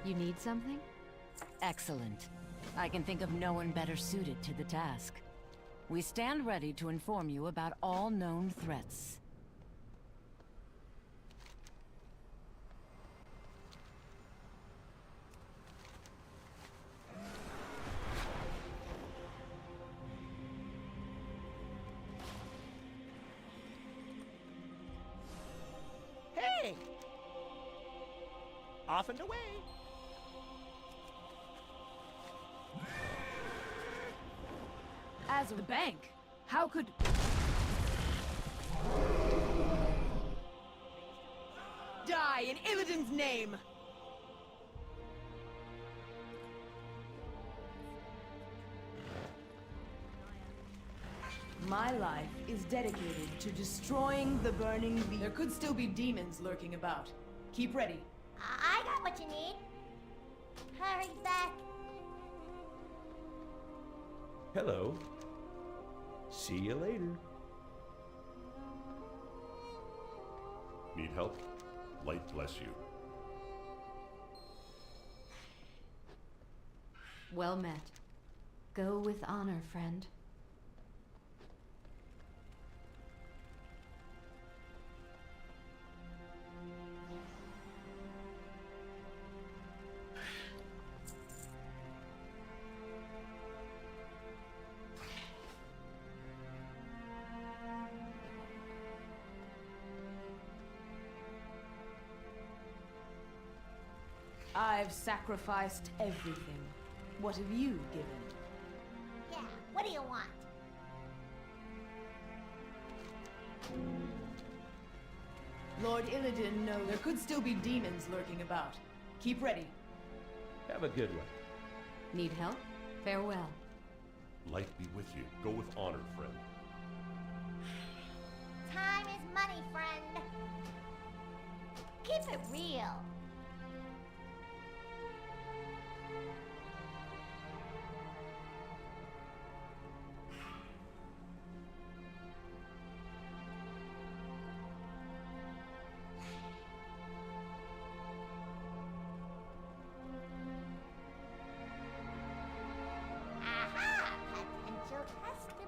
You need something? Excellent. I can think of no one better suited to the task. We stand ready to inform you about all known threats. Hey! Off and away! As the bank? How could... Die in Illidan's name! My life is dedicated to destroying the Burning Legion. There could still be demons lurking about. Keep ready. I got what you need. Hurry back. Hello. See you later. Need help? Light bless you. Well met. Go with honor, friend. I've sacrificed everything. What have you given? Yeah, what do you want? Lord Illidan knows there could still be demons lurking about. Keep ready. Have a good one. Need help? Farewell. Light be with you. Go with honor, friend. Time is money, friend. Keep it real. Aha! Potential customer.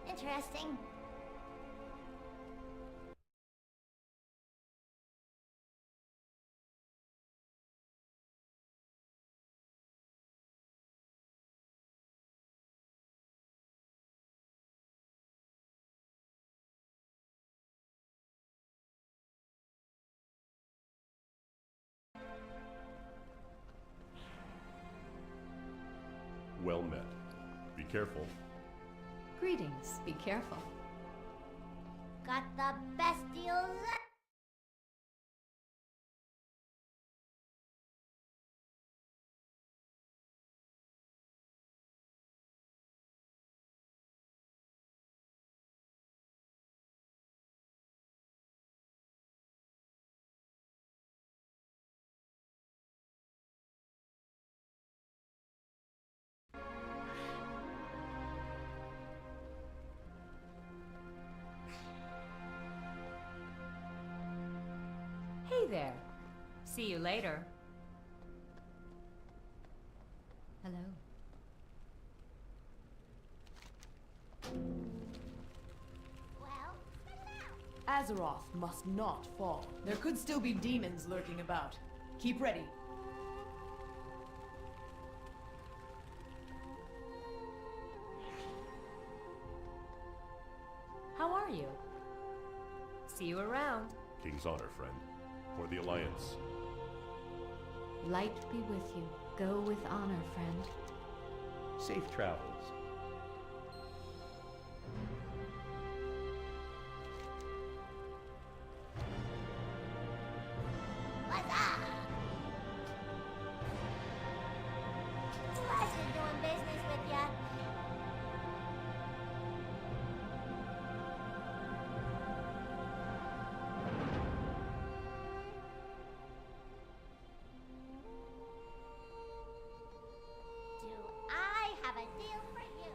Interesting. Well met. Be careful. Greetings. Be careful. Got the best deals there. See you later. Hello. Well, spit it out. Azeroth must not fall. There could still be demons lurking about. Keep ready. How are you? See you around. King's honor, friend. For the Alliance. Light be with you. Go with honor, friend. Safe travels. What's up? Pleasure doing business with ya. Do I have a deal for you?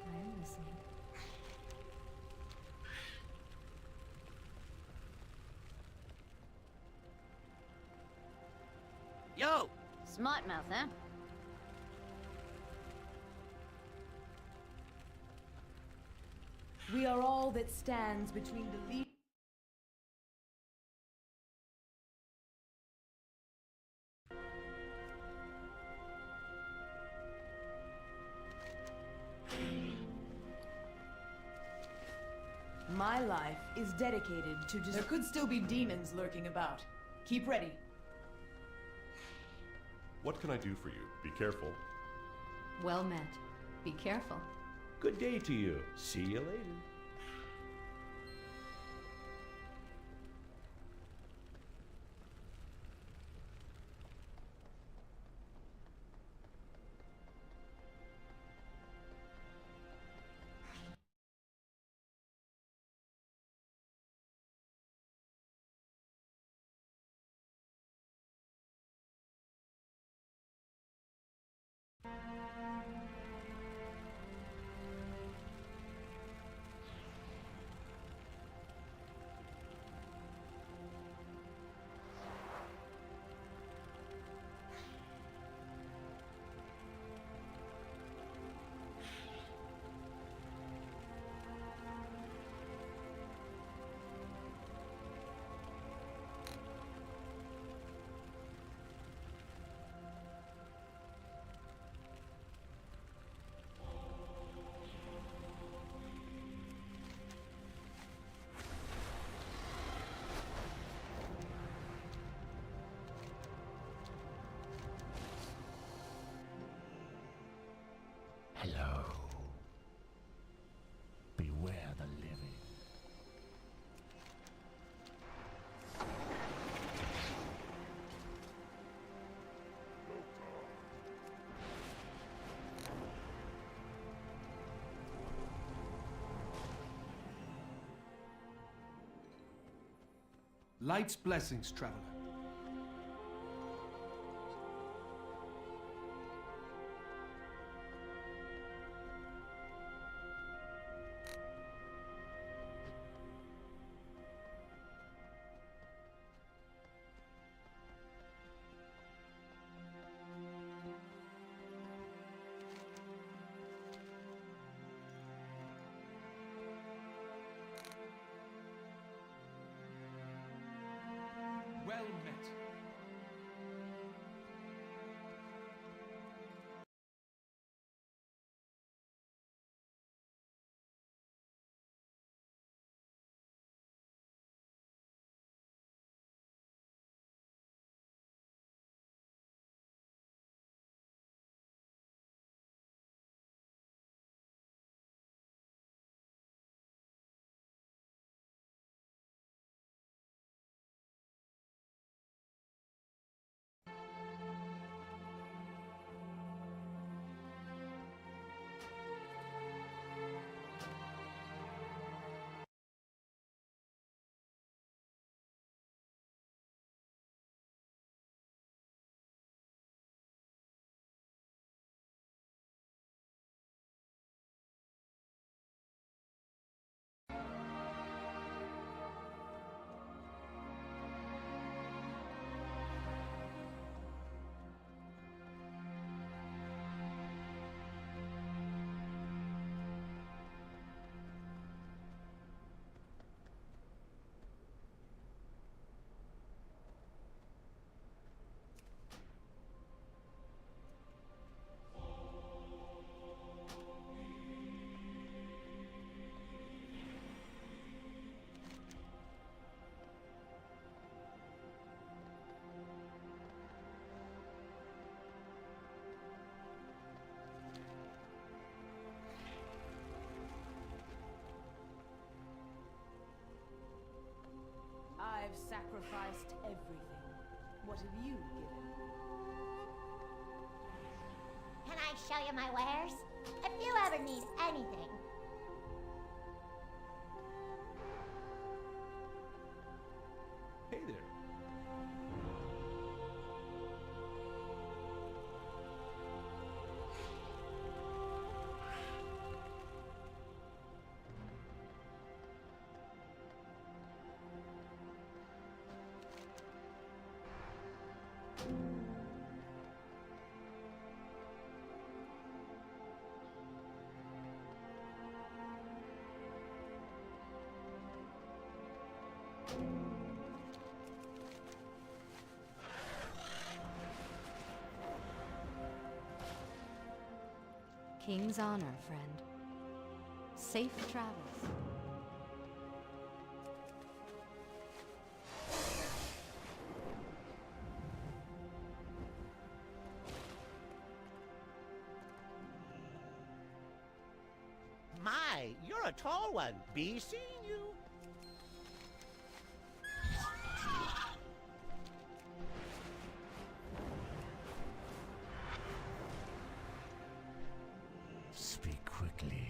I'm listening. Yo! Smart mouth, huh? We are all that stands between the lead. My life is dedicated to just. There could still be demons lurking about. Keep ready. What can I do for you? Be careful. Well met. Be careful. Good day to you. See you later. Hello. Beware the living. Light's blessings, traveler. Well I've sacrificed everything. What have you given? Can I show you my wares? If you ever need anything. Hey there. King's honor, friend. Safe travels. My, you're a tall one. Be seeing you. Speak quickly.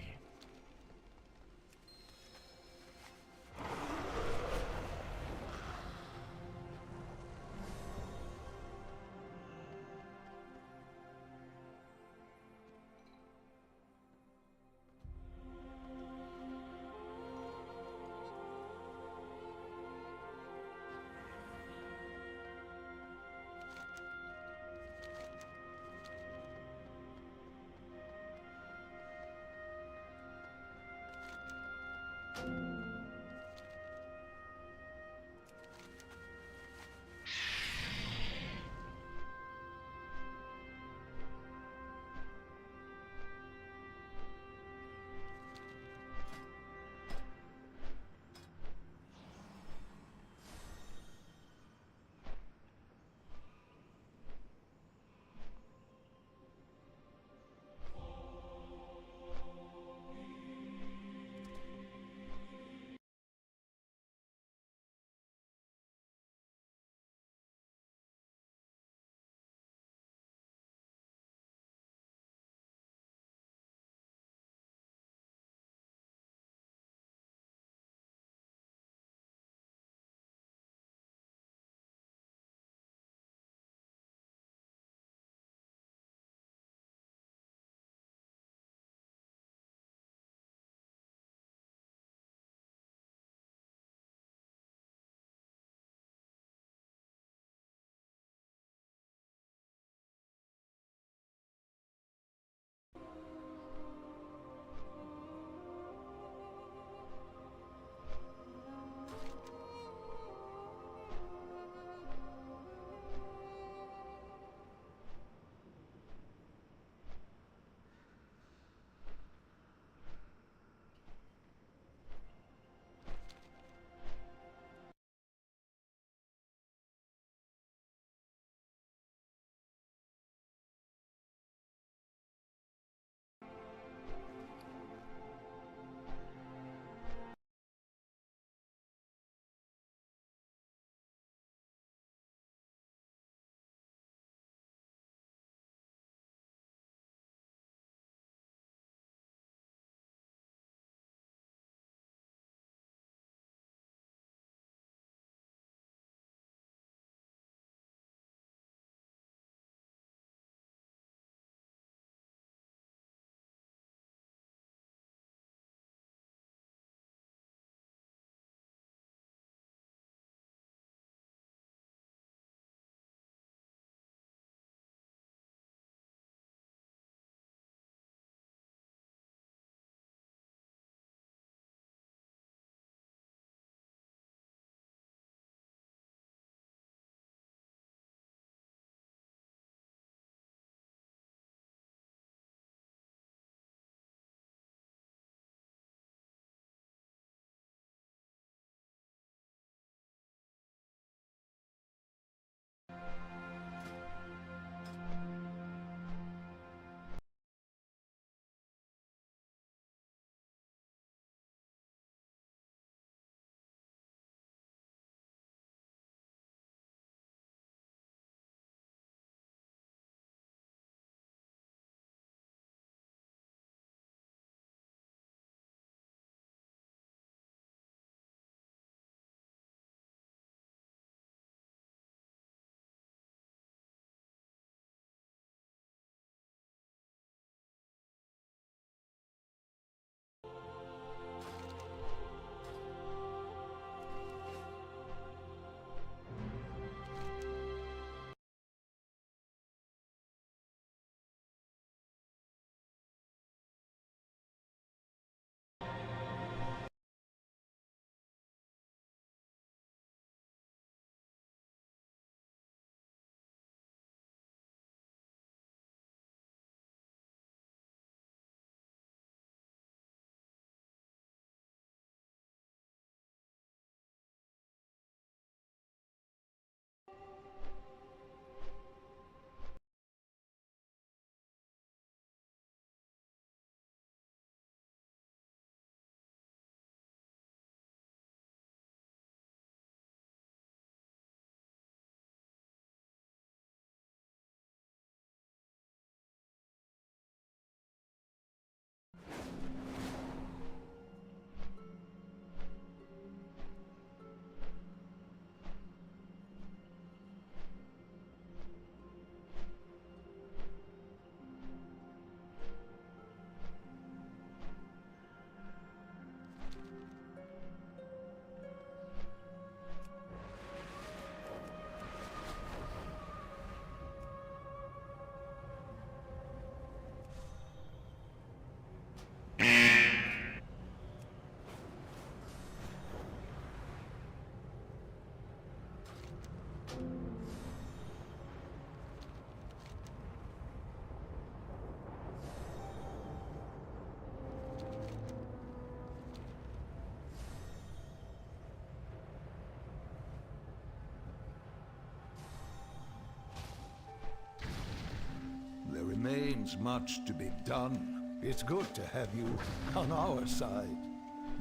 remains much to be done. It's good to have you on our side.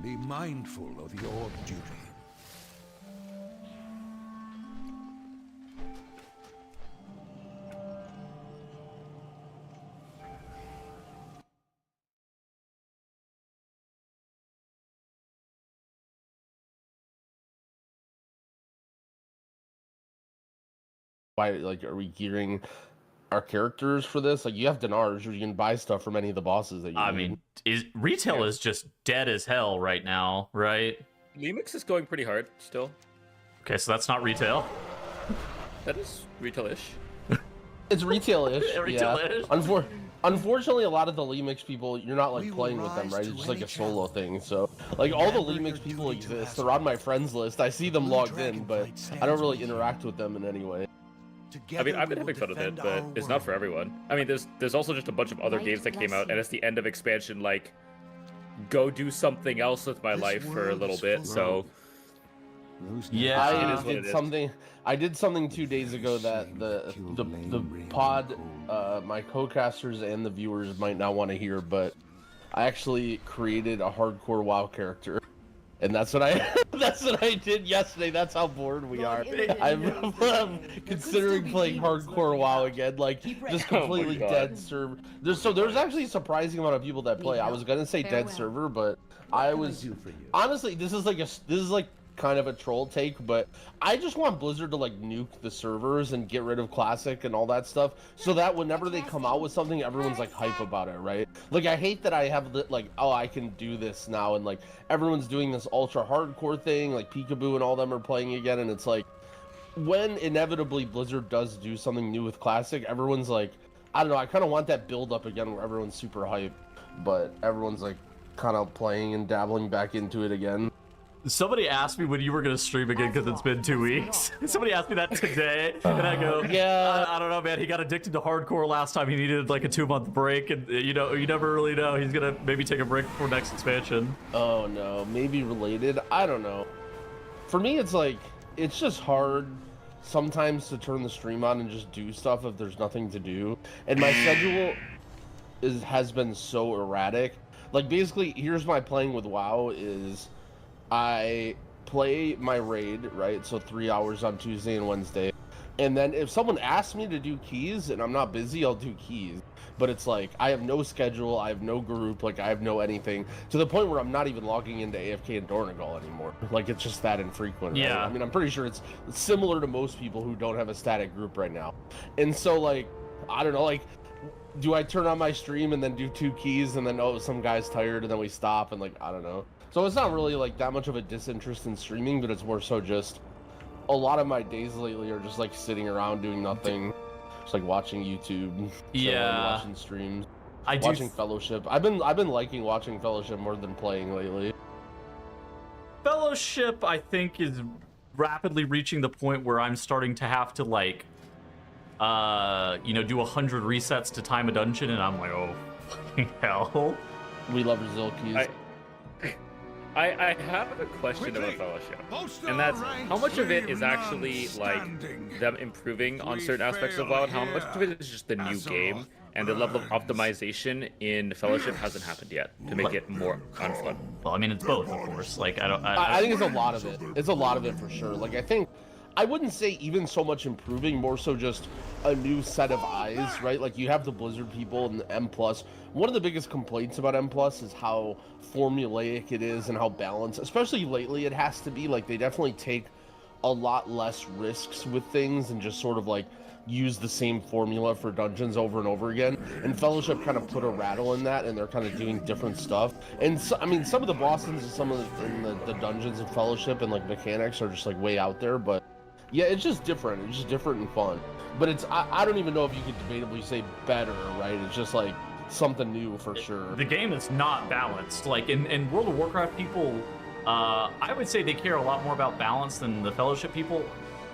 Be mindful of your duty. Why, like, are we gearing our characters for this? Like, you have dinars, or you can buy stuff from any of the bosses that you need. mean, retail is just dead as hell right now, right? Lemix is going pretty hard still. Okay, so that's not retail. That is retail-ish. It's retail-ish. Retail-ish. Yeah. Unfortunately, a lot of the Lemix people, you're not like playing with them, right? It's just like a solo thing. So, like, all the Lemix people exist. They're on my friends list. I see them logged in, but I don't really interact with them in any way. I mean, I've been having fun with it, but it's not for everyone. I mean, there's also just a bunch of other games that came out, and it's the end of expansion, like, go do something else with my life for a little bit, so... Yeah, I did something 2 days ago that the pod, my co-casters and the viewers might not want to hear, but I actually created a hardcore WoW character. And that's what I did yesterday. That's how bored we are. I'm considering playing hardcore WoW again, like just completely dead server. There's actually a surprising amount of people that play. I was gonna say dead server, but I was honestly this is like kind of a troll take, but I just want Blizzard to like nuke the servers and get rid of Classic and all that stuff, so that whenever they come out with something, everyone's like hype about it, right? Like, I hate that I have like, oh, I can do this now, and like everyone's doing this ultra hardcore thing, like Peekaboo and all them are playing again, and it's like, when inevitably Blizzard does do something new with Classic, everyone's like, I don't know, I kind of want that build up again where everyone's super hype, but everyone's like kind of playing and dabbling back into it again. Somebody asked me when you were going to stream again because it's been 2 weeks. Somebody asked me that today, and I go, yeah, I don't know, man. He got addicted to hardcore last time. He needed like a 2-month break, and you know, you never really know. He's going to maybe take a break before next expansion. Oh no, maybe related. I don't know. For me, it's like, it's just hard sometimes to turn the stream on and just do stuff if there's nothing to do. And my schedule has been so erratic. Like, basically, here's my playing with WoW is I play my raid, right? So 3 hours on Tuesday and Wednesday. And then if someone asks me to do keys and I'm not busy, I'll do keys. But it's like, I have no schedule, I have no group, like I have no anything, to the point where I'm not even logging into AFK and Dornegal anymore. Like, it's just that infrequent. Yeah. Right? I mean, I'm pretty sure it's similar to most people who don't have a static group right now. And so, like, I don't know, like, do I turn on my stream and then do 2 keys and then, oh, some guy's tired and then we stop and, like, I don't know. So it's not really like that much of a disinterest in streaming, but it's more so just a lot of my days lately are just like sitting around doing nothing, just like watching YouTube, yeah, watching streams, watching Fellowship. I've been liking watching Fellowship more than playing lately. Fellowship, I think, is rapidly reaching the point where I'm starting to have to like, you know, do 100 resets to time a dungeon, and I'm like, oh, fucking hell. We love Brazil keys. I have a question about Fellowship, and that's how much of it is actually like them improving on certain aspects of WoW, and how much of it is just the new game, and the level of optimization in Fellowship hasn't happened yet to make it more fun. Well, I mean, it's both, of course. Like, I think it's a lot of it. It's a lot of it for sure. Like, I think, I wouldn't say even so much improving, more so just a new set of eyes, right? Like, you have the Blizzard people and the M+. One of the biggest complaints about M+ is how formulaic it is and how balanced, especially lately, it has to be. Like, they definitely take a lot less risks with things and just sort of, like, use the same formula for dungeons over and over again. And Fellowship kind of put a rattle in that, and they're kind of doing different stuff. And so, I mean, some of the bosses and some of the dungeons of Fellowship and, like, mechanics are just, like, way out there, but yeah, it's just different. It's just different and fun. But it's, I don't even know if you could debatably say better, right? It's just like something new for sure. The game is not balanced. Like in World of Warcraft, people, I would say they care a lot more about balance than the Fellowship people.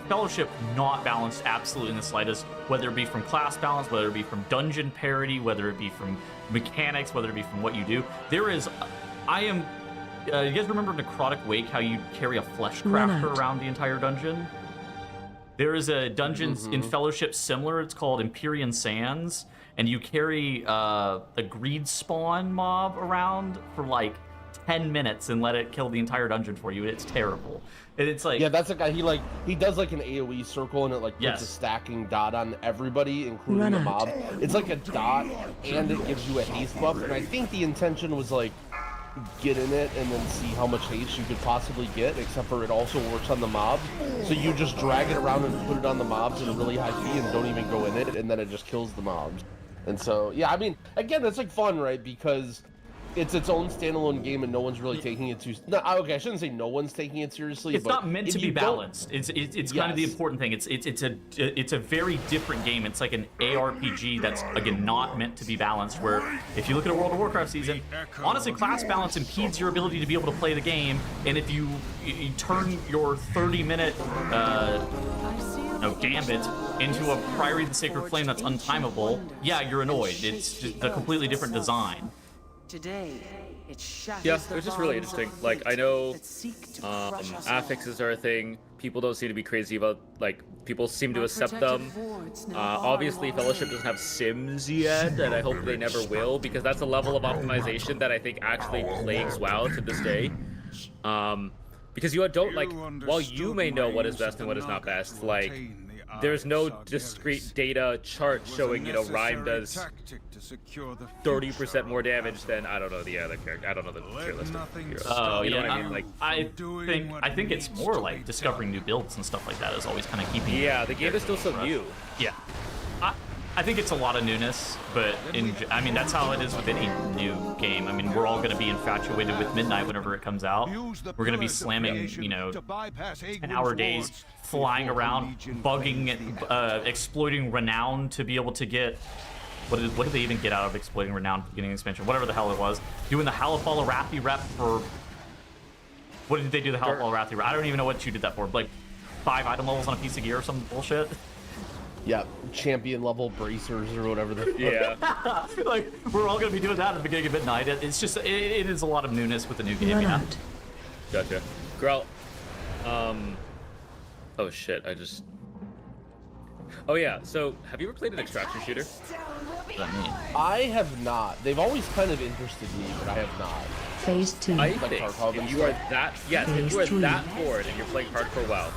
Fellowship not balanced absolutely in the slightest, whether it be from class balance, whether it be from dungeon parity, whether it be from mechanics, whether it be from what you do. There is, you guys remember Necrotic Wake, how you carry a flesh crafter around the entire dungeon? There is a dungeon in Fellowship similar. It's called Empyrean Sands, and you carry the greed spawn mob around for like 10 minutes and let it kill the entire dungeon for you. It's terrible. And it's like, yeah, that's the guy. He does like an AoE circle, and it like puts Yes. a stacking dot on everybody, including the mob. It's like a dot, and it gives you a haste buff. And I think the intention was like get in it and then see how much haste you could possibly get. Except for it also works on the mobs, so you just drag it around and put it on the mobs at a really high speed and don't even go in it, and then it just kills the mobs. And so yeah, I mean, again, it's like fun, right? Because it's its own standalone game, and no one's really taking it too. No, okay, I shouldn't say no one's taking it seriously. It's but not meant if to be you don't- balanced. It's kind of the important thing. It's a very different game. It's like an ARPG that's again not meant to be balanced. Where if you look at a World of Warcraft season, honestly, class balance impedes your ability to be able to play the game. And if you turn your 30-minute gambit into a Priory of the Sacred Flame that's untimable, yeah, you're annoyed. It's just a completely different design. Today, it shatters Yeah, the it was just really bonds interesting. of Like, I know that seek to crush us affixes are a thing. People don't seem to be crazy about, like, people seem to Our accept protected them. wards now Obviously, are Fellowship doesn't have Sims yet, and I hope they never will, because that's a level of optimization that I think actually plagues WoW to this day. Because you don't, like, while you may know what is best and what is not best, like, there's no discrete data chart showing, you know, Rhyme does 30% more damage than, I don't know, the other character. I don't know the tier list of heroes. Oh, you know yeah. what I mean? Like, I think it's more like discovering new builds and stuff like that is always kind of keeping. yeah, the game is still so new. Yeah. I think it's a lot of newness, but I mean, that's how it is with any new game. I mean, we're all going to be infatuated with Midnight whenever it comes out. We're going to be slamming, you know, 10-hour days, flying around, bugging, exploiting Renown to be able to get... What did they even get out of exploiting Renown at the beginning of the expansion? Whatever the hell it was. Doing the Halafal Arathi rep for... What did they do the Halafal Arathi rep? I don't even know what you did that for. Like 5 item levels on a piece of gear or some bullshit? Yeah, champion level bracers or whatever. Yeah. Like, we're all gonna be doing that at the beginning of Midnight. It's just, it is a lot of newness with the new game, yeah. Gotcha. Growl. Oh shit, I just... Oh yeah, so have you ever played an extraction shooter? What does that mean? I have not. They've always kind of interested me, but I have not. Phase 2. I think if you are that, if you are that bored and you're playing hardcore WoW,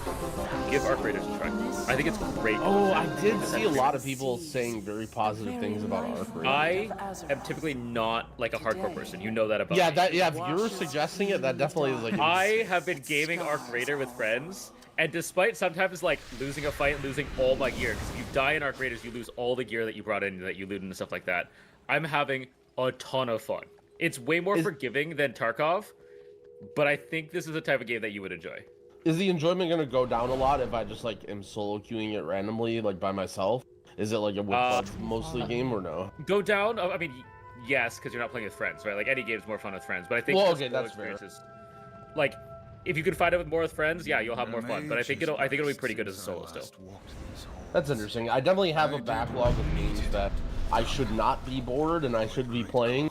give Arc Raiders a try. I think it's great. Oh, I did see a lot of people saying very positive things about Arc Raiders. I am typically not like a hardcore person. You know that about Yeah, me. if you're suggesting it, that definitely is like... I have been gaming Arc Raider with friends, and despite sometimes like losing a fight and losing all my gear, because if you die in Arc Raiders, you lose all the gear that you brought in, that you looted and stuff like that, I'm having a ton of fun. It's way more forgiving than Tarkov, but I think this is the type of game that you would enjoy. Is the enjoyment going to go down a lot if I just like am solo queuing it randomly, like by myself? Is it like a with buds mostly game or no? Go down. I mean, yes, because you're not playing with friends, right? Like any game's more fun with friends, but I think Well, okay, that's fair. Like, if you can find it more with friends, yeah, you'll have more fun. But I think it'll be pretty good as a solo still. That's interesting. I definitely have a backlog of games that I should not be bored and I should be playing.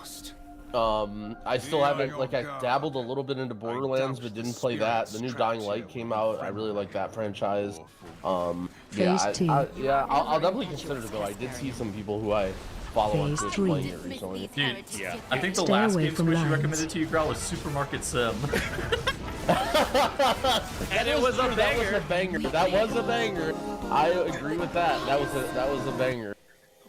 I still haven't, like, I dabbled a little bit into Borderlands, but didn't play that. The new Dying Light came out. I really like that franchise. I'll definitely consider it, though. I did see some people who I follow on Twitch playing it recently. Dude, yeah. I think the last game Squishy recommended to you, Growl, was Supermarket Sim. And it was a banger. That was a banger. I agree with that. That was a banger.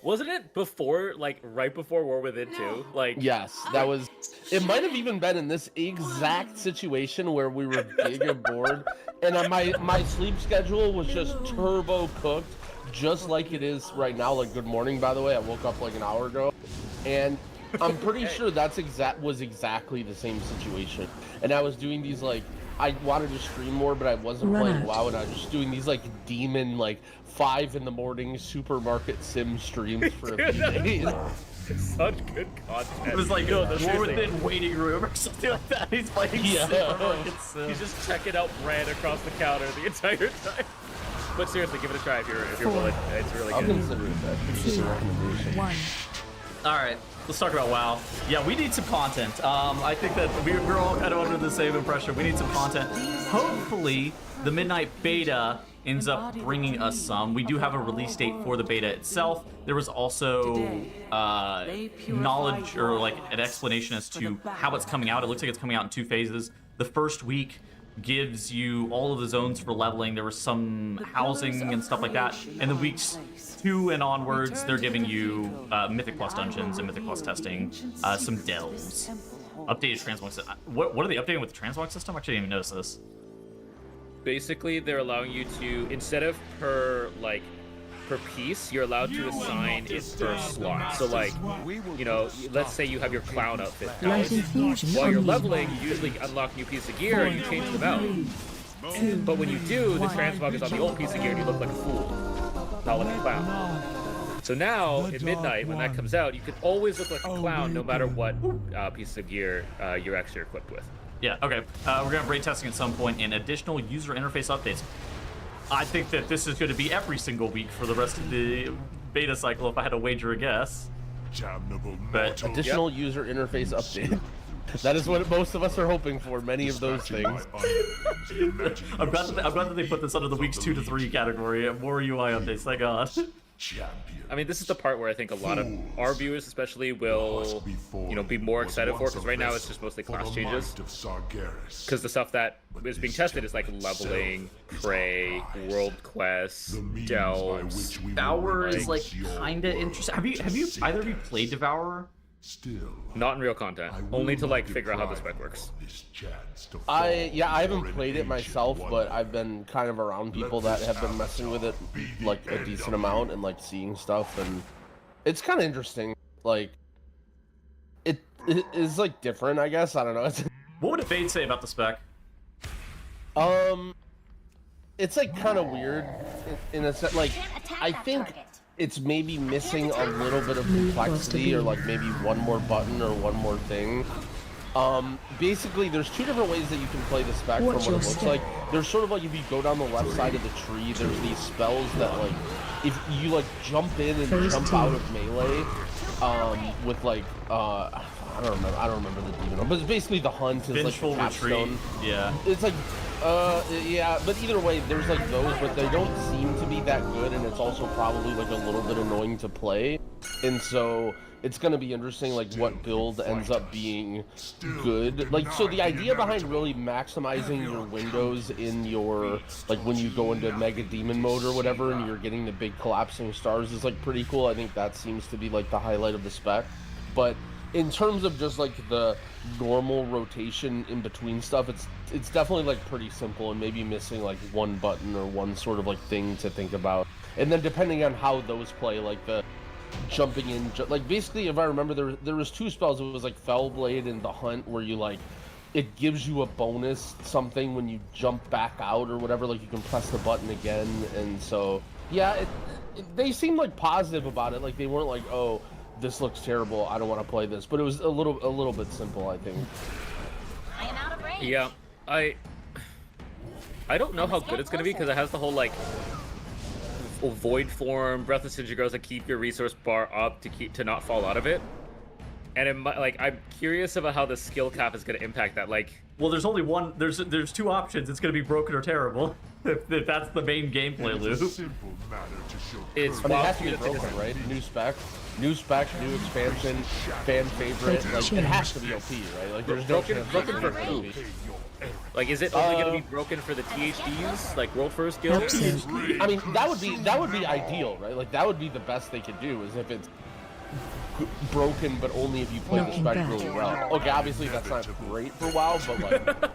Wasn't it before, like, right before War Within 2? Like, yes, that was. It might have even been in this exact situation where we were big and bored, and my sleep schedule was just turbo cooked, just like it is right now. Like, good morning, by the way. I woke up like an hour ago, and I'm pretty sure was exactly the same situation. And I was doing these, like, I wanted to stream more, but I wasn't playing WoW, and I was just doing these, like, demon, like, 5 in the morning supermarket sim streams for a few days. Such good content. It was like War Within waiting room or something like that. He's playing Supermarket Sim. He's just checking out bread across the counter the entire time. But seriously, give it a try if you're willing. It's really good. I'll consider it that. It's just a recommendation. 1. All right, let's talk about WoW. Yeah, we need some content. I think that we're all kind of under the same impression. We need some content. Hopefully, the Midnight Beta ends up bringing us some. We do have a release date for the beta itself. There was also knowledge or like an explanation as to how it's coming out. It looks like it's coming out in 2 phases. The first week gives you all of the zones for leveling. There was some housing and stuff like that. And the weeks 2 and onwards, they're giving you Mythic Plus dungeons and Mythic Plus testing, some delves, updated transmog system. What are they updating with the transmog system? I actually didn't even notice this. Basically, they're allowing you to, instead of per piece, you're allowed to assign it per slot. So like, you know, let's say you have your clown outfit out. While you're leveling, you usually unlock new pieces of gear and you change them out. But when you do, the transmog is on the old piece of gear and you look like a fool, not like a clown. So now, at midnight, when that comes out, you can always look like a clown no matter what piece of gear you're actually equipped with. Yeah, okay. We're going to have raid testing at some point and additional user interface updates. I think that this is going to be every single week for the rest of the beta cycle, if I had to wager a guess. But additional user interface update. That is what most of us are hoping for, many of those things. I'm glad that they put this under the weeks 2 to 3 category. More UI updates, thank God. I mean, this is the part where I think a lot of our viewers especially will, you know, be more excited for, because right now it's just mostly class changes. Because the stuff that is being tested is like leveling, prey, world quests, delves. Devourer is like kinda interesting. Have you either of you played Devourer? Not in real content, only to like figure out how the spec works. I haven't played it myself, but I've been kind of around people that have been messing with it like a decent amount and like seeing stuff, and it's kind of interesting. Like it is like different, I guess. I don't know. What would a Fade say about the spec? It's like kind of weird in a sense. Like I think it's maybe missing a little bit of complexity, or like maybe one more button or one more thing. Basically, there's 2 different ways that you can play the spec from what it looks like. There's sort of like if you go down the left side of the tree, there's these spells that like, if you like jump in and jump out of melee, with like, I don't remember the demon, but it's basically the hunt is like the capstone. Yeah. It's like, yeah, but either way, there's like those, but they don't seem to be that good, and it's also probably like a little bit annoying to play, and so it's gonna be interesting, like what build ends up being good. Like, so the idea behind really maximizing your windows in your, like when you go into Mega Demon mode or whatever, and you're getting the big collapsing stars is like pretty cool. I think that seems to be like the highlight of the spec, but in terms of just like the normal rotation in between stuff, it's definitely like pretty simple and maybe missing like one button or one sort of like thing to think about. And then depending on how those play, like the jumping in, like basically if I remember there was 2 spells. It was like Fellblade and the Hunt, where you like, it gives you a bonus something when you jump back out or whatever, like you can press the button again. And so yeah, they seemed like positive about it, like they weren't like, oh, this looks terrible, I don't want to play this, but it was a little bit simple, I think. I am out of range. Yeah, I don't know how good it's gonna be, because it has the whole like void form, Breath of Sinjin that keep your resource bar up to not fall out of it. And it might, like, I'm curious about how the skill cap is gonna impact that. Like, well, there's only one. There's 2 options. It's gonna be broken or terrible. If that's the main gameplay loop. It's it has to be broken, right? New spec, new expansion, fan favorite. Like, it has to be OP, right? Like, there's broken for who? Like, is it only gonna be broken for the THDs, like World First Guild? I mean, that would be ideal, right? Like, that would be the best they could do, is if it's broken, but only if you play the spec really well. Okay, obviously that's not great for WoW, but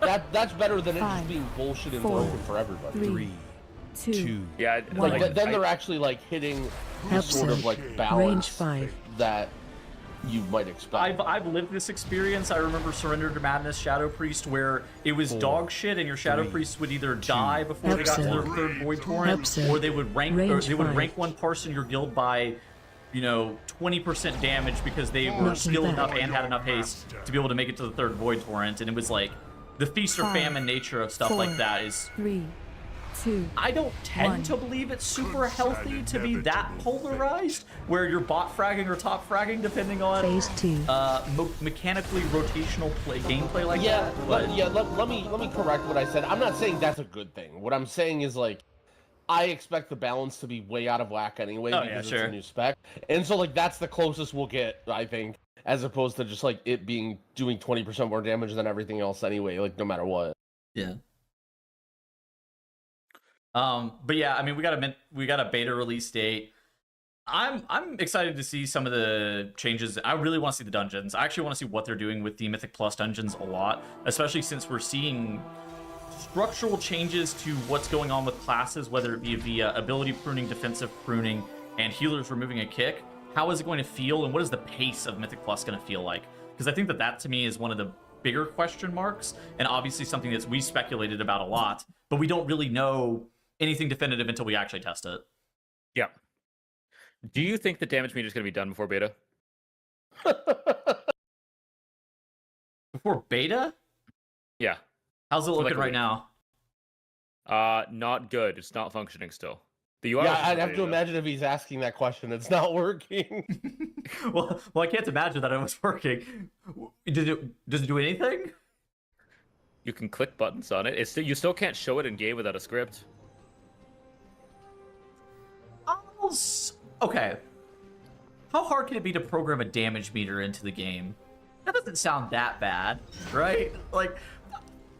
like that's better than it just being bullshit and broken for everybody. 3, 2, yeah, like then they're actually like hitting the sort of like balance that you might expect. I've lived this experience. I remember Surrender to Madness Shadow Priest, where it was dog shit, and your Shadow Priests would either die before they got to their 3rd Void Torrent, or they would rank one parse in your guild by, you know, 20% damage because they were skilled enough and had enough haste to be able to make it to the 3rd Void Torrent. And it was like the feast or famine nature of stuff like that is 2. I don't tend to believe it's super healthy to be that polarized, where you're bot fragging or top fragging, depending on Phase 2. Mechanically rotational gameplay like Yeah, that. But let me correct what I said. I'm not saying that's a good thing. What I'm saying is like, I expect the balance to be way out of whack anyway because it's a new spec, and so like that's the closest we'll get, I think, as opposed to just like it being doing 20% more damage than everything else anyway, like no matter what. Yeah. But yeah, I mean, we got a beta release date. I'm excited to see some of the changes. I really want to see the dungeons. I actually want to see what they're doing with the Mythic Plus dungeons a lot, especially since we're seeing structural changes to what's going on with classes, whether it be via ability pruning, defensive pruning, and healers removing a kick. How is it going to feel, and what is the pace of Mythic Plus going to feel like? Because I think that to me is one of the bigger question marks, and obviously something that we speculated about a lot, but we don't really know anything definitive until we actually test it. Yeah. Do you think the damage meter is going to be done before beta? Before beta? Yeah. How's it looking right now? Not good. It's not functioning still. The UI. Yeah, I'd have to imagine if he's asking that question, it's not working. well, I can't imagine that it was working. Does it do anything? You can click buttons on it. You still can't show it in game without a script. Okay. How hard can it be to program a damage meter into the game? That doesn't sound that bad, right? Like,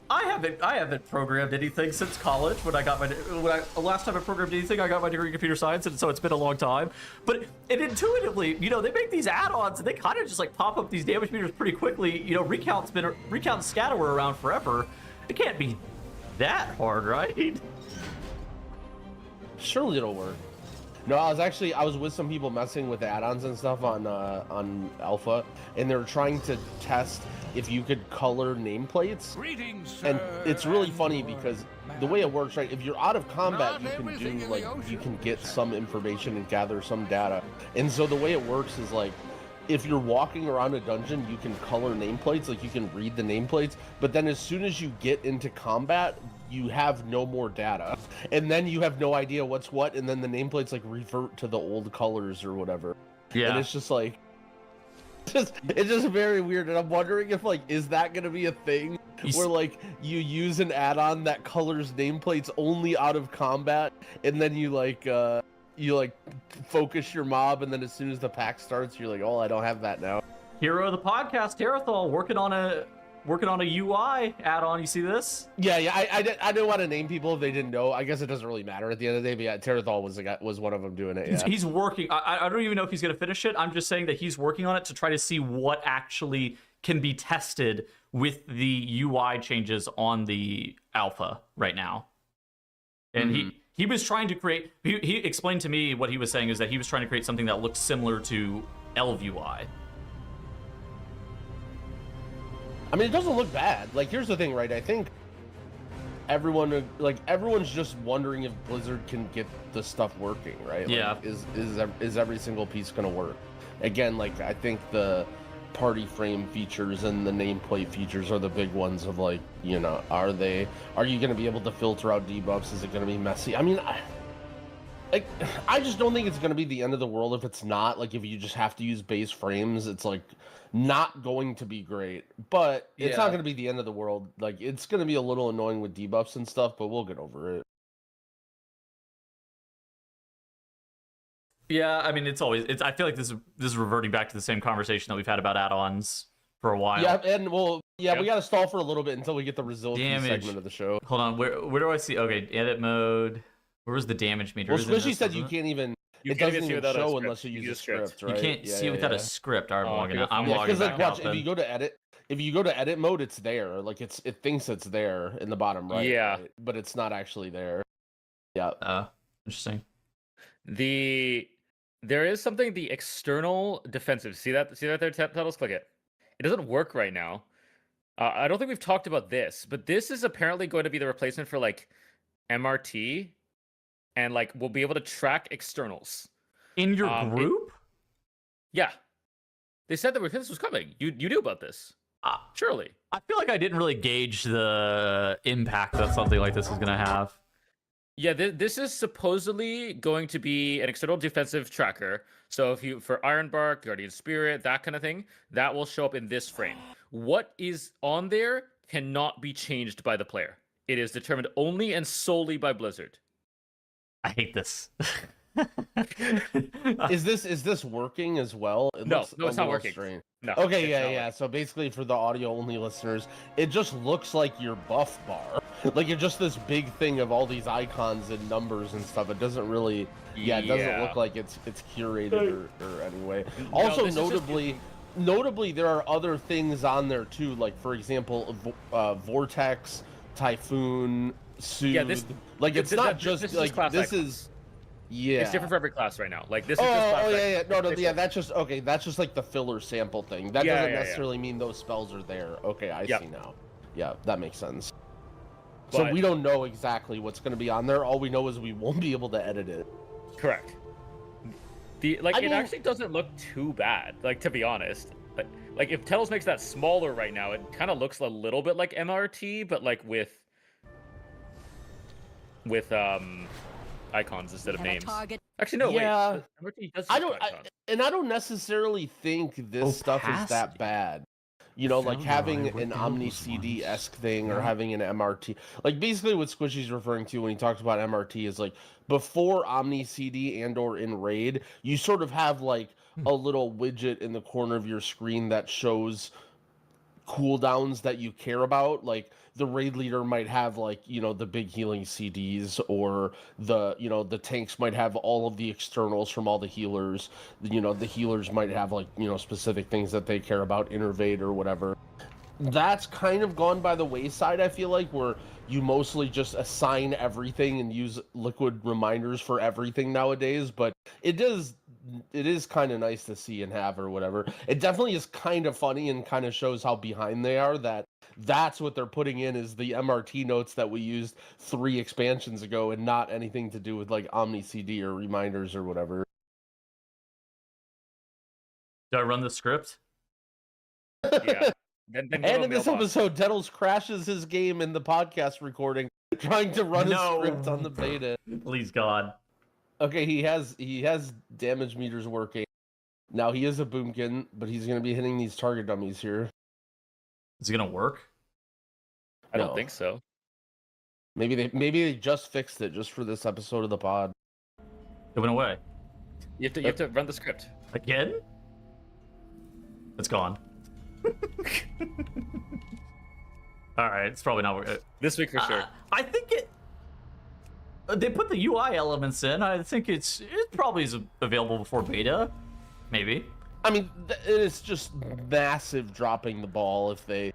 I haven't programmed anything since college. Last time I programmed anything, I got my degree in computer science, and so it's been a long time. But intuitively, they make these add-ons, and they kind of just like pop up these damage meters pretty quickly. Recount and scatter were around forever. It can't be that hard, right? Surely it'll work. No, I was with some people messing with add-ons and stuff on alpha, and they were trying to test if you could color nameplates. Greetings, and it's really funny because the way it works, right? If you're out of combat, you can get some information and gather some data. And so the way it works is like, if you're walking around a dungeon, you can color nameplates, like you can read the nameplates, but then as soon as you get into combat, you have no more data. And then you have no idea what's what, and then the nameplates like revert to the old colors or whatever. Yeah. And it's just like, it's just very weird, and I'm wondering if like, is that gonna be a thing where like you use an add-on that colors nameplates only out of combat, and then you focus your mob, and then as soon as the pack starts, you're like, oh, I don't have that now. Hero of the podcast, Terrathal, working on a UI add-on. You see this? Yeah. I didn't want to name people if they didn't know. I guess it doesn't really matter at the end of the day. But yeah, Terrathal was one of them doing it. Yeah. He's working. I don't even know if he's going to finish it. I'm just saying that he's working on it to try to see what actually can be tested with the UI changes on the alpha right now. And he was trying to create. He explained to me what he was saying is that he was trying to create something that looked similar to Elv UI. I mean, it doesn't look bad. Like, here's the thing, right? I think everyone's just wondering if Blizzard can get the stuff working, right? Yeah. Like, is every single piece gonna work? Again, like, I think the party frame features and the nameplate features are the big ones of like, are you gonna be able to filter out debuffs? Is it gonna be messy? I mean, I just don't think it's gonna be the end of the world if it's not. Like, if you just have to use base frames, it's like not going to be great, but it's not going to be the end of the world. Like, it's going to be a little annoying with debuffs and stuff, but we'll get over it. Yeah, I mean, I feel like this is reverting back to the same conversation that we've had about add-ons for a while. Yeah, and we got to stall for a little bit until we get the resiliency segment of the show. Hold on, where do I see? Okay, edit mode. Where's the damage meter? Well, Squishy said you can't even. It doesn't even show unless you use a script, right? You can't see it without a script. I'm logging back out. If you go to edit mode, it's there. Like, it thinks it's there in the bottom right. Yeah, right? But it's not actually there. Yeah. Interesting. There is something, the external defensive. See that there, Tuttles? Click it. It doesn't work right now. I don't think we've talked about this, but this is apparently going to be the replacement for like MRT. And like, we'll be able to track externals in your group. Yeah, they said that this was coming. You knew about this, surely. I feel like I didn't really gauge the impact that something like this is going to have. Yeah, this is supposedly going to be an external defensive tracker. So if you for Ironbark, Guardian Spirit, that kind of thing, that will show up in this frame. What is on there cannot be changed by the player. It is determined only and solely by Blizzard. I hate this. Is this working as well? No, it's not working. Strange. No. Okay, yeah. So basically, for the audio-only listeners, it just looks like your buff bar. Like it's just this big thing of all these icons and numbers and stuff. It doesn't really, it doesn't look like it's curated or anyway. Also, notably, there are other things on there too. Like for example, Vortex, Typhoon, Soothe. Yeah, it's not just like this is. Yeah, it's different for every class right now. Like this is just that's just okay. That's just like the filler sample thing. That doesn't necessarily mean those spells are there. Okay, I see now. Yeah, that makes sense. So we don't know exactly what's going to be on there. All we know is we won't be able to edit it. Correct. It actually doesn't look too bad. Like to be honest, like if Telos makes that smaller right now, it kind of looks a little bit like MRT, but like with icons instead of names. Actually, no. Yeah. Wait. MRT does I don't necessarily think this stuff is that bad. You know, like having an Omni CD-esque thing or having an MRT. Like basically what Squishy's referring to when he talks about MRT is like before Omni CD and or in Raid, you sort of have like a little widget in the corner of your screen that shows cooldowns that you care about. Like the raid leader might have like, you know, the big healing CDs, or the tanks might have all of the externals from all the healers. You know, the healers might have like, you know, specific things that they care about, Innervate or whatever. That's kind of gone by the wayside, I feel like, where you mostly just assign everything and use liquid reminders for everything nowadays. But it is kind of nice to see and have or whatever. It definitely is kind of funny and kind of shows how behind they are, that's what they're putting in is the MRT notes that we used 3 expansions ago and not anything to do with like Omni CD or reminders or whatever. Do I run the script? Yeah. Then and in this episode, Dettles crashes his game in the podcast recording, trying to run a script on the beta. Please God. Okay, he has damage meters working. Now he is a boomkin, but he's gonna be hitting these target dummies here. Is it gonna work? I don't think so. Maybe they just fixed it just for this episode of the pod. It went away. You have to run the script again. It's gone. All right, it's probably not working this week for sure. I think they put the UI elements in. I think it probably is available before beta, maybe. I mean, it's just massive dropping the ball if they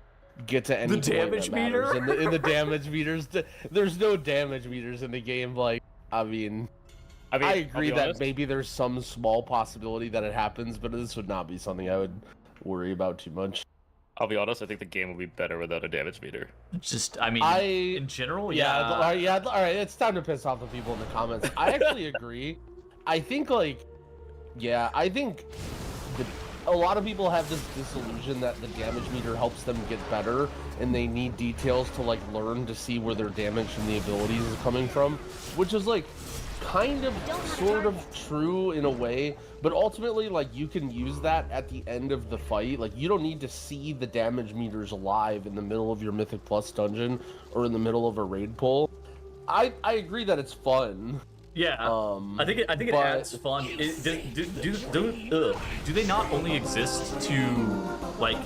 get to any the damage meter in the damage meters. There's no damage meters in the game. Like, I mean, I agree that maybe there's some small possibility that it happens, but this would not be something I would worry about too much. I'll be honest, I think the game will be better without a damage meter. Just, I mean, in general, yeah. All right, it's time to piss off the people in the comments. I actually agree. I think, a lot of people have this disillusion that the damage meter helps them get better, and they need details to, like, learn to see where their damage from the abilities is coming from, which is, like, kind of sort of true in a way, but ultimately, like, you can use that at the end of the fight. Like, you don't need to see the damage meters live in the middle of your Mythic Plus dungeon or in the middle of a raid pull. I agree that it's fun. Yeah, I think it adds fun. Do they not only exist to, like,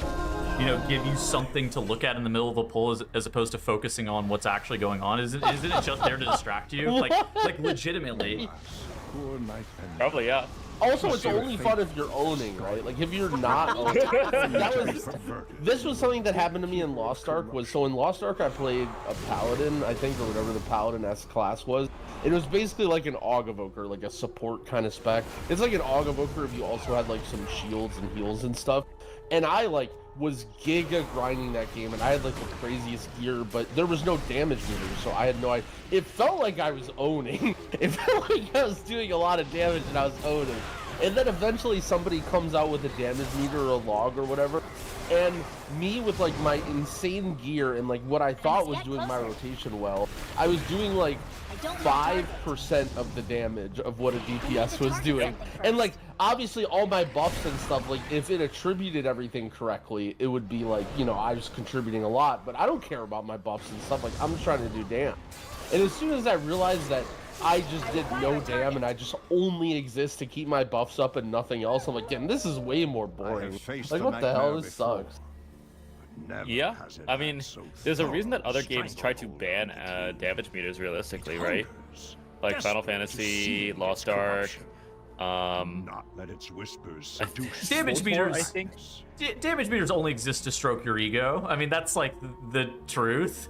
you know, give you something to look at in the middle of a pull as opposed to focusing on what's actually going on? Isn't it just there to distract you? Like legitimately. Probably, yeah. Also, it's only fun if you're owning, right? Like, if you're not owning... This was something that happened to me in Lost Ark. So in Lost Ark, I played a Paladin, I think, or whatever the Paladin-esque class was. It was basically like an Aug Evoker, like a support kind of spec. It's like an Aug Evoker if you also had, like, some shields and heals and stuff. And I, like, was giga grinding that game, and I had, like, the craziest gear, but there was no damage meter, so I had no idea. It felt like I was owning. It felt like I was doing a lot of damage and I was owning. And then eventually somebody comes out with a damage meter or a log or whatever, and me with, like, my insane gear and, like, what I thought was doing my rotation well, I was doing, like, 5% of the damage of what a DPS was doing. And like, obviously all my buffs and stuff, like if it attributed everything correctly, it would be like, you know, I was contributing a lot, but I don't care about my buffs and stuff. Like, I'm just trying to do damn. And as soon as I realized that I just did no damn and I just only exist to keep my buffs up and nothing else, I'm like, damn, this is way more boring. Like, what the hell? This sucks. Yeah, I mean, there's a reason that other games try to ban damage meters realistically, right? Like Final Fantasy, Lost Ark, Not let its whispers damage meters, I think. Damage meters only exist to stroke your ego. I mean, that's like the truth.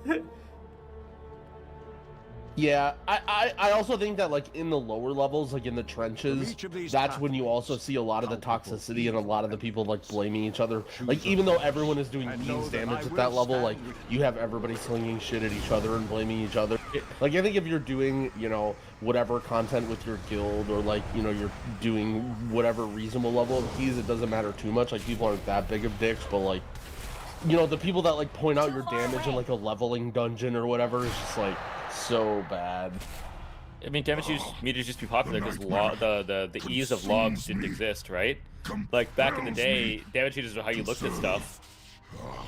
Yeah, I also think that like in the lower levels, like in the trenches, that's when you also see a lot of the toxicity and a lot of the people like blaming each other. Like even though everyone is doing beans damage at that level, like you have everybody slinging shit at each other and blaming each other. Like I think if you're doing, you know, whatever content with your guild or like, you know, you're doing whatever reasonable level of keys, it doesn't matter too much. Like people aren't that big of dicks, but like, you know, the people that like point out your damage in like a leveling dungeon or whatever is just like so bad. I mean, damage meters used to be popular because the ease of logs didn't exist, right? Like back in the day, damage meters are how you looked at stuff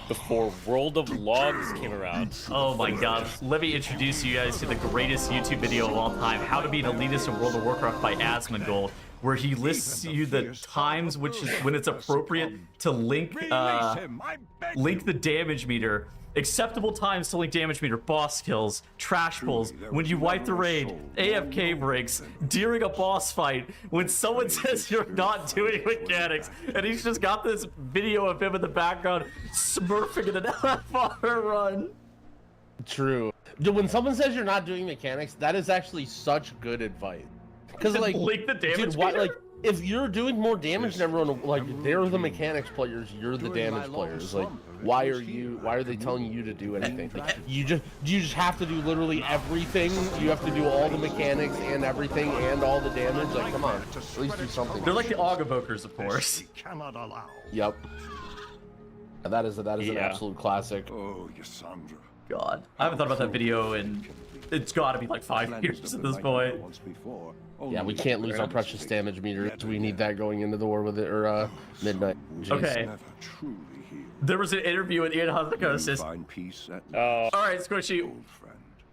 before World of Logs came around. Oh my god. Let me introduce you guys to the greatest YouTube video of all time, How to Be an Elitist in World of Warcraft by Asmongold, where he lists you the times when it's appropriate to link the damage meter. Acceptable times to link damage meter: boss kills, trash pulls, when you wipe the raid, AFK breaks, during a boss fight, when someone says you're not doing mechanics, and he's just got this video of him in the background smurfing in an LFR run. True. Dude, when someone says you're not doing mechanics, that is actually such good advice. Because like, link the damage dude, meter? like, if you're doing more damage than everyone, like they're the mechanics players, you're the damage players. Like, why are they telling you to do anything? Like, you just have to do literally everything. You have to do all the mechanics and everything and all the damage. Like, come on, at least do something. They're like the AUG evokers, of course. Yep. That is an absolute classic. Oh, Yasandra. God, I haven't thought about that video in. It's got to be like 5 years at this point. Yeah, we can't lose our precious damage meter. We need that going into the war with it, or midnight. Jeez. Okay. There was an interview with Ian Hazuko says, all right, Squishy.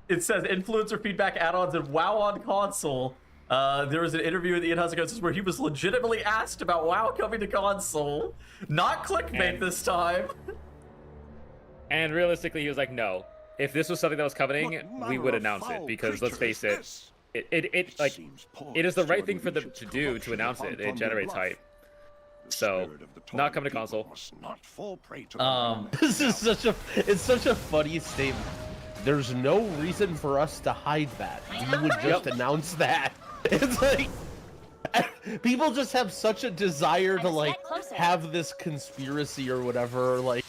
It says influencer feedback add-ons and WoW on console. There was an interview with Ian Hazuko where he was legitimately asked about WoW coming to console. Not clickbait this time. And realistically, he was like, no. If this was something that was coming, we would announce it, because let's face it, it is the right thing for them to do to announce it. It generates hype. So, not coming to console. This is such a funny statement. There's no reason for us to hide that. We would just announce that. It's like people just have such a desire to like have this conspiracy or whatever, or like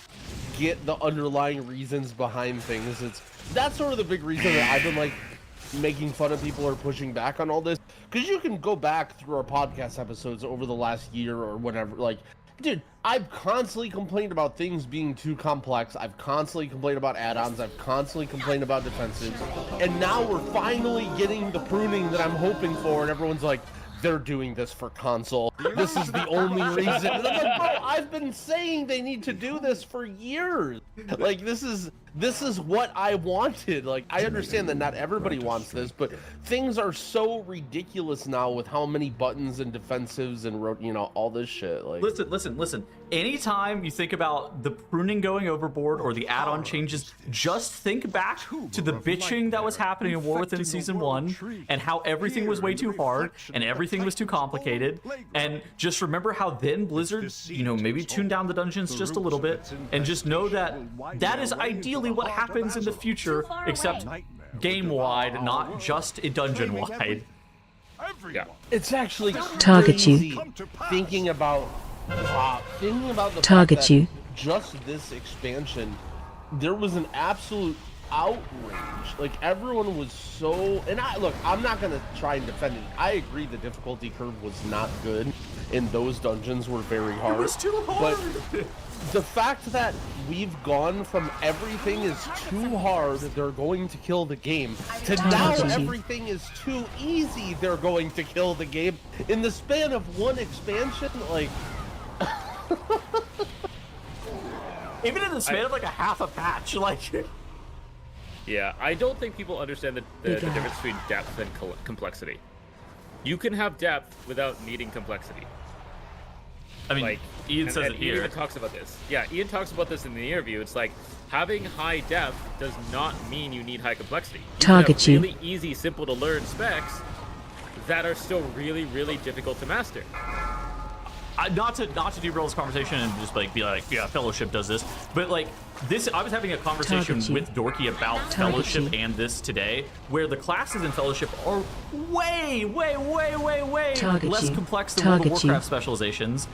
get the underlying reasons behind things. That's sort of the big reason that I've been like making fun of people or pushing back on all this, because you can go back through our podcast episodes over the last year or whatever. Like, dude, I've constantly complained about things being too complex. I've constantly complained about add-ons. I've constantly complained about defensives, and now we're finally getting the pruning that I'm hoping for, and everyone's like, they're doing this for console. This is the only reason. And I'm like, bro, I've been saying they need to do this for years. Like, this is what I wanted. Like, I understand that not everybody wants this, but things are so ridiculous now with how many buttons and defensives and, you know, all this shit. Like, listen. Anytime you think about the pruning going overboard or the add-on changes, just think back to the bitching that was happening in War Within Season 1 and how everything was way too hard and everything was too complicated. And just remember how then Blizzard, you know, maybe tuned down the dungeons just a little bit, and just know that that is ideally what happens in the future, except game-wide, not just dungeon-wide. Yeah. It's actually Target crazy you. thinking about the Target fact that you. just this expansion, there was an absolute outrage. Like, everyone was so, and I'm not gonna try and defend it. I agree the difficulty curve was not good, and those dungeons were very hard. It was too hard. the fact that we've gone from everything is too hard, they're going to kill the game, to now everything is too easy, they're going to kill the game, in the span of one expansion, like... Even in the span of like a half a patch, like... Yeah, I don't think people understand the difference between depth and complexity. You can have depth without needing complexity. I mean, like, Ian says it here. Ian even talks about this. Yeah, Ian talks about this in the interview. It's like, having high depth does not mean you need high complexity. You can have really easy, simple to learn specs that are still really, really difficult to master. Not to derail this conversation and just like be like, yeah, Fellowship does this, but like this, I was having a conversation with Dorky about Fellowship and this today, where the classes in Fellowship are way less complex than World of Warcraft specializations,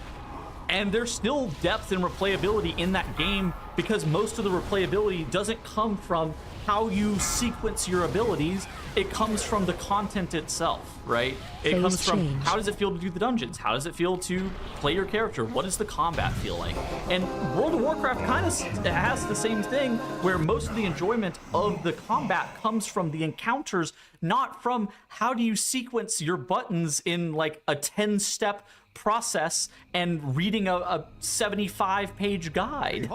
and there's still depth and replayability in that game because most of the replayability doesn't come from how you sequence your abilities. It comes from the content itself, right? It comes from how does it feel to do the dungeons? How does it feel to play your character? What does the combat feel like? And World of Warcraft kind of has the same thing, where most of the enjoyment of the combat comes from the encounters, not from how do you sequence your buttons in like a 10-step process and reading a 75-page guide.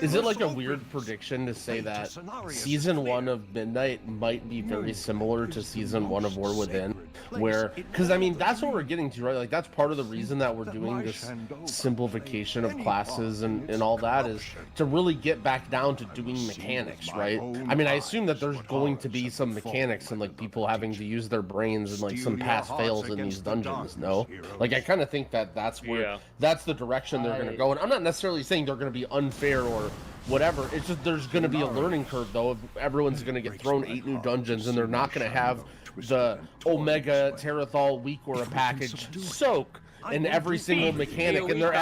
Is it like a weird prediction to say that Season 1 of Midnight might be very similar to Season 1 of War Within? Where, because I mean, that's what we're getting to, right? Like, that's part of the reason that we're doing this simplification of classes and all that, is to really get back down to doing mechanics, right? I mean, I assume that there's going to be some mechanics and like people having to use their brains and like some pass-fails in these dungeons, no? Like, I kind of think that that's where, that's the direction they're going to go. And I'm not necessarily saying they're going to be unfair or whatever. It's just there's going to be a learning curve, though. Everyone's going to get thrown 8 new dungeons, and they're not going to have the Omega Terrathal week or a package soak in every single mechanic, and they're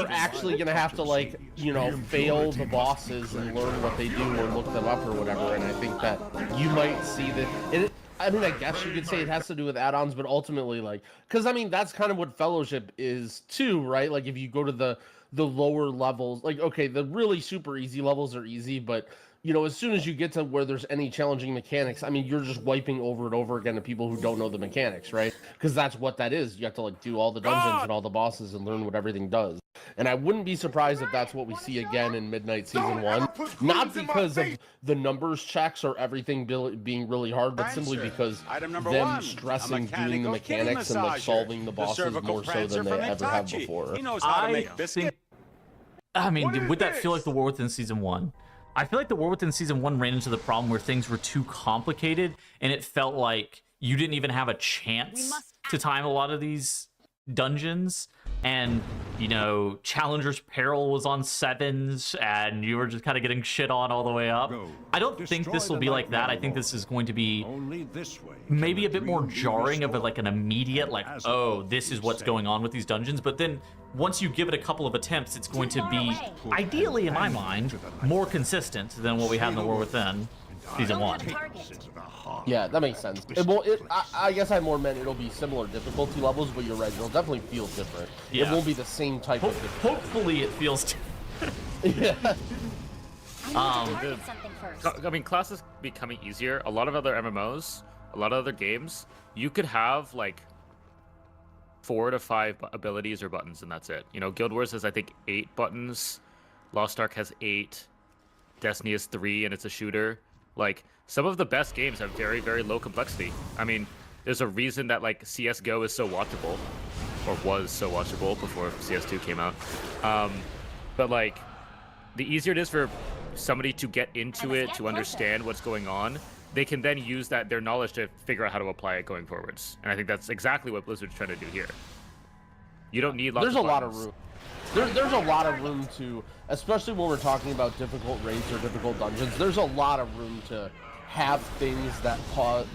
actually going to have to, like, you know, fail the bosses and learn what they do or look them up or whatever. And I think that you might see that. I mean, I guess you could say it has to do with add-ons, but ultimately, like, because I mean, that's kind of what Fellowship is too, right? Like, if you go to the lower levels, like, okay, the really super easy levels are easy, but you know, as soon as you get to where there's any challenging mechanics, I mean, you're just wiping over and over again to people who don't know the mechanics, right? Because that's what that is. You have to like do all the dungeons and all the bosses and learn what everything does. And I wouldn't be surprised if that's what we see again in Midnight Season 1. Not because of the numbers checks or everything being really hard, but simply because them stressing doing the mechanics and like solving the bosses more so than they ever have before. I mean, would that feel like the War Within Season 1? I feel like the War Within Season 1 ran into the problem where things were too complicated, and it felt like you didn't even have a chance to time a lot of these dungeons. And, you know, Challenger's Peril was on 7s, and you were just kind of getting shit on all the way up. I don't think this will be like that. I think this is going to be maybe a bit more jarring of like an immediate, like, oh, this is what's going on with these dungeons. But then once you give it a couple of attempts, it's going to be, ideally in my mind, more consistent than what we had in the War Within Season 1. Yeah, that makes sense. I guess I more meant it'll be similar difficulty levels, but you're right, it'll definitely feel different. Yeah. It won't be the same type of difficulty. Hopefully it feels yeah. I mean, classes becoming easier. A lot of other MMOs, a lot of other games, you could have like 4 to 5 abilities or buttons, and that's it. You know, Guild Wars has, I think, 8 buttons. Lost Ark has 8. Destiny has 3, and it's a shooter. Like, some of the best games have very, very low complexity. I mean, there's a reason that, like, CSGO is so watchable, or was so watchable before CS2 came out. But, like, the easier it is for somebody to get into it, to understand what's going on, they can then use their knowledge to figure out how to apply it going forwards. And I think that's exactly what Blizzard's trying to do here. You don't need lots of buttons. There's a lot of room. There's a lot of room to, especially when we're talking about difficult raids or difficult dungeons, there's a lot of room to have things that cause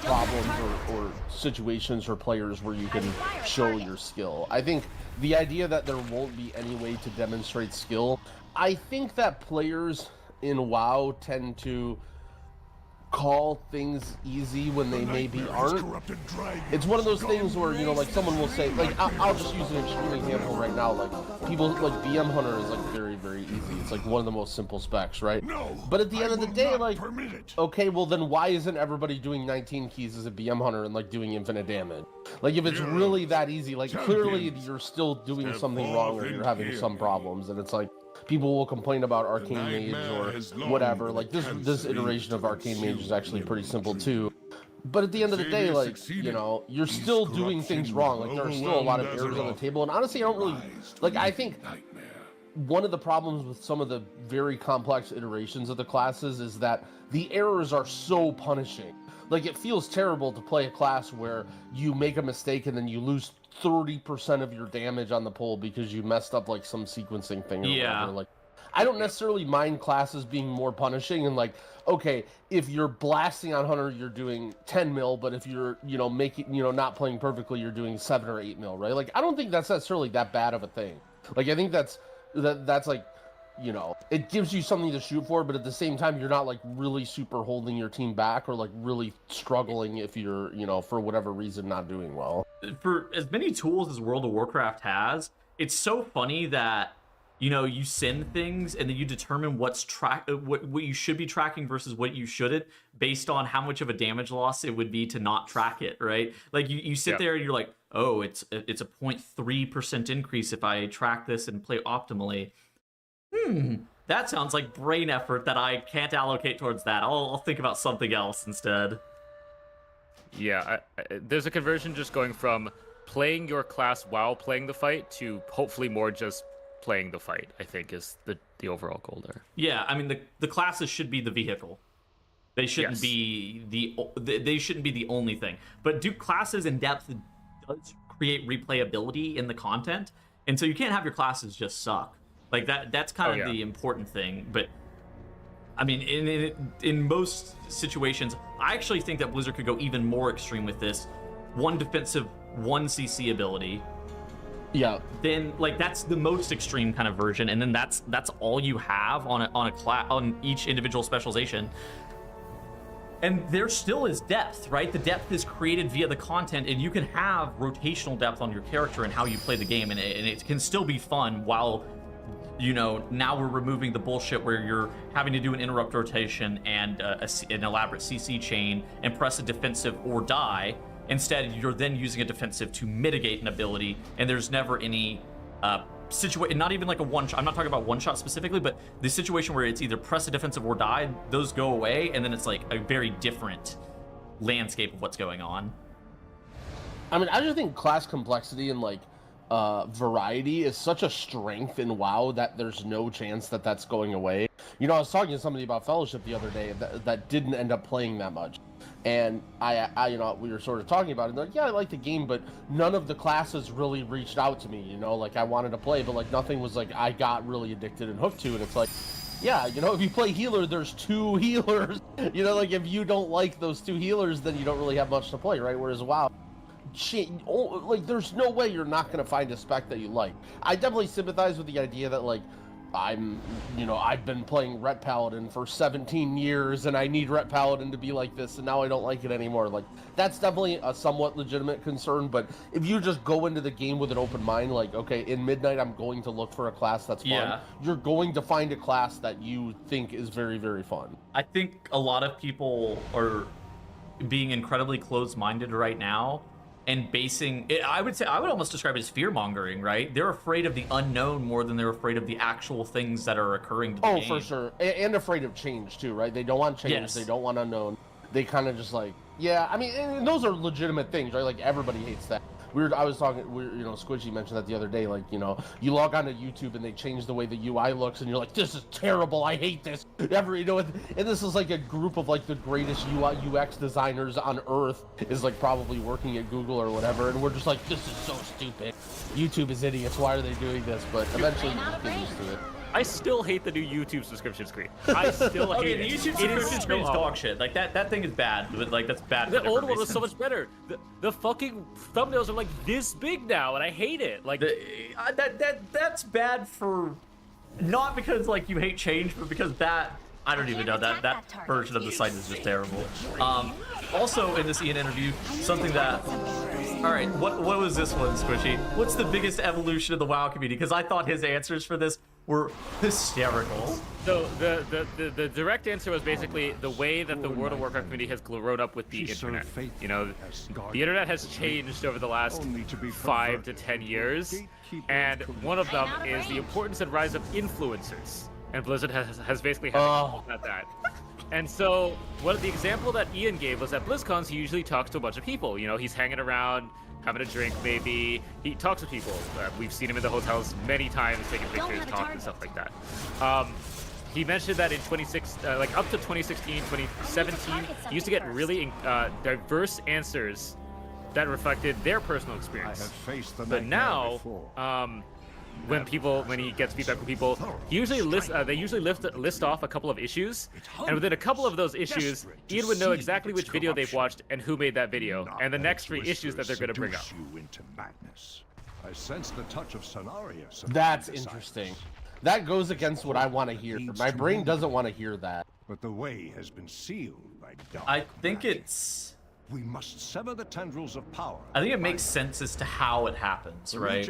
problems or situations for players where you can show your skill. I think the idea that there won't be any way to demonstrate skill, I think that players in WoW tend to call things easy when they maybe aren't. It's one of those things where, you know, like someone will say, like, I'll just use an extreme example right now, like, people, like, BM Hunter is, like, very, very easy. It's, like, one of the most simple specs, right? But at the end of the day, like, okay, well, then why isn't everybody doing 19 keys as a BM Hunter and, like, doing infinite damage? Like, if it's really that easy, like, clearly you're still doing something wrong or you're having some problems, and it's like, people will complain about Arcane Mage or whatever. Like, this iteration of Arcane Mage is actually pretty simple too. But at the end of the day, like, you know, you're still doing things wrong. Like, there are still a lot of errors on the table. And honestly, I don't really, like, I think one of the problems with some of the very complex iterations of the classes is that the errors are so punishing. Like, it feels terrible to play a class where you make a mistake and then you lose 30% of your damage on the pull because you messed up like some sequencing thing or whatever. Like, I don't necessarily mind classes being more punishing and like, okay, if you're blasting on Hunter, you're doing 10 mil, but if you're, you know, making, you know, not playing perfectly, you're doing 7 or 8 mil, right? Like, I don't think that's necessarily that bad of a thing. Like, I think that's like, you know, it gives you something to shoot for, but at the same time, you're not like really super holding your team back or like really struggling if you're, you know, for whatever reason, not doing well. For as many tools as World of Warcraft has, it's so funny that, you know, you send things and then you determine what's what you should be tracking versus what you shouldn't based on how much of a damage loss it would be to not track it, right? Like you sit there and you're like, oh, it's a 0.3% increase if I track this and play optimally. That sounds like brain effort that I can't allocate towards that. I'll think about something else instead. Yeah, there's a conversion just going from playing your class while playing the fight to hopefully more just playing the fight, I think is the overall goal there. Yeah, I mean, the classes should be the vehicle. They shouldn't be they shouldn't be the only thing. But do classes in depth does create replayability in the content, and so you can't have your classes just suck. Like that's kind of the important thing. But I mean, in most situations, I actually think that Blizzard could go even more extreme with this. 1 defensive, 1 CC ability. Yeah. Then like that's the most extreme kind of version, and then that's all you have on each individual specialization. And there still is depth, right? The depth is created via the content, and you can have rotational depth on your character and how you play the game, and it can still be fun while, you know, now we're removing the bullshit where you're having to do an interrupt rotation and an elaborate CC chain and press a defensive or die. Instead, you're then using a defensive to mitigate an ability, and there's never any situation, not even like a one shot. I'm not talking about one shot specifically, but the situation where it's either press a defensive or die, those go away, and then it's like a very different landscape of what's going on. I mean, I just think class complexity and like variety is such a strength in WoW that there's no chance that that's going away. You know, I was talking to somebody about Fellowship the other day that didn't end up playing that much. And I you know, we were sort of talking about it. They're like, yeah, I like the game, but none of the classes really reached out to me. You know, like I wanted to play, but like nothing was like I got really addicted and hooked to. And it's like, yeah, you know, if you play healer, there's 2 healers. You know, like if you don't like those 2 healers, then you don't really have much to play, right? Whereas WoW, like there's no way you're not going to find a spec that you like. I definitely sympathize with the idea that like I've been playing Ret Paladin for 17 years and I need Ret Paladin to be like this and now I don't like it anymore. Like that's definitely a somewhat legitimate concern, but if you just go into the game with an open mind, like, okay, in Midnight I'm going to look for a class that's fun, you're going to find a class that you think is very, very fun. I think a lot of people are being incredibly closed-minded right now and basing it, I would almost describe it as fear-mongering, right? They're afraid of the unknown more than they're afraid of the actual things that are occurring to the game. For sure. And afraid of change too, right? They don't want change, they don't want unknown. They kind of just like, yeah, I mean, and those are legitimate things, right? Like everybody hates that. I was talking, you know, Squidgy mentioned that the other day, like, you know, you log onto YouTube and they change the way the UI looks and you're like, this is terrible, I hate this. You know, and this is like a group of like the greatest UI UX designers on earth is like probably working at Google or whatever, and we're just like, this is so stupid. YouTube is idiots, why are they doing this? But eventually you just get used to it. I still hate the new YouTube subscription screen. I still hate it. The YouTube subscription screen is dog shit. Like that thing is bad. Like that's bad. The old one was so much better. The fucking thumbnails are like this big now, and I hate it. Like that's bad for not because like you hate change, but because that I don't even know. That version of the site is just terrible. Also in this Ian interview, something that... Alright, what was this one, Squishy? What's the biggest evolution of the WoW community? Because I thought his answers for this were hysterical. So the direct answer was basically the way that the World of Warcraft community has grown up with the internet. You know, the internet has changed over the last 5 to 10 years, and one of them is the importance and rise of influencers. And Blizzard has basically had at that. And so, the example that Ian gave was at BlizzCons, he usually talks to a bunch of people. You know, he's hanging around, having a drink maybe. He talks to people. We've seen him in the hotels many times, taking pictures, talking, stuff like that. He mentioned that in up to 2016, 2017, he used to get really diverse answers that reflected their personal experience. But now, when he gets feedback from people, he usually list off a couple of issues, and within a couple of those issues, Ian would know exactly which video they've watched and who made that video, and the next 3 issues that they're going to bring up. I sense the touch of Cenarius. That's interesting. That goes against what I want to hear. My brain doesn't want to hear that. But the way has been sealed by dark I think it's... We must sever the tendrils of power. I think it makes sense as to how it happens, right?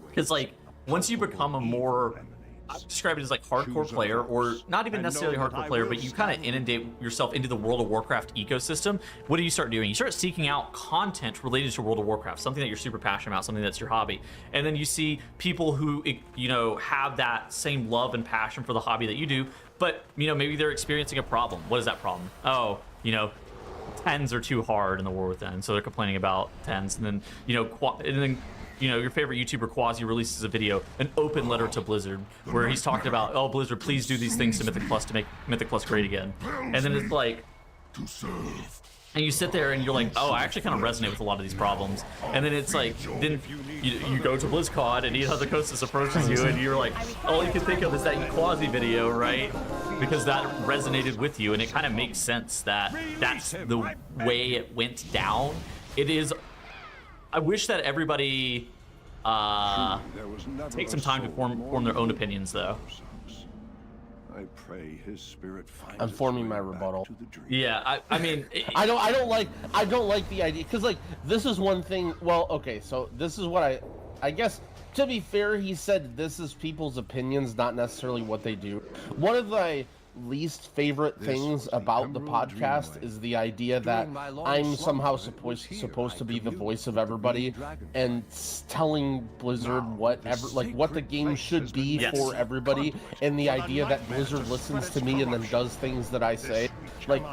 Because, like, once you become a more... I describe it as like hardcore player, or not even necessarily hardcore player, but you kind of inundate yourself into the World of Warcraft ecosystem. What do you start doing? You start seeking out content related to World of Warcraft, something that you're super passionate about, something that's your hobby. And then you see people who, you know, have that same love and passion for the hobby that you do, but, you know, maybe they're experiencing a problem. What is that problem? Oh, you know, 10s are too hard in the War Within, so they're complaining about 10s. And then, you know, your favorite YouTuber Quasi releases a video, an open letter to Blizzard, where he's talking about, oh, Blizzard, please do these things to Mythic Plus to make Mythic Plus great again. And then it's like, and you sit there and you're like, oh, I actually kind of resonate with a lot of these problems. And then it's like, then you go to BlizzCon and Ian Hazzikostas approaches you and you're like, all you can think of is that Quasi video, right? Because that resonated with you, and it kind of makes sense that that's the way it went down. It is... I wish that everybody take some time to form their own opinions, though. I pray his spirit finds I'm forming my rebuttal. Yeah, I mean, I don't like the idea, because like this is one thing. Well, okay, so this is what I guess. To be fair, he said this is people's opinions, not necessarily what they do. One of the least favorite things about the podcast is the idea that I'm somehow supposed to be the voice of everybody and telling Blizzard what the game should be for everybody, and the idea that Blizzard listens to me and then does things that I say. Like,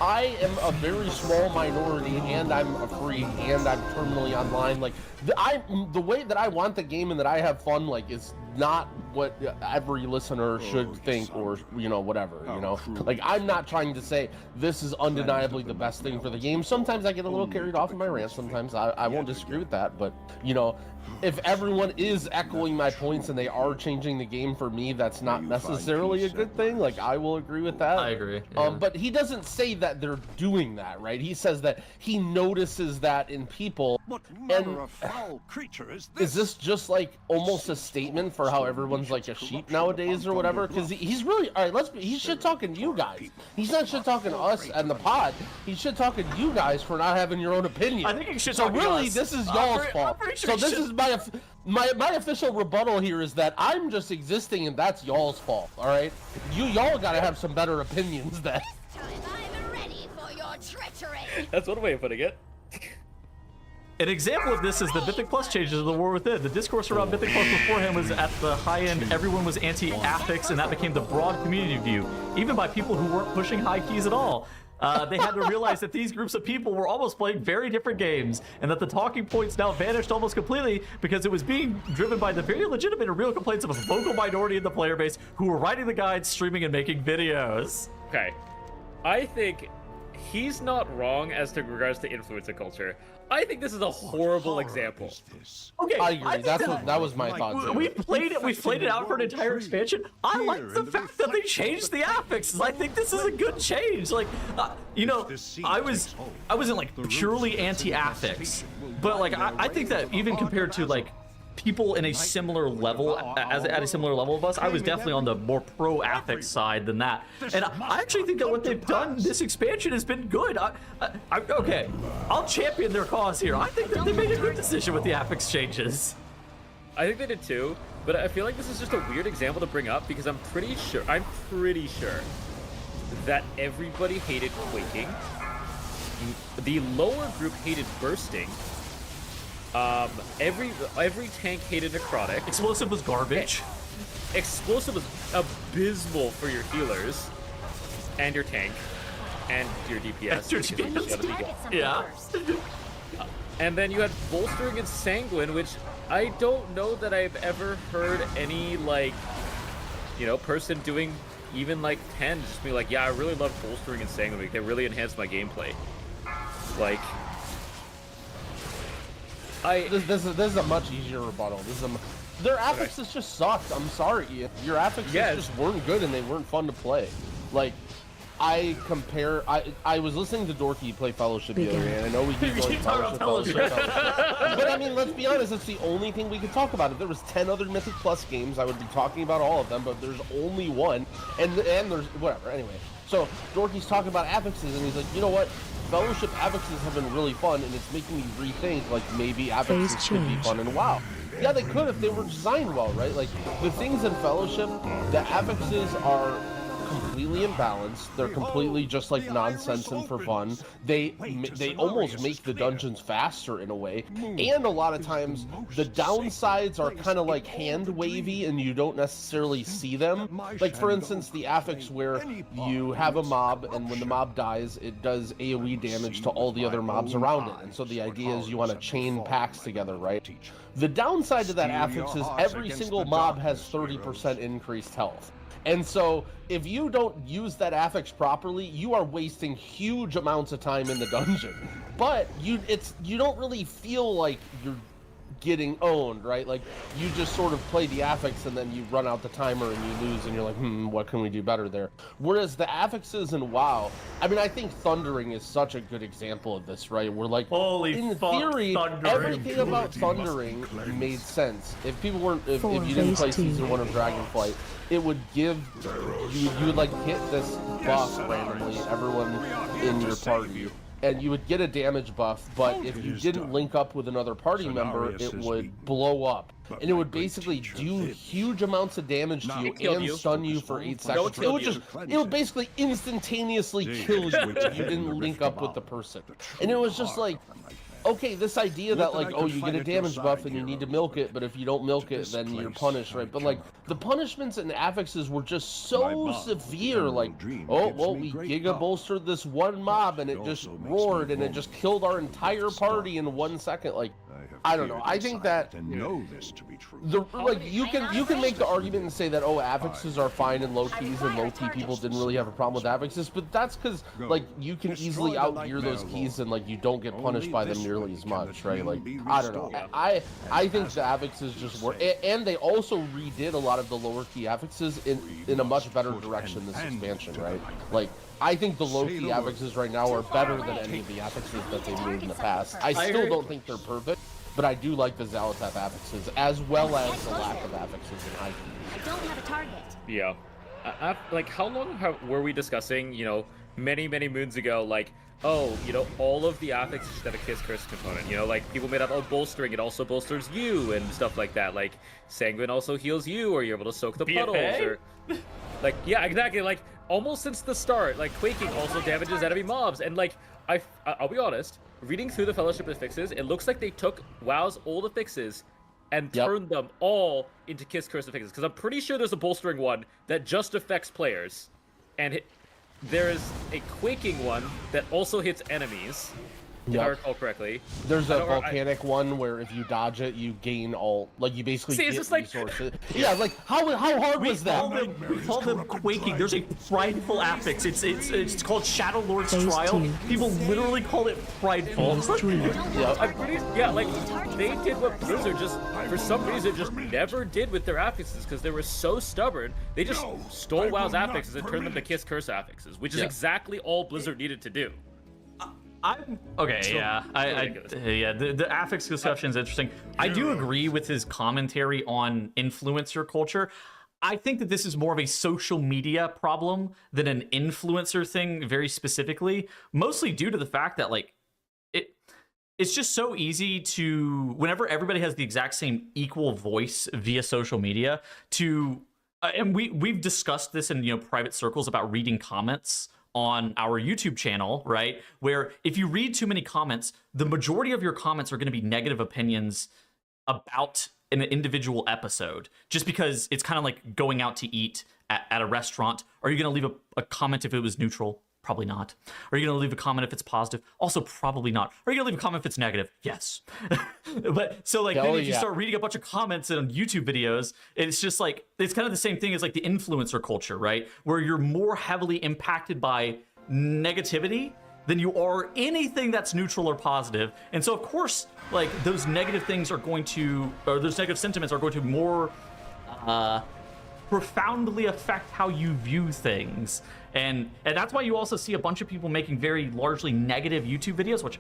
I am a very small minority, and I'm a freak, and I'm terminally online. Like, the way that I want the game and that I have fun, like, is not what every listener should think, or, you know, whatever, you know? Like, I'm not trying to say this is undeniably the best thing for the game. Sometimes I get a little carried off in my rant. Sometimes I won't disagree with that, but, you know, if everyone is echoing my points and they are changing the game for me, that's not necessarily a good thing. Like, I will agree with that. I agree. Yeah. But he doesn't say that they're doing that, right? He says that he notices that in people. What manner of foul creature is this? Is this just like almost a statement for how everyone's like a sheep nowadays or whatever? Because he's really, all right, he's shit talking to you guys. He's not shit talking to us and the pod. He's shit talking to you guys for not having your own opinion. I think he should. So really, this is y'all's fault. So this is my official rebuttal here is that I'm just existing and that's y'all's fault. All right, y'all gotta have some better opinions then. I'm ready for your treachery. That's one way of putting it. An example of this is the Mythic Plus changes of the War Within. The discourse around Mythic Plus beforehand was at the high end, everyone was anti-affix, and that became the broad community view, even by people who weren't pushing high keys at all. They had to realize that these groups of people were almost playing very different games, and that the talking points now vanished almost completely because it was being driven by the very legitimate and real complaints of a vocal minority in the player base who were writing the guides, streaming, and making videos. Okay, I think he's not wrong as to regards to influencer culture. I think this is a horrible example. Okay, I agree. That was my thought. We played it out for an entire expansion. I like the fact that they changed the affixes. I think this is a good change. Like, you know, I wasn't like purely anti-affix, but like I think that even compared to like people in a similar level, at a similar level of us, I was definitely on the more pro Affix side than that. And I actually think that what they've done this expansion has been good. Okay, I'll champion their cause here. I think that they made a good decision with the Affix changes. I think they did too, but I feel like this is just a weird example to bring up because I'm pretty sure that everybody hated quaking. The lower group hated bursting. Every tank hated necrotic. Explosive was garbage. Explosive was abysmal for your healers and your tank and your DPS. Yeah. And then you had bolstering and sanguine, which I don't know that I've ever heard any person doing even 10 just be like, yeah, I really love bolstering and sanguine. They really enhanced my gameplay. This is a much easier rebuttal. Their affixes just sucked. I'm sorry, Ian. Your affixes just weren't good and they weren't fun to play. I was listening to Dorky play Fellowship the other day, and I know we keep going Fellowship. But I mean, let's be honest, it's the only thing we could talk about. If there was 10 other Mythic Plus games, I would be talking about all of them, but there's only one, and there's whatever. Anyway, so Dorky's talking about affixes, and he's like, you know what? Fellowship affixes have been really fun, and it's making me rethink, maybe affixes could be fun in WoW. Yeah, they could if they were designed well, right? The things in Fellowship, the affixes are completely imbalanced. They're completely just nonsense and for fun. They almost make the dungeons faster in a way, and a lot of times the downsides are kind of hand wavy and you don't necessarily see them. For instance, the affix where you have a mob and when the mob dies it does AoE damage to all the other mobs around it, and so the idea is you want to chain packs together, right? The downside to that affix is every single mob has 30% increased health. And so, if you don't use that affix properly, you are wasting huge amounts of time in the dungeon. But you don't really feel like you're getting owned, right? You just sort of play the affix and then you run out the timer and you lose and you're like, what can we do better there? Whereas the affixes in WoW, I mean, I think Thundering is such a good example of this, right? We're in theory, everything about Thundering made sense. If people weren't, if you didn't play Season 1 of Dragonflight, it would give, you would hit this buff randomly, everyone in your party. And you would get a damage buff, but if you didn't link up with another party member, it would blow up. And it would basically do huge amounts of damage to you and stun you for 8 seconds. It would basically instantaneously kill you if you didn't link up with the person. And it was just okay, this idea that you get a damage buff and you need to milk it, but if you don't milk it, then you're punished, right? But the punishments and affixes were just so severe. We Giga bolstered this one mob and it just roared and it just killed our entire party in 1 second. I don't know. I think that you can make the argument and say that affixes are fine in low keys and low key people didn't really have a problem with affixes, but that's because you can easily outgear those keys and you don't get punished by them nearly as much, right? I don't know. I think the affixes just work, and they also redid a lot of the lower key affixes in a much better direction this expansion, right? I think the low-key affixes right now are better than any of the affixes that they've made in the past. I still don't think they're perfect, but I do like the Xal'atath affixes, as well as the lack of affixes in high keys. I don't have a target. Yeah. How long were we discussing, many moons ago, all of the affixes should have a Kiss Curse component, people made up, bolstering, it also bolsters you, and stuff like that, Sanguine also heals you, or you're able to soak the puddles, or... yeah, exactly, almost since the start, Quaking also damages enemy mobs, and I'll be honest, reading through the Fellowship affixes, it looks like they took WoW's old affixes and turned them all into Kiss Curse affixes, because I'm pretty sure there's a bolstering one that just affects players, and there's a Quaking one that also hits enemies, if I recall correctly. There's a volcanic one where if you dodge it, you gain all, you basically get resources. Yeah, how hard was that? We call them Quaking. There's a prideful affix. It's called Shadow Lord's Trial. People literally call it prideful. I'm pretty, they did what Blizzard for some reason, never did with their affixes, because they were so stubborn. They just stole WoW's affixes and turned them to Kiss Curse affixes, which is exactly all Blizzard needed to do. I'm okay. So Yeah, yeah. The affix discussion is interesting. I do agree with his commentary on influencer culture. I think that this is more of a social media problem than an influencer thing, very specifically. Mostly due to the fact that like it's just so easy to, whenever everybody has the exact same equal voice via social media, to and we've discussed this in private circles about reading comments on our YouTube channel, right? Where if you read too many comments, the majority of your comments are going to be negative opinions about an individual episode, just because it's kind of like going out to eat at a restaurant. Are you going to leave a comment if it was neutral? Probably not. Are you going to leave a comment if it's positive? Also, probably not. Are you going to leave a comment if it's negative? Yes. But so like, then if you start reading a bunch of comments on YouTube videos, it's just like, it's kind of the same thing as like the influencer culture, right? Where you're more heavily impacted by negativity than you are anything that's neutral or positive. And so of course, like those negative things are going to, or those negative sentiments are going to more profoundly affect how you view things. And that's why you also see a bunch of people making very largely negative YouTube videos, which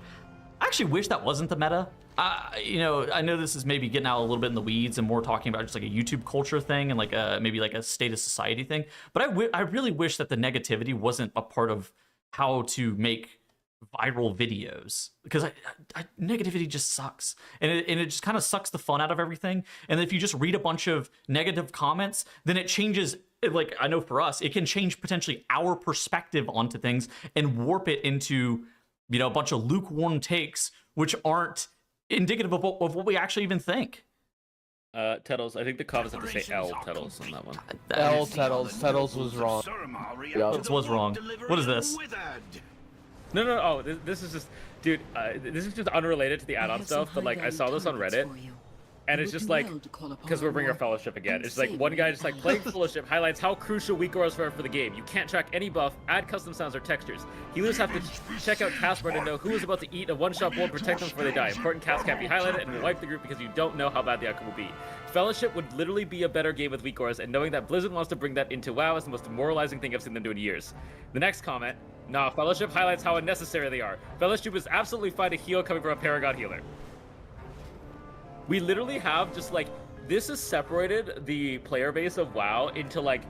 I actually wish that wasn't the meta. I know this is maybe getting out a little bit in the weeds and more talking about just like a YouTube culture thing and like maybe like a state of society thing. But I really wish that the negativity wasn't a part of how to make viral videos, because negativity just sucks, and it just kind of sucks the fun out of everything. And if you just read a bunch of negative comments, then it changes. Like, I know for us, it can change potentially our perspective onto things and warp it into, a bunch of lukewarm takes, which aren't indicative of what we actually even think. Tettles, I think the comments have to say L Tettles on that one. L Tettles. Tettles was wrong. Yeah, this was wrong. What is this? No. Oh, this is just, dude. This is just unrelated to the add-on stuff. But like, I saw this on Reddit, and it's just like, because we're bringing our Fellowship again. It's like one guy just like playing Fellowship highlights how crucial weak auras are for the game. You can't track any buff, add custom sounds or textures. Healers have to check out Casper to know who is about to eat a one-shot blow and protect them before they die. Important casts can't be highlighted and will wipe the group because you don't know how bad the outcome will be. Fellowship would literally be a better game with weak auras, and knowing that Blizzard wants to bring that into WoW is the most demoralizing thing I've seen them do in years. The next comment. Nah, Fellowship highlights how unnecessary they are. Fellowship is absolutely fine to heal coming from a Paragon healer. We literally have just like, this has separated the player base of WoW into like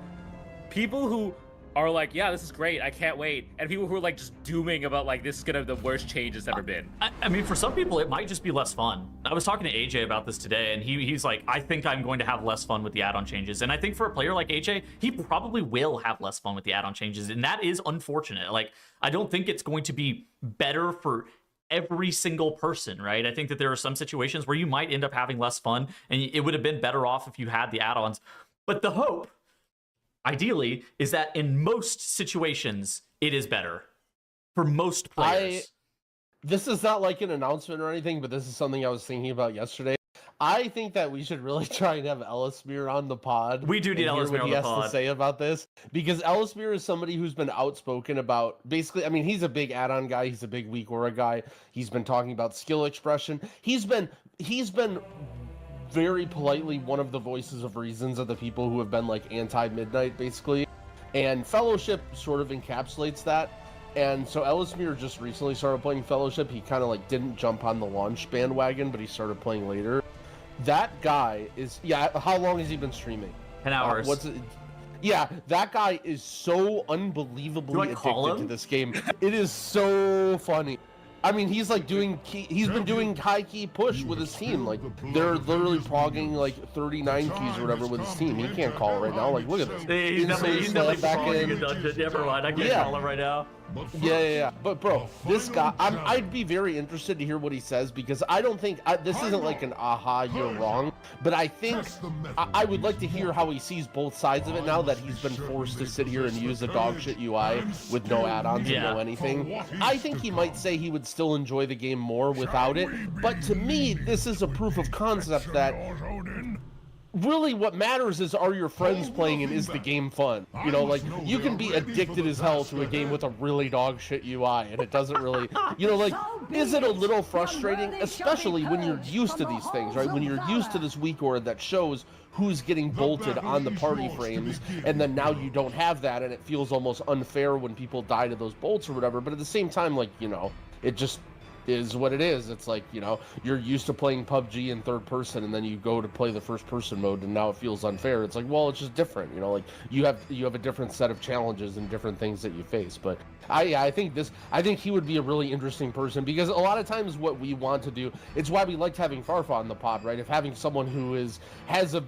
people who are like, yeah, this is great, I can't wait, and people who are like just dooming about like, this is gonna be the worst change it's ever been. I mean, for some people, it might just be less fun. I was talking to AJ about this today, and he's like, I think I'm going to have less fun with the add-on changes. And I think for a player like AJ, he probably will have less fun with the add-on changes, and that is unfortunate. Like, I don't think it's going to be better for every single person, right? I think that there are some situations where you might end up having less fun, and it would have been better off if you had the add-ons. But the hope, ideally, is that in most situations, it is better for most players. This is not like an announcement or anything, but this is something I was thinking about yesterday. I think that we should really try and have Ellismere on the pod. We do need Ellismere on the pod. What he has to say about this, because Ellismere is somebody who's been outspoken about, basically, I mean, he's a big add-on guy, he's a big weak aura guy, he's been talking about skill expression, he's been very politely one of the voices of reasons of the people who have been like anti-Midnight, basically, and Fellowship sort of encapsulates that. And so Ellismere just recently started playing Fellowship. He kind of like didn't jump on the launch bandwagon, but he started playing later. That guy is, how long has he been streaming? 10 hours. That guy is so unbelievably addicted to this game. It is so funny. I mean, he's like he's been doing high key push with his team. Like, they're literally progging like 39 keys or whatever with his team. He can't call it right now. Like, look at this. He's definitely calling a dungeon. Never mind, I can't call him right now. Yeah. But bro, this guy, I'd be very interested to hear what he says, because I don't think this isn't like an aha, you're wrong, but I think I would like to hear how he sees both sides of it now that he's been forced to sit here and use a dogshit UI with no add-ons and no anything. I think he might say he would still enjoy the game more without it, but to me, this is a proof of concept that really what matters is, are your friends playing and is the game fun? You know, like, you can be addicted as hell to a game with a really dog shit UI and it doesn't really, you know, like, is it a little frustrating, especially when you're used to these things, right? When you're used to this weak aura that shows who's getting bolted on the party frames, and then now you don't have that, and it feels almost unfair when people die to those bolts or whatever. But at the same time, like, you know, it just is what it is. It's like, you know, you're used to playing PUBG in third person, and then you go to play the first person mode, and now it feels unfair. It's like, well, it's just different, you know, like you have a different set of challenges and different things that you face. But I think he would be a really interesting person, because a lot of times what we want to do, it's why we liked having Farfa on the pod, right? If having someone who has a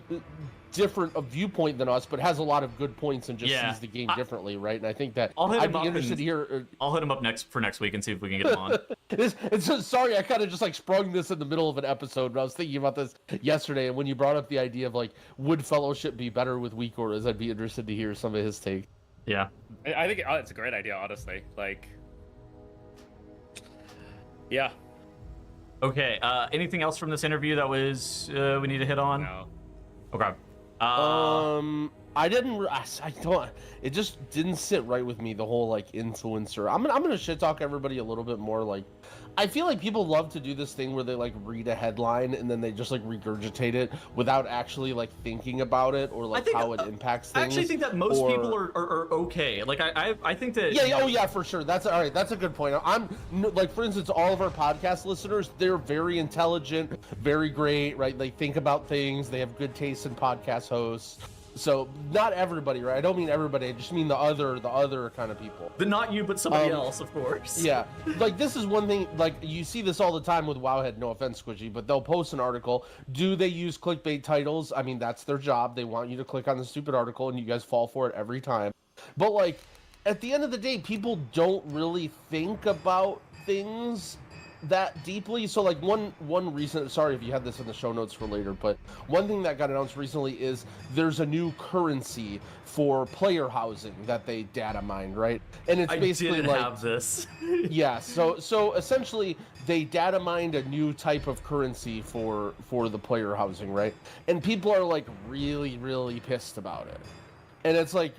different a viewpoint than us, but has a lot of good points and just sees the game differently, right? And I think that I'd be interested to hear. I'll hit him up for next week and see if we can get him on. It's just, sorry, I kind of just like sprung this in the middle of an episode, but I was thinking about this yesterday, and when you brought up the idea of like, would Fellowship be better with weak auras, I'd be interested to hear some of his take. Yeah, I think it's a great idea, honestly. Like, yeah. Okay. Anything else from this interview that was we need to hit on? No. Okay. I don't. It just didn't sit right with me, the whole like influencer. I'm gonna shit talk everybody a little bit more. Like, I feel like people love to do this thing where they like read a headline and then they just like regurgitate it without actually like thinking about it or like how it impacts things. I actually think that most people are okay. Like I think that oh yeah, for sure. That's all right. That's a good point. I'm like, for instance, all of our podcast listeners, they're very intelligent, very great, right? They think about things. They have good taste in podcast hosts. So not everybody, right? I don't mean everybody. I just mean the other kind of people. The not you, but somebody else, of course. Yeah, like this is one thing. Like you see this all the time with Wowhead. No offense, Squishy, but they'll post an article. Do they use clickbait titles? I mean, that's their job. They want you to click on the stupid article, and you guys fall for it every time. But like, at the end of the day, people don't really think about things that deeply. So like one reason, sorry if you had this in the show notes for later, but one thing that got announced recently is there's a new currency for player housing that they data mined, right? And it's basically like, have this. Yeah, so essentially they data mined a new type of currency for the player housing, right? And people are like really pissed about it. And it's like,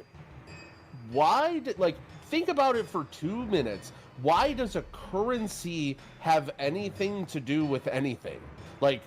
why did, like, think about it for 2 minutes. Why does a currency have anything to do with anything? Like,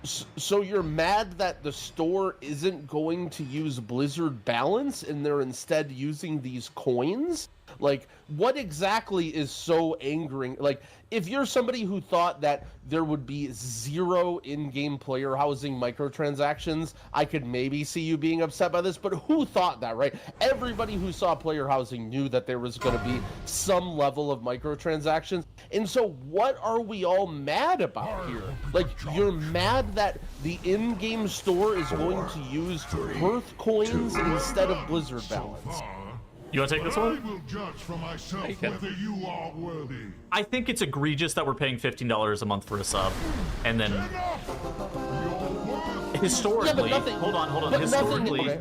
so you're mad that the store isn't going to use Blizzard balance and they're instead using these coins? Like, what exactly is so angering? Like, if you're somebody who thought that there would be 0 in-game player housing microtransactions, I could maybe see you being upset by this, but who thought that, right? Everybody who saw player housing knew that there was going to be some level of microtransactions. And so what are we all mad about here? Like, you're mad that the in-game store is going to use Hearth coins instead of Blizzard balance. You want to take this one? I will judge for myself whether you are worthy. I think it's egregious that we're paying $15 a month for a sub, and then historically, hold on. Historically,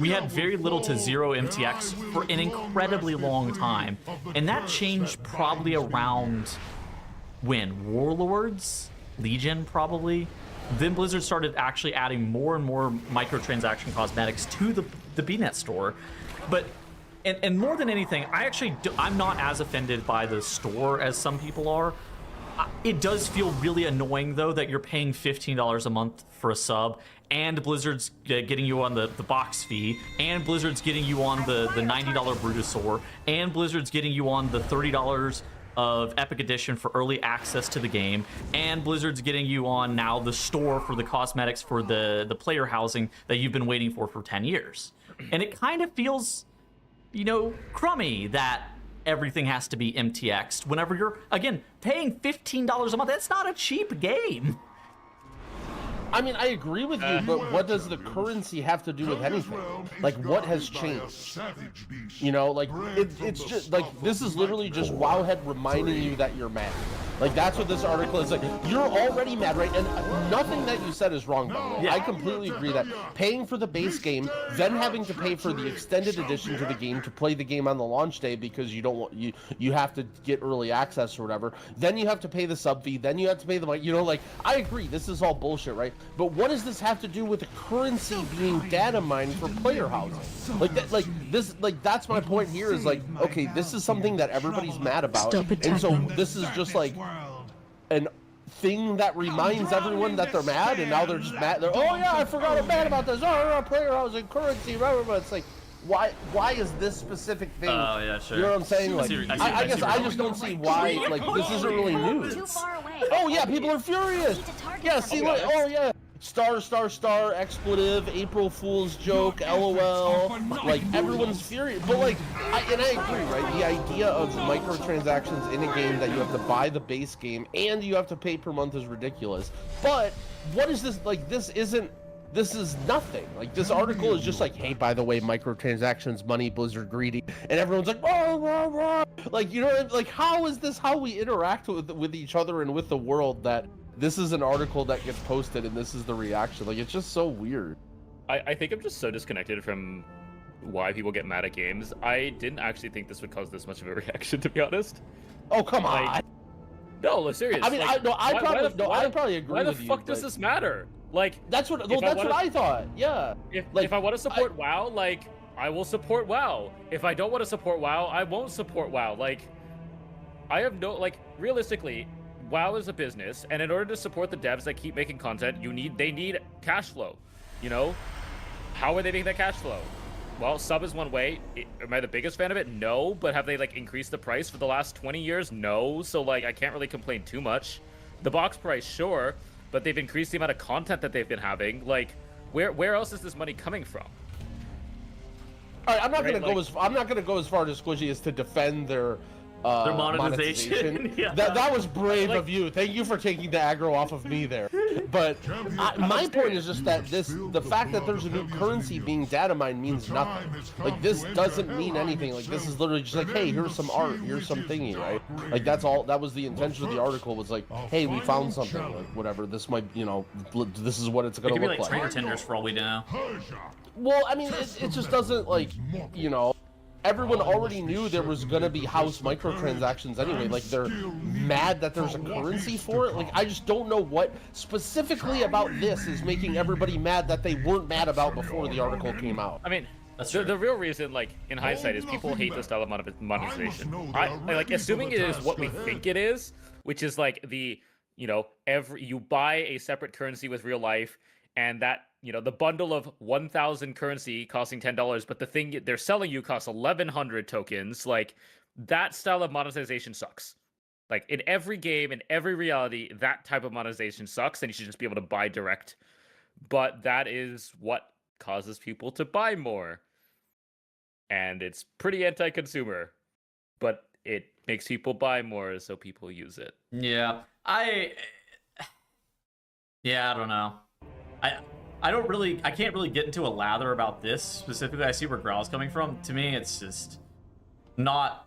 we had very little to 0 MTX for an incredibly long time, and that changed probably around when Warlords, Legion, probably. Then Blizzard started actually adding more and more microtransaction cosmetics to the BNet store. But, and more than anything, I'm not as offended by the store as some people are. It does feel really annoying, though, that you're paying $15 a month for a sub, and Blizzard's getting you on the box fee, and Blizzard's getting you on the $90 Brutosaur, and Blizzard's getting you on the $30 of Epic Edition for early access to the game, and Blizzard's getting you on now the store for the cosmetics for the player housing that you've been waiting for 10 years. And it kind of feels, you know, crummy that everything has to be MTX'd whenever you're, again, paying $15 a month. That's not a cheap game. I mean, I agree with you, but what does the currency have to do with anything? Like, what has changed? You know, like, it's just, like, this is literally just Wowhead reminding you that you're mad. Like, that's what this article is. Like, you're already mad, right? And nothing that you said is wrong, by the way. I completely agree that paying for the base game, then having to pay for the extended edition to the game to play the game on the launch day because you don't want, you have to get early access or whatever. Then you have to pay the sub fee. Then you have to pay the, you know, like, I agree. This is all bullshit, right? But what does this have to do with the currency being data mined for player housing? Like that, that's my point here is like, okay, this is something that everybody's mad about, and so this is just like an thing that reminds everyone that they're mad, and now they're just mad. They're, oh yeah, I forgot I'm mad about this. Oh, player housing currency, blah, blah, blah. It's like, why is this specific thing? Oh yeah, sure. You know what I'm saying? Like, I guess I just don't see why. Like, this isn't really news. Too far away. Oh yeah, people are furious. Yeah, see, like, oh yeah. Star, expletive, April Fool's joke, LOL. Like, everyone's furious. But, like, I agree, right? The idea of microtransactions in a game that you have to buy the base game and you have to pay per month is ridiculous. But, what is this? Like, this is nothing. Like, this article is just like, hey, by the way, microtransactions, money, Blizzard greedy. And everyone's like, rah, rah, rah. Like, you know, like, how is this how we interact with each other and with the world that this is an article that gets posted and this is the reaction? Like, it's just so weird. I think I'm just so disconnected from why people get mad at games. I didn't actually think this would cause this much of a reaction, to be honest. Oh, come on. No, serious. I mean, like, I probably agree with you. Why the fuck does this matter? Like, that's what I thought. Yeah. If I want to support WoW, like, I will support WoW. If I don't want to support WoW, I won't support WoW. Like, I have no, like, realistically, WoW is a business, and in order to support the devs that keep making content, they need cash flow. You know, how are they making that cash flow? Well, sub is one way. Am I the biggest fan of it? No. But have they like increased the price for the last 20 years? No. So like, I can't really complain too much. The box price, sure, but they've increased the amount of content that they've been having. Like, where else is this money coming from? All right, I'm not gonna go as far as Squishy as to defend their monetization. Yeah. That was brave of you. Thank you for taking the aggro off of me there. But my point is just that the fact that there's a new currency being data mined means nothing. Like, this doesn't mean anything. Like, this is literally just like, hey, here's some art, here's some thingy, right? Like, that's all. That was the intention of the article, was like, hey, we found something. Like, whatever. This might, you know, this is what it's gonna look like. It could be like trainer tenders for all we know. Well, I mean, it just doesn't, like, you know. Everyone already knew there was gonna be house microtransactions anyway. Like, they're mad that there's a currency for it. Like, I just don't know what specifically about this is making everybody mad that they weren't mad about before the article came out. I mean, the real reason, like, in hindsight, is people hate this style of monetization. I like, assuming it is what we think it is, which is like the, you know, you buy a separate currency with real life, and that, you know, the bundle of 1,000 currency costing $10, but the thing they're selling you costs 1,100 tokens. Like, that style of monetization sucks. Like, in every game, in every reality, that type of monetization sucks, and you should just be able to buy direct. But that is what causes people to buy more. And it's pretty anti-consumer, but it makes people buy more, so people use it. Yeah, I don't know. I can't really get into a lather about this specifically. I see where Growl's coming from. To me, it's just not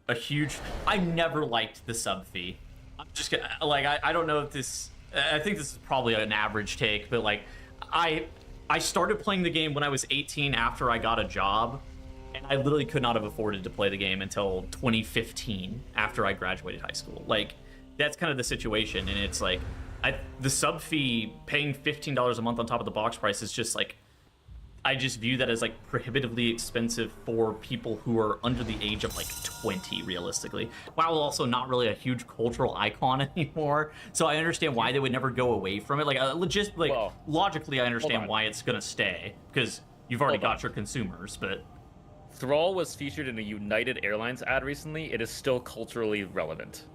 a huge... I never liked the sub fee. I'm just gonna, like, I don't know if this... I think this is probably an average take, but like, I started playing the game when I was 18 after I got a job, and I literally could not have afforded to play the game until 2015 after I graduated high school. Like, that's kind of the situation, and it's like, the sub fee, paying $15 a month on top of the box price, is just like, I just view that as like prohibitively expensive for people who are under the age of like 20, realistically. WoW also not really a huge cultural icon anymore, so I understand why they would never go away from it. Like, logically, I understand why it's gonna stay, because you've already got your consumers. But Thrall was featured in a United Airlines ad recently. It is still culturally relevant.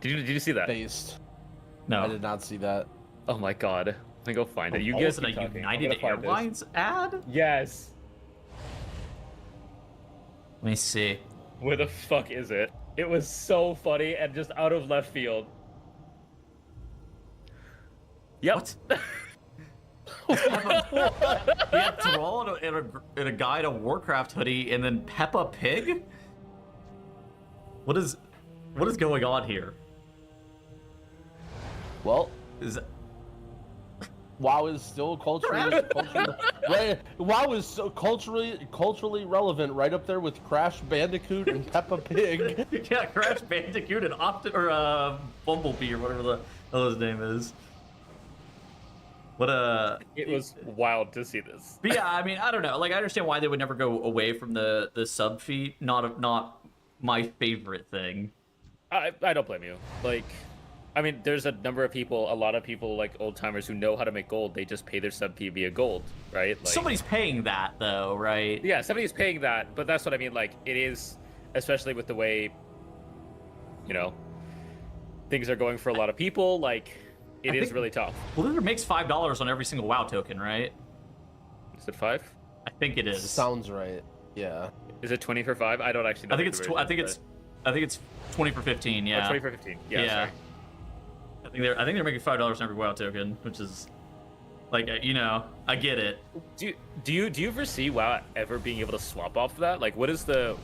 Did you see that? Based. No, I did not see that. Oh my god. Let me go find it. You guys a United Airlines ad? Yes. Let me see. Where the fuck is it? It was so funny and just out of left field. Yep. What? We had Thrall and a guy in a Warcraft hoodie, and then Peppa Pig? What is going on here? Well, WoW is still culturally right. WoW is so culturally relevant, right up there with Crash Bandicoot and Peppa Pig. Yeah, Crash Bandicoot and Bumblebee or whatever the hell his name is. It was wild to see this. But yeah, I mean, I don't know. Like, I understand why they would never go away from the sub fee. Not my favorite thing. I don't blame you. Like, I mean, there's a number of people, a lot of people like old timers who know how to make gold. They just pay their sub fee via gold, right? Like, somebody's paying that though, right? Yeah, somebody's paying that, but that's what I mean. Like, it is, especially with the way, you know, things are going for a lot of people. Like, it is really tough. Blizzard makes $5 on every single WoW token, right? Is it 5? I think it is. Sounds right. Yeah. Is it 20 for 5? I don't actually know. I think it's. I think it's 20 for 15. Yeah. 20 for 15. Yeah. Sorry. I think they're making $5 on every WoW token, which is, like, you know, I get it. Do you ever see WoW ever being able to swap off of that? Like, what is the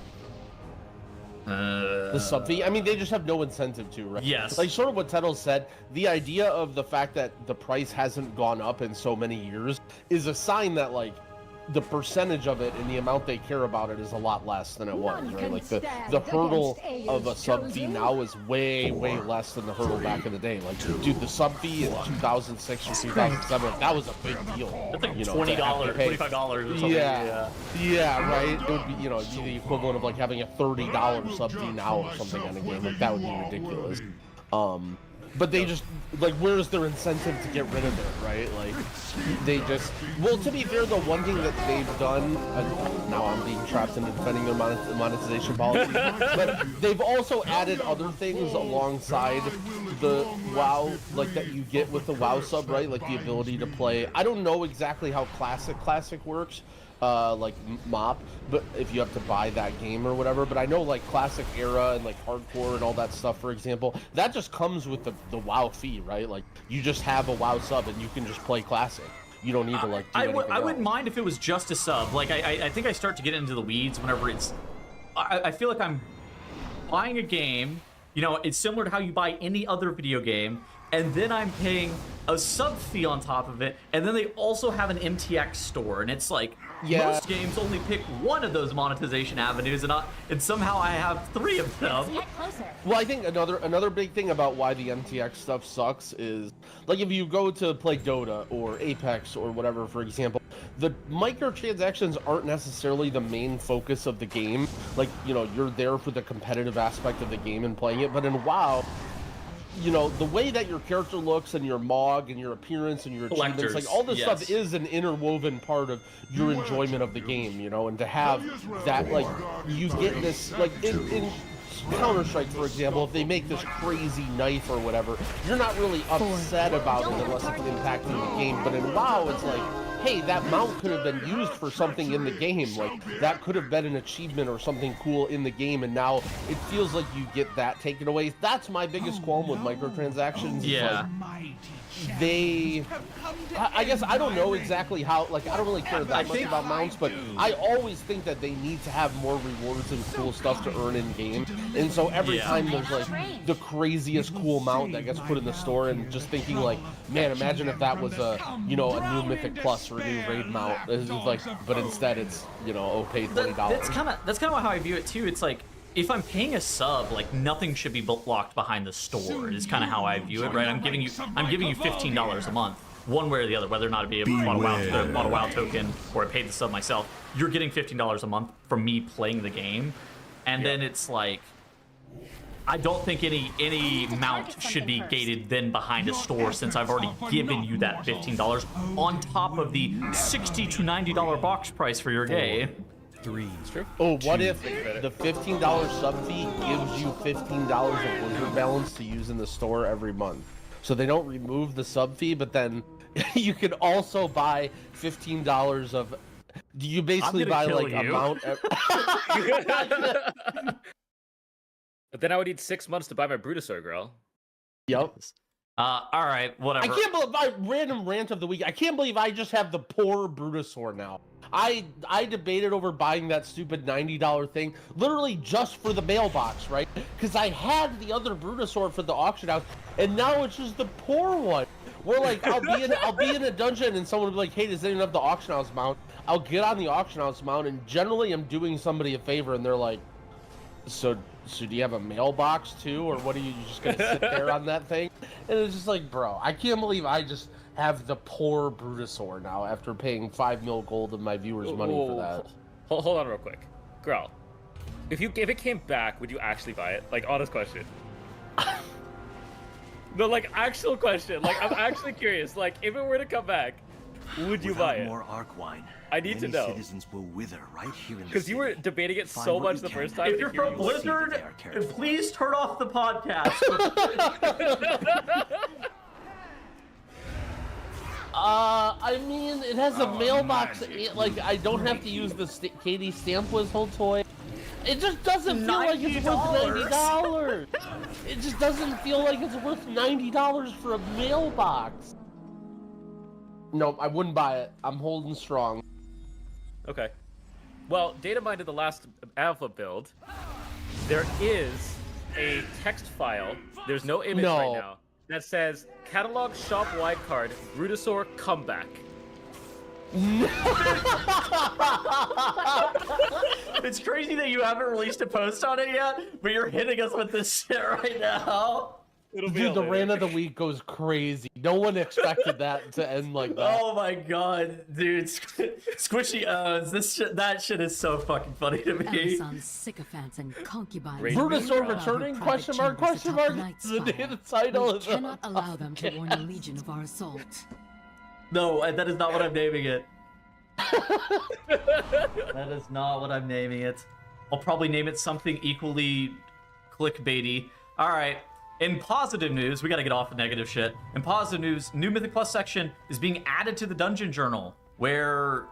sub fee? I mean, they just have no incentive to, right? Yes. Like, sort of what Tettle said, the idea of the fact that the price hasn't gone up in so many years is a sign that, like, the percentage of it and the amount they care about it is a lot less than it was, right? Like, the hurdle of a sub fee now is way less than the hurdle back in the day. Like, dude, the sub fee in 2006 or 2007, that was a big deal. That's like, you know, $20, $25 or something. Yeah, right? It would be, you know, it'd be the equivalent of, like, having a $30 sub fee now or something on a game. Like, that would be ridiculous. But they just, like, where's their incentive to get rid of it, right? Like, they just, well, to be fair, the one thing that they've done, now I'm being trapped into defending their monetization policy, but they've also added other things alongside the WoW, like, that you get with the WoW sub, right? Like, the ability to play, I don't know exactly how Classic works, like MOP, but if you have to buy that game or whatever, but I know like Classic Era and like Hardcore and all that stuff, for example, that just comes with the WoW fee, right? Like, you just have a WoW sub and you can just play Classic. You don't need to like do anything I wouldn't mind if it was just a sub. Like, I think I start to get into the weeds whenever it's, I feel like I'm buying a game, you know, it's similar to how you buy any other video game, and then I'm paying a sub fee on top of it, and then they also have an MTX store, and it's like, most games only pick one of those monetization avenues, and somehow I have 3 of them. Well, I think another big thing about why the MTX stuff sucks is, like, if you go to play Dota or Apex or whatever, for example, the microtransactions aren't necessarily the main focus of the game. Like, you know, you're there for the competitive aspect of the game and playing it, but in WoW, you know, the way that your character looks and your MOG and your appearance and your achievements, like, all this stuff is an interwoven part of your enjoyment of the game, you know, and to have that, like, you get this, like, in Counter-Strike, for example, if they make this crazy knife or whatever, you're not really upset about it unless it's impacting the game, but in WoW, it's like, hey, that mount could have been used for something in the game. Like, that could have been an achievement or something cool in the game, and now it feels like you get that taken away. That's my biggest qualm with microtransactions. Yeah. Like, I guess I don't know exactly how, like, I don't really care that much about mounts, but I always think that they need to have more rewards and cool stuff to earn in game. And so every time there's like the craziest cool mount that gets put in the store, and just thinking like, man, imagine if that was a, you know, a new Mythic Plus or a new raid mount. It's like, but instead it's, you know, oh, pay $20. That's kind of how I view it too. It's like, if I'm paying a sub, like, nothing should be locked behind the store. Is kind of how I view it, right? I'm giving you $15 a month, one way or the other, whether or not I be able to bought a WoW token or I paid the sub myself. You're getting $15 a month from me playing the game, and then it's like, I don't think any mount should be gated then behind a store, since I've already given you that $15 on top of the $60 to $90 box price for your game. Oh, what if the $15 sub fee gives you $15 of Blizzard balance to use in the store every month? So they don't remove the sub fee, but then you can also buy $15 of. Do you basically buy like a mount? But then I would need 6 months to buy my Brutosaur, girl. Yep. All right, whatever. I can't believe my random rant of the week. I can't believe I just have the poor Brutosaur now. I debated over buying that stupid $90 thing, literally just for the mailbox, right? Because I had the other Brutosaur for the auction house, and now it's just the poor one. We're like, I'll be in a dungeon, and someone will be like, hey, does anyone have the auction house mount? I'll get on the auction house mount, and generally I'm doing somebody a favor, and they're like, so do you have a mailbox too, or what are you just gonna sit there on that thing? And it's just like, bro, I can't believe I just have the poor Brutosaur now after paying 5 mil gold of my viewers' money for that. Hold on real quick. Girl, if it came back, would you actually buy it? Like, honest question. No, like, actual question. Like, I'm actually curious. Like, if it were to come back, would you buy it? More arc wine. I need to know. Citizens will wither right here in the Because you were debating it so much the first time. If you're from Blizzard, please turn off the podcast. I mean, it has a mailbox. Like, I don't have to use the Katie Stamp whole toy. It just doesn't feel like it's worth $90. It just doesn't feel like it's worth $90 for a mailbox. No, I wouldn't buy it. I'm holding strong. Okay. Well, data mined in the last alpha build, there is a text file. There's no image right now that says catalog shop wildcard Brutosaur comeback. It's crazy that you haven't released a post on it yet, but you're hitting us with this shit right now. Dude, the rant of the week goes crazy. No one expected that to end like that. Oh my god, dude. Squishy owns that shit is so fucking funny to me. Amazon's sycophants and concubines. Brutosaur returning? Question mark? Question mark? The title is. We cannot allow them to warn the Legion of our assault. No, that is not what I'm naming it. That is not what I'm naming it. I'll probably name it something equally clickbaity. All right. In positive news, we got to get off the negative shit. In positive news, new Mythic Plus section is being added to the Dungeon Journal, where,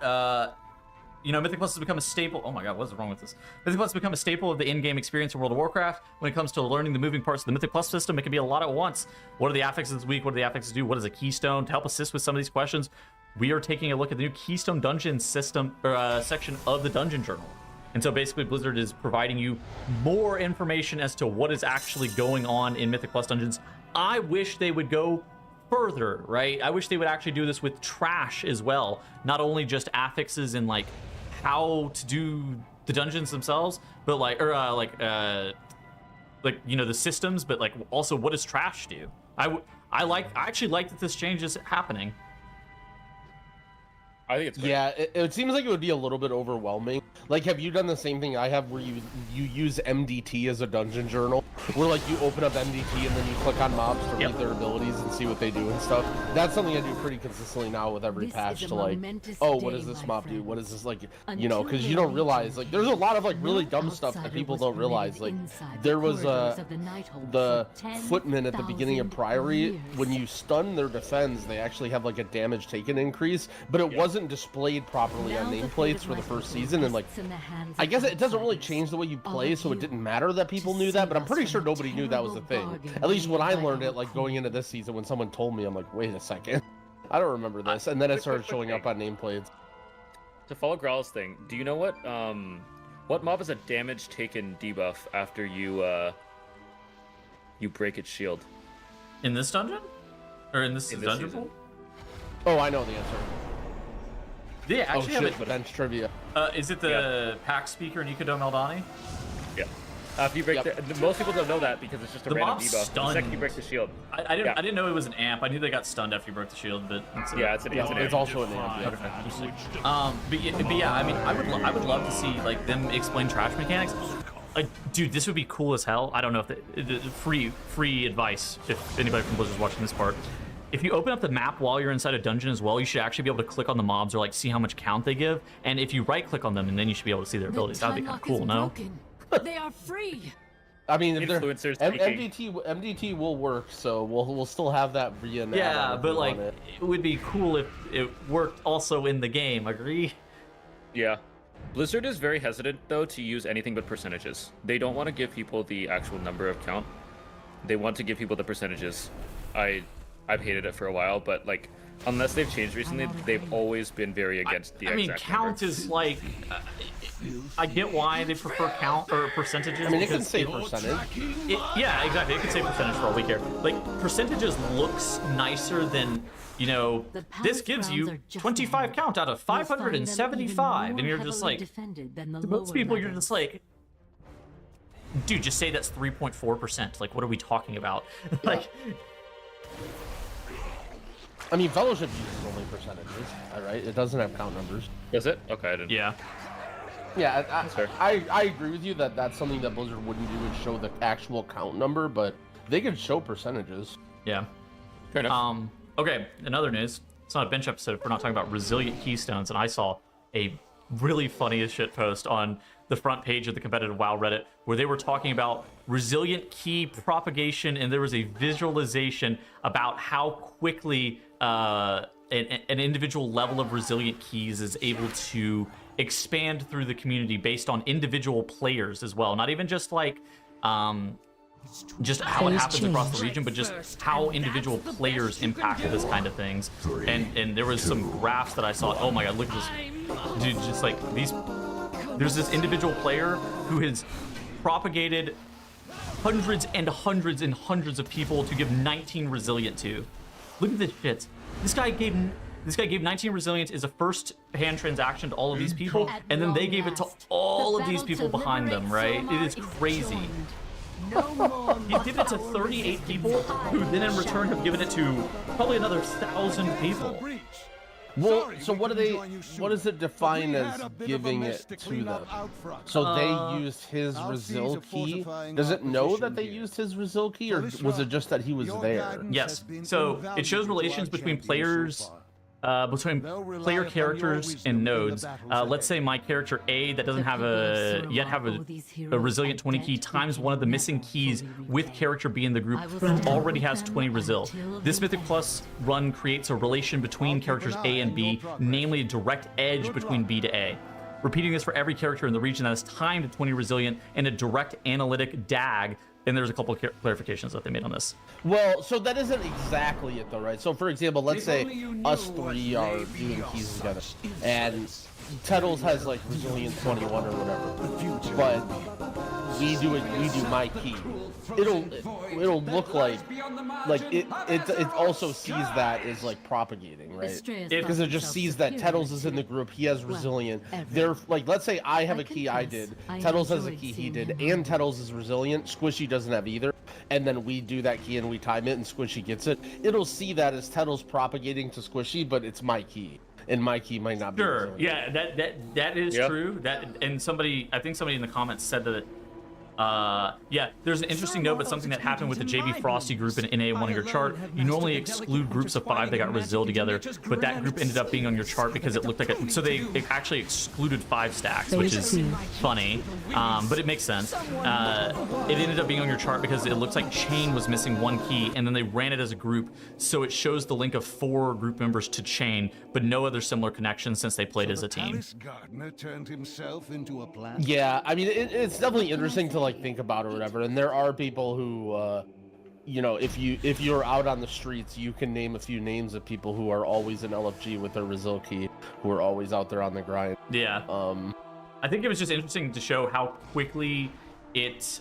Mythic Plus has become a staple. Oh my god, what is wrong with this? Mythic Plus has become a staple of the in-game experience in World of Warcraft. When it comes to learning the moving parts of the Mythic Plus system, it can be a lot at once. What are the affixes this week? What do the affixes do? What is a keystone? To help assist with some of these questions, we are taking a look at the new Keystone Dungeon system, section of the Dungeon Journal. And so basically Blizzard is providing you more information as to what is actually going on in Mythic Plus dungeons. I wish they would go further, right? I wish they would actually do this with trash as well. Not only just affixes and like how to do the dungeons themselves, but the systems, but like also what does trash do? I actually like that this change is happening. I think it's great. Yeah, it seems like it would be a little bit overwhelming. Like, have you done the same thing I have where you use MDT as a dungeon journal? Where, like, you open up MDT and then you click on mobs to read their abilities and see what they do and stuff? That's something I do pretty consistently now with every patch to, like, oh, what does this mob do? What is this, like, because you don't realize, like, there's a lot of, like, really dumb stuff that people don't realize. Like, there was the footmen at the beginning of Priory, when you stun their defense, they actually have, like, a damage taken increase, but it wasn't displayed properly on nameplates for the first season, and like I guess it doesn't really change the way you play, so it didn't matter that people knew that, but I'm pretty sure nobody knew that was a thing. At least when I learned it, like going into this season, when someone told me, I'm like, wait a second, I don't remember this, and then it started showing up on nameplates. To follow Growl's thing, do you know what mob is a damage taken debuff after you break its shield? In this dungeon? Or in this dungeon pool? Oh, I know the answer. Yeah, actually have it. Bench trivia. Is it the PAX speaker Nikado Meldani? Yeah. If you break most people don't know that because it's just a random debuff. The second you break the shield. I didn't know it was an amp. I knew they got stunned after you broke the shield, but it's an amp. It's also an amp. But yeah, I mean, I would love to see like them explain trash mechanics. Like, dude, this would be cool as hell. I don't know if the free advice if anybody from Blizzard's watching this part. If you open up the map while you're inside a dungeon as well, you should actually be able to click on the mobs or like see how much count they give. And if you right click on them, and then you should be able to see their abilities. That'd be kind of cool, no? They are free. I mean, influencers MDT will work, so we'll still have that via. Yeah, but like it would be cool if it worked also in the game. Agree? Yeah. Blizzard is very hesitant though to use anything but percentages. They don't want to give people the actual number of count. They want to give people the percentages. I've hated it for a while, but like, unless they've changed recently, they've always been very against the exact count number. is like, I get why they prefer count or percentages. I mean, it can say percentage. Yeah, exactly. It can say percentage for all we care. Like, percentages looks nicer than, this gives you 25 count out of 575, and you're just like, to most people, you're just like, dude, just say that's 3.4%. Like, what are we talking about? Like. I mean, Fellowship uses only percentages, right? It doesn't have count numbers. Does it? Okay, I didn't. Yeah. Yeah, I agree with you that that's something that Blizzard wouldn't do, is show the actual count number, but they could show percentages. Yeah. Fair enough. Okay, in other news, it's not a bench episode if we're not talking about resilient keystones, and I saw a really funny as shit post on the front page of the competitive WoW Reddit where they were talking about resilient key propagation, and there was a visualization about how quickly an individual level of resilient keys is able to expand through the community based on individual players as well. Not even just like just how it happens across the region, but just how individual players impact this kind of things. And there was some graphs that I saw. Oh my god, look at this dude! Just like these, there's this individual player who has propagated hundreds and hundreds and hundreds of people to give 19 resilient to. Look at this shit. This guy gave 19 resilient as a first-hand transaction to all of these people, and then they gave it to all of these people behind them, right? It is crazy. He's given it to 38 people, who then in return have given it to probably another 1,000 people. Well, so what does it define as giving it to them? So they used his Resil key. Does it know that they used his Resil key, or was it just that he was there? Yes. So it shows relations between players, between player characters and nodes. Let's say my character A that doesn't have a resilient 20 key times one of the missing keys with character B in the group who already has 20 resil. This Mythic Plus run creates a relation between characters A and B, namely a direct edge between B to A. Repeating this for every character in the region that is timed to 20 resilient and a direct analytic DAG. And there's a couple of clarifications that they made on this. Well, so that isn't exactly it though, right? So for example, let's say us three are doing keys together, and Tettles has like resilient 21 or whatever, but we do my key. It'll look like it also sees that as like propagating, right? Because it just sees that Tettles is in the group, he has resilient. They're like, let's say I have a key I did, Tettles has a key he did, and Tettles is resilient, Squishy doesn't have either, and then we do that key and we time it and Squishy gets it. It'll see that as Tettles propagating to Squishy, but it's my key. And my key might not be resilient. Yeah, that is true. And I think somebody in the comments said that yeah, there's an interesting note, but something that happened with the JB Frosty group in NA1 on your chart. You normally exclude groups of 5 that got Resil together, but that group ended up being on your chart because it looked like so they actually excluded 5 stacks, which is funny, but it makes sense. It ended up being on your chart because it looks like Chain was missing 1 key, and then they ran it as a group, so it shows the link of 4 group members to Chain, but no other similar connections since they played as a team. Yeah, I mean, it's definitely interesting to like think about or whatever, and there are people who you know, if you're out on the streets, you can name a few names of people who are always in LFG with their Resil key, who are always out there on the grind. Yeah. I think it was just interesting to show how quickly it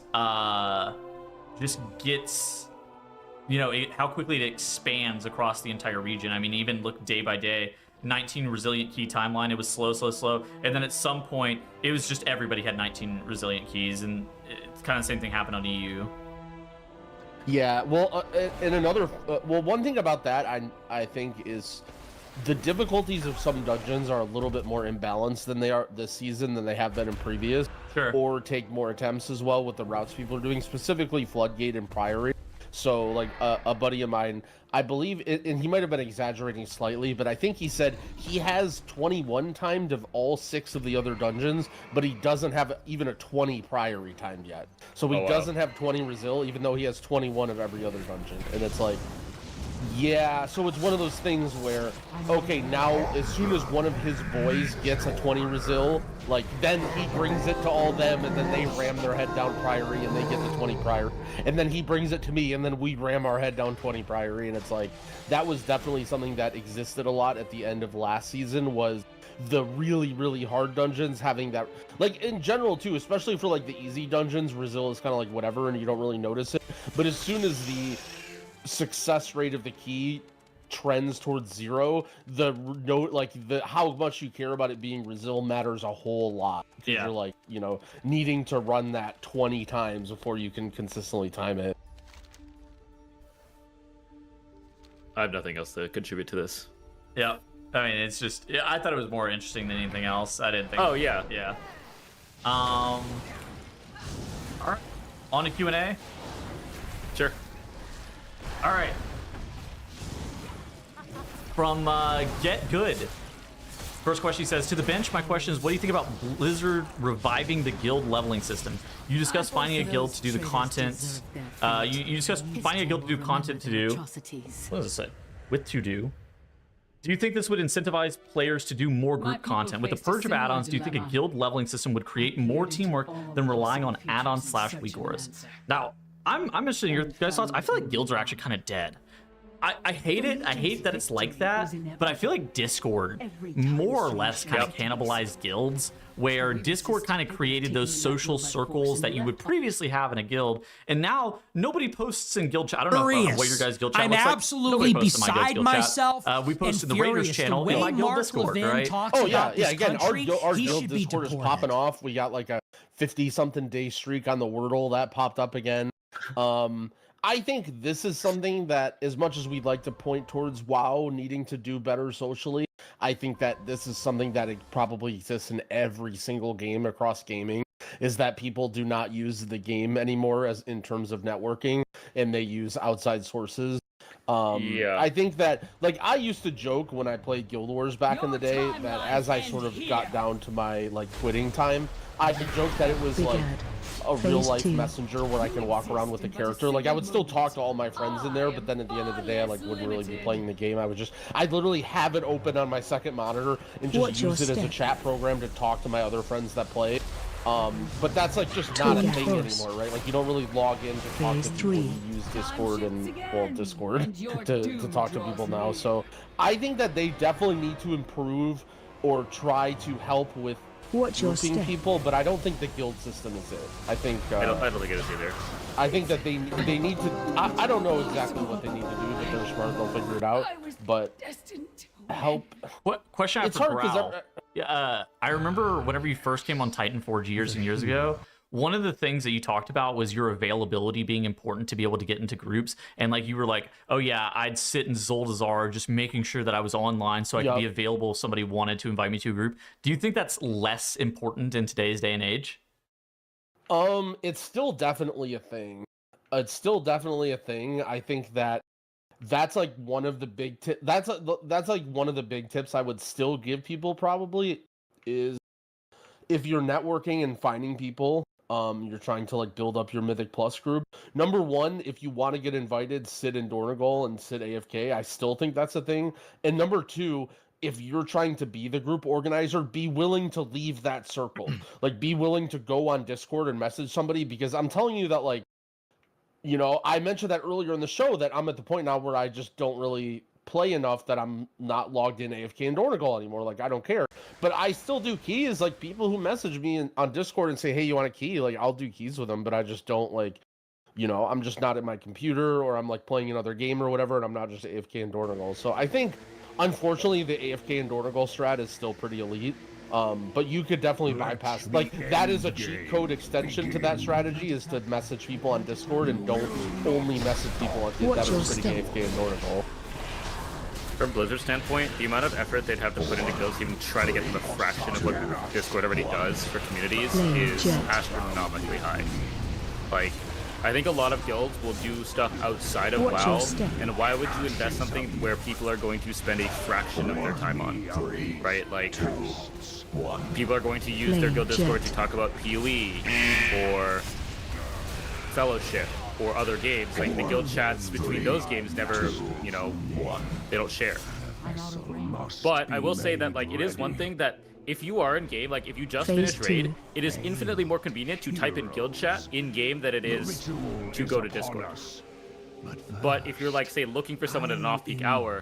just gets, you know, how quickly it expands across the entire region. I mean, even look day by day, 19 resilient key timeline, it was slow, and then at some point it was just everybody had 19 resilient keys, and it's kind of the same thing happened on EU. Yeah, well, and another one thing about that I think is the difficulties of some dungeons are a little bit more imbalanced than they are this season than they have been in previous. Sure. Or take more attempts as well with the routes people are doing, specifically Floodgate and Priory. So like a buddy of mine, I believe, and he might have been exaggerating slightly, but I think he said he has 21 timed of all 6 of the other dungeons, but he doesn't have even a 20 Priory timed yet. So he doesn't have 20 Resil, even though he has 21 of every other dungeon. And it's like, yeah, so it's one of those things where, okay, now as soon as one of his boys gets a 20 Resil, like, then he brings it to all them, and then they ram their head down Priory, and they get the 20 Priory. And then he brings it to me, and then we ram our head down 20 Priory, and it's like, that was definitely something that existed a lot at the end of last season, was the really, really hard dungeons having that, like, in general, too, especially for, like, the easy dungeons, Resil is kind of like whatever, and you don't really notice it. But as soon as the success rate of the key trends towards 0, how much you care about it being Resil matters a whole lot. Yeah. You're like, you know, needing to run that 20 times before you can consistently time it. I have nothing else to contribute to this. Yeah. I mean, it's just, I thought it was more interesting than anything else. I didn't think. Oh, yeah. Yeah. All right. On to Q&A. Sure. All right. from Get Good. First question, he says, to the bench, my question is, what do you think about Blizzard reviving the guild leveling system? You discussed finding a guild to do the content. You discussed finding a guild to do content to do. What does it say? With to do. Do you think this would incentivize players to do more group content? With the purge of add-ons, do you think a guild leveling system would create more teamwork than relying on add-ons / weak auras? Now, I'm interested in your guys' thoughts. I feel like guilds are actually kind of dead. I hate it. I hate that it's like that, but I feel like Discord more or less kind of cannibalized guilds, where Discord kind of created those social circles that you would previously have in a guild, and now nobody posts in guild chat. I don't know what your guys' guild chat looks like. I'm absolutely beside myself. We posted the Raiders channel in my guild Discord, right? Oh yeah. Again, our guild Discord is popping off. We got like a 50-something day streak on the Wordle that popped up again. I think this is something that, as much as we'd like to point towards WoW needing to do better socially, I think that this is something that it probably exists in every single game across gaming, is that people do not use the game anymore as in terms of networking, and they use outside sources. I think that, like, I used to joke when I played Guild Wars back in the day that as I sort of got down to my, like, quitting time, I joked that it was, like, a real-life messenger where I can walk around with the character. Like, I would still talk to all my friends in there, but then at the end of the day, I, like, wouldn't really be playing the game. I'd literally have it open on my second monitor and just use it as a chat program to talk to my other friends that play. But that's, like, just not a thing anymore, right? Like, you don't really log in to talk to people. You use Discord and, well, Discord to talk to people now. So I think that they definitely need to improve or try to help with grouping people, but I don't think the guild system is it. I think I don't think it is either. I think that they need to. I don't know exactly what they need to do, but they're smart. They'll figure it out. But help. What question? I have for Growl. Yeah, I remember whenever you first came on Titan Forge years and years ago. One of the things that you talked about was your availability being important to be able to get into groups. And like you were like, oh yeah, I'd sit in Zuldazar just making sure that I was online so I could be available if somebody wanted to invite me to a group. Do you think that's less important in today's day and age? It's still definitely a thing. I think that's like one of the big tips. That's like one of the big tips I would still give people probably is if you're networking and finding people, you're trying to like build up your Mythic Plus group. Number one, if you want to get invited, sit in Dornegal and sit AFK. I still think that's a thing. And number two, if you're trying to be the group organizer, be willing to leave that circle. Like, be willing to go on Discord and message somebody, because I'm telling you that, like, you know, I mentioned that earlier in the show that I'm at the point now where I just don't really play enough that I'm not logged in AFK in Dornegal anymore. Like, I don't care. But I still do keys. Like, people who message me on Discord and say, hey, you want a key? Like, I'll do keys with them, but I just don't, like, you know, I'm just not at my computer, or I'm, like, playing another game or whatever, and I'm not just AFK in Dornegal. So I think, unfortunately, the AFK in Dornegal strat is still pretty elite. But you could definitely bypass, like, that is a cheat code extension to that strategy, is to message people on Discord and don't only message people that are sitting AFK in Dornegal. From Blizzard's standpoint, the amount of effort they'd have to put into guilds to even try to get them a fraction of what Discord already does for communities is astronomically high. Like, I think a lot of guilds will do stuff outside of WoW, and why would you invest something where people are going to spend a fraction of their time on, right? Like, people are going to use their guild Discord to talk about PoE, or Fellowship, or other games. Like, the guild chats between those games never, you know, they don't share. But I will say that, like, it is one thing that if you are in game, like if you just finished raid, it is infinitely more convenient to type in guild chat in game than it is to go to Discord. But if you're, like, say, looking for someone at an off-peak hour,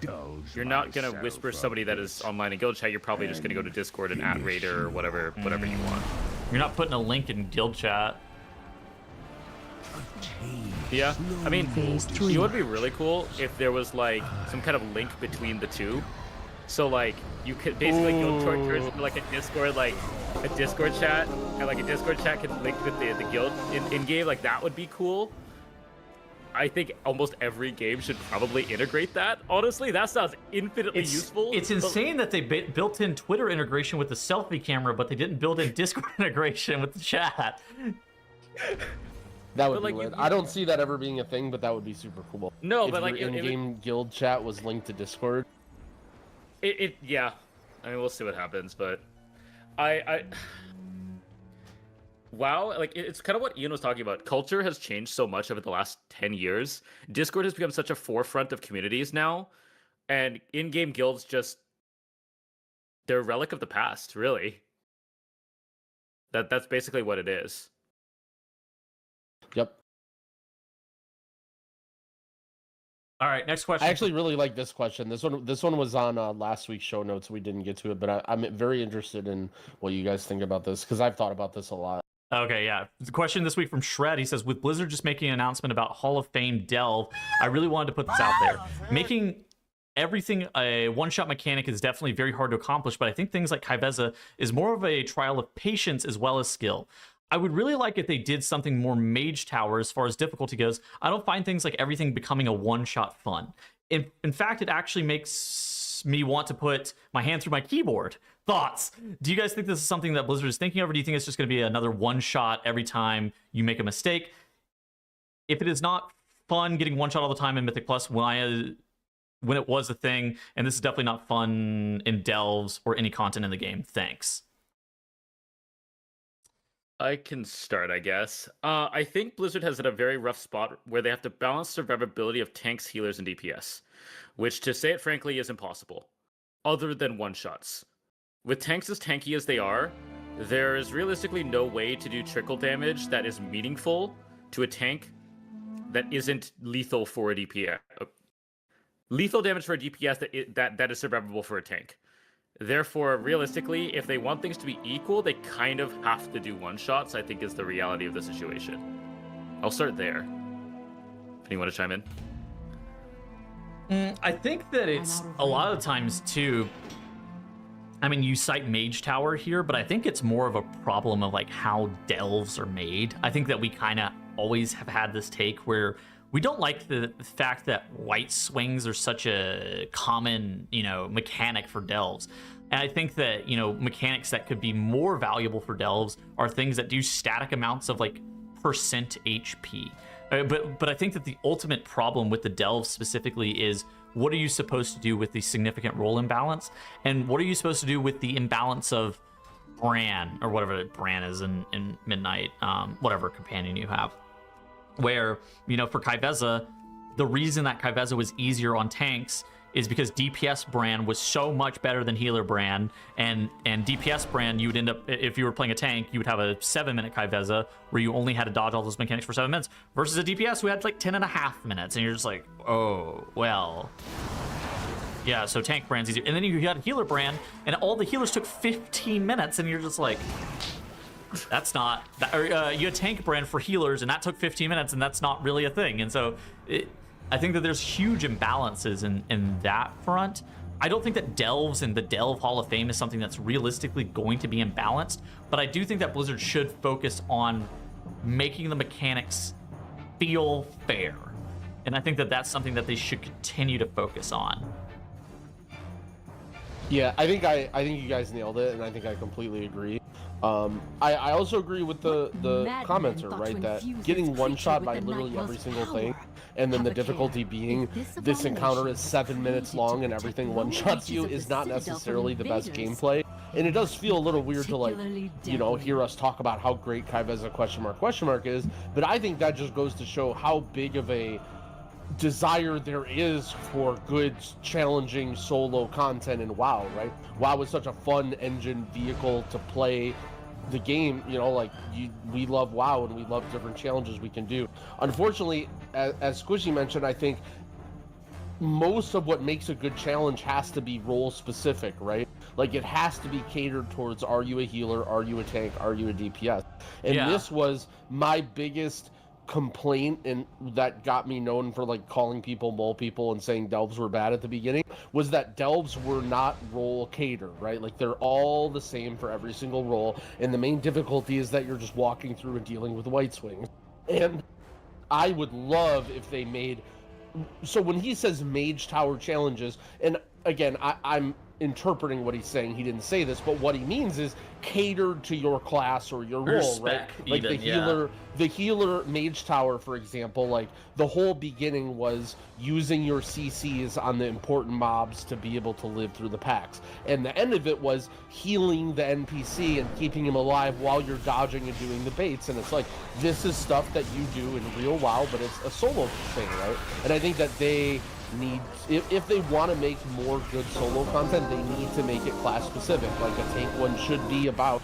you're not gonna whisper somebody that is online in guild chat. You're probably just gonna go to Discord and at Raider or whatever you want. You're not putting a link in guild chat. Yeah, I mean, it would be really cool if there was, like, some kind of link between the two. So, like, you could basically go towards like a Discord chat, and like a Discord chat could link with the guild in game. Like, that would be cool. I think almost every game should probably integrate that. Honestly, that sounds infinitely useful. It's insane that they built in Twitter integration with the selfie camera, but they didn't build in Discord integration with the chat. That would be lit. I don't see that ever being a thing, but that would be super cool. No, if but like in-game guild chat was linked to Discord. Yeah. I mean, we'll see what happens, but WoW, like, it's kind of what Ian was talking about. Culture has changed so much over the last 10 years. Discord has become such a forefront of communities now, and in-game guilds they're a relic of the past, really. That's basically what it is. Yep. All right, next question. I actually really like this question. This one was on last week's show notes. We didn't get to it, but I'm very interested in what you guys think about this, because I've thought about this a lot. Okay, yeah. The question this week from Shred, he says, with Blizzard just making an announcement about Hall of Fame Delve, I really wanted to put this out there. Making everything a one-shot mechanic is definitely very hard to accomplish, but I think things like Kai'Veza is more of a trial of patience as well as skill. I would really like if they did something more Mage Tower as far as difficulty goes. I don't find things like everything becoming a one-shot fun. In fact, it actually makes me want to put my hand through my keyboard. Thoughts? Do you guys think this is something that Blizzard is thinking of, or do you think it's just going to be another one-shot every time you make a mistake? If it is not fun getting one-shot all the time in Mythic Plus, when it was a thing, and this is definitely not fun in Delves or any content in the game. Thanks. I can start, I guess. I think Blizzard has hit a very rough spot where they have to balance survivability of tanks, healers, and DPS, which, to say it frankly, is impossible, other than one-shots. With tanks as tanky as they are, there is realistically no way to do trickle damage that is meaningful to a tank that isn't lethal for a DPS. Lethal damage for a DPS that is survivable for a tank. Therefore, realistically, if they want things to be equal, they kind of have to do one-shots, I think is the reality of the situation. I'll start there. If you want to chime in. I think that it's a lot of times, too, I mean, you cite Mage Tower here, but I think it's more of a problem of like how delves are made. I think that we kind of always have had this take where we don't like the fact that white swings are such a common, mechanic for delves. And I think that, mechanics that could be more valuable for delves are things that do static amounts of like percent HP. But I think that the ultimate problem with the delves specifically is, what are you supposed to do with the significant role imbalance? And what are you supposed to do with the imbalance of Bran, or whatever Bran is in Midnight, whatever companion you have? Where, for Kai'Veza, the reason that Kai'Veza was easier on tanks is because DPS Bran was so much better than healer Bran, and DPS Bran, you would end up, if you were playing a tank, you would have a 7-minute Kai'Veza where you only had to dodge all those mechanics for 7 minutes, versus a DPS who had like 10.5 minutes, and you're just like, oh, well. Yeah, so tank Bran's easier. And then you had healer Bran, and all the healers took 15 minutes, and you're just like, that's not, or you had tank Bran for healers, and that took 15 minutes, and that's not really a thing. And so I think that there's huge imbalances in that front. I don't think that Delves and the Delve Hall of Fame is something that's realistically going to be imbalanced, but I do think that Blizzard should focus on making the mechanics feel fair. And I think that that's something that they should continue to focus on. Yeah, I think you guys nailed it, and I think I completely agree. I also agree with the commenter, right? That getting one shot by literally every single thing, and then the difficulty being this encounter is 7 minutes long and everything one shots you, is not necessarily the best gameplay. And it does feel a little weird to, like, hear us talk about how great Kai'Veza question mark is, but I think that just goes to show how big of a desire there is for good, challenging solo content in WoW, right? WoW is such a fun engine vehicle to play the game, we love WoW and we love different challenges we can do. Unfortunately, as Squishy mentioned, I think most of what makes a good challenge has to be role specific, right? Like, it has to be catered towards, are you a healer, are you a tank, are you a DPS? And this was my biggest complaint, and that got me known for like calling people mole people and saying delves were bad at the beginning, was that delves were not role catered, right? Like, they're all the same for every single role, and the main difficulty is that you're just walking through and dealing with white swings. And I would love if they made, so when he says Mage Tower challenges, and again, I'm interpreting what he's saying. He didn't say this, but what he means is catered to your class or your role, right? Like the healer mage tower, for example, like the whole beginning was using your CCs on the important mobs to be able to live through the packs. And the end of it was healing the NPC and keeping him alive while you're dodging and doing the baits. And it's like, this is stuff that you do in real WoW, but it's a solo thing, right? And I think that they need, if they want to make more good solo content, they need to make it class specific. Like a tank one should be about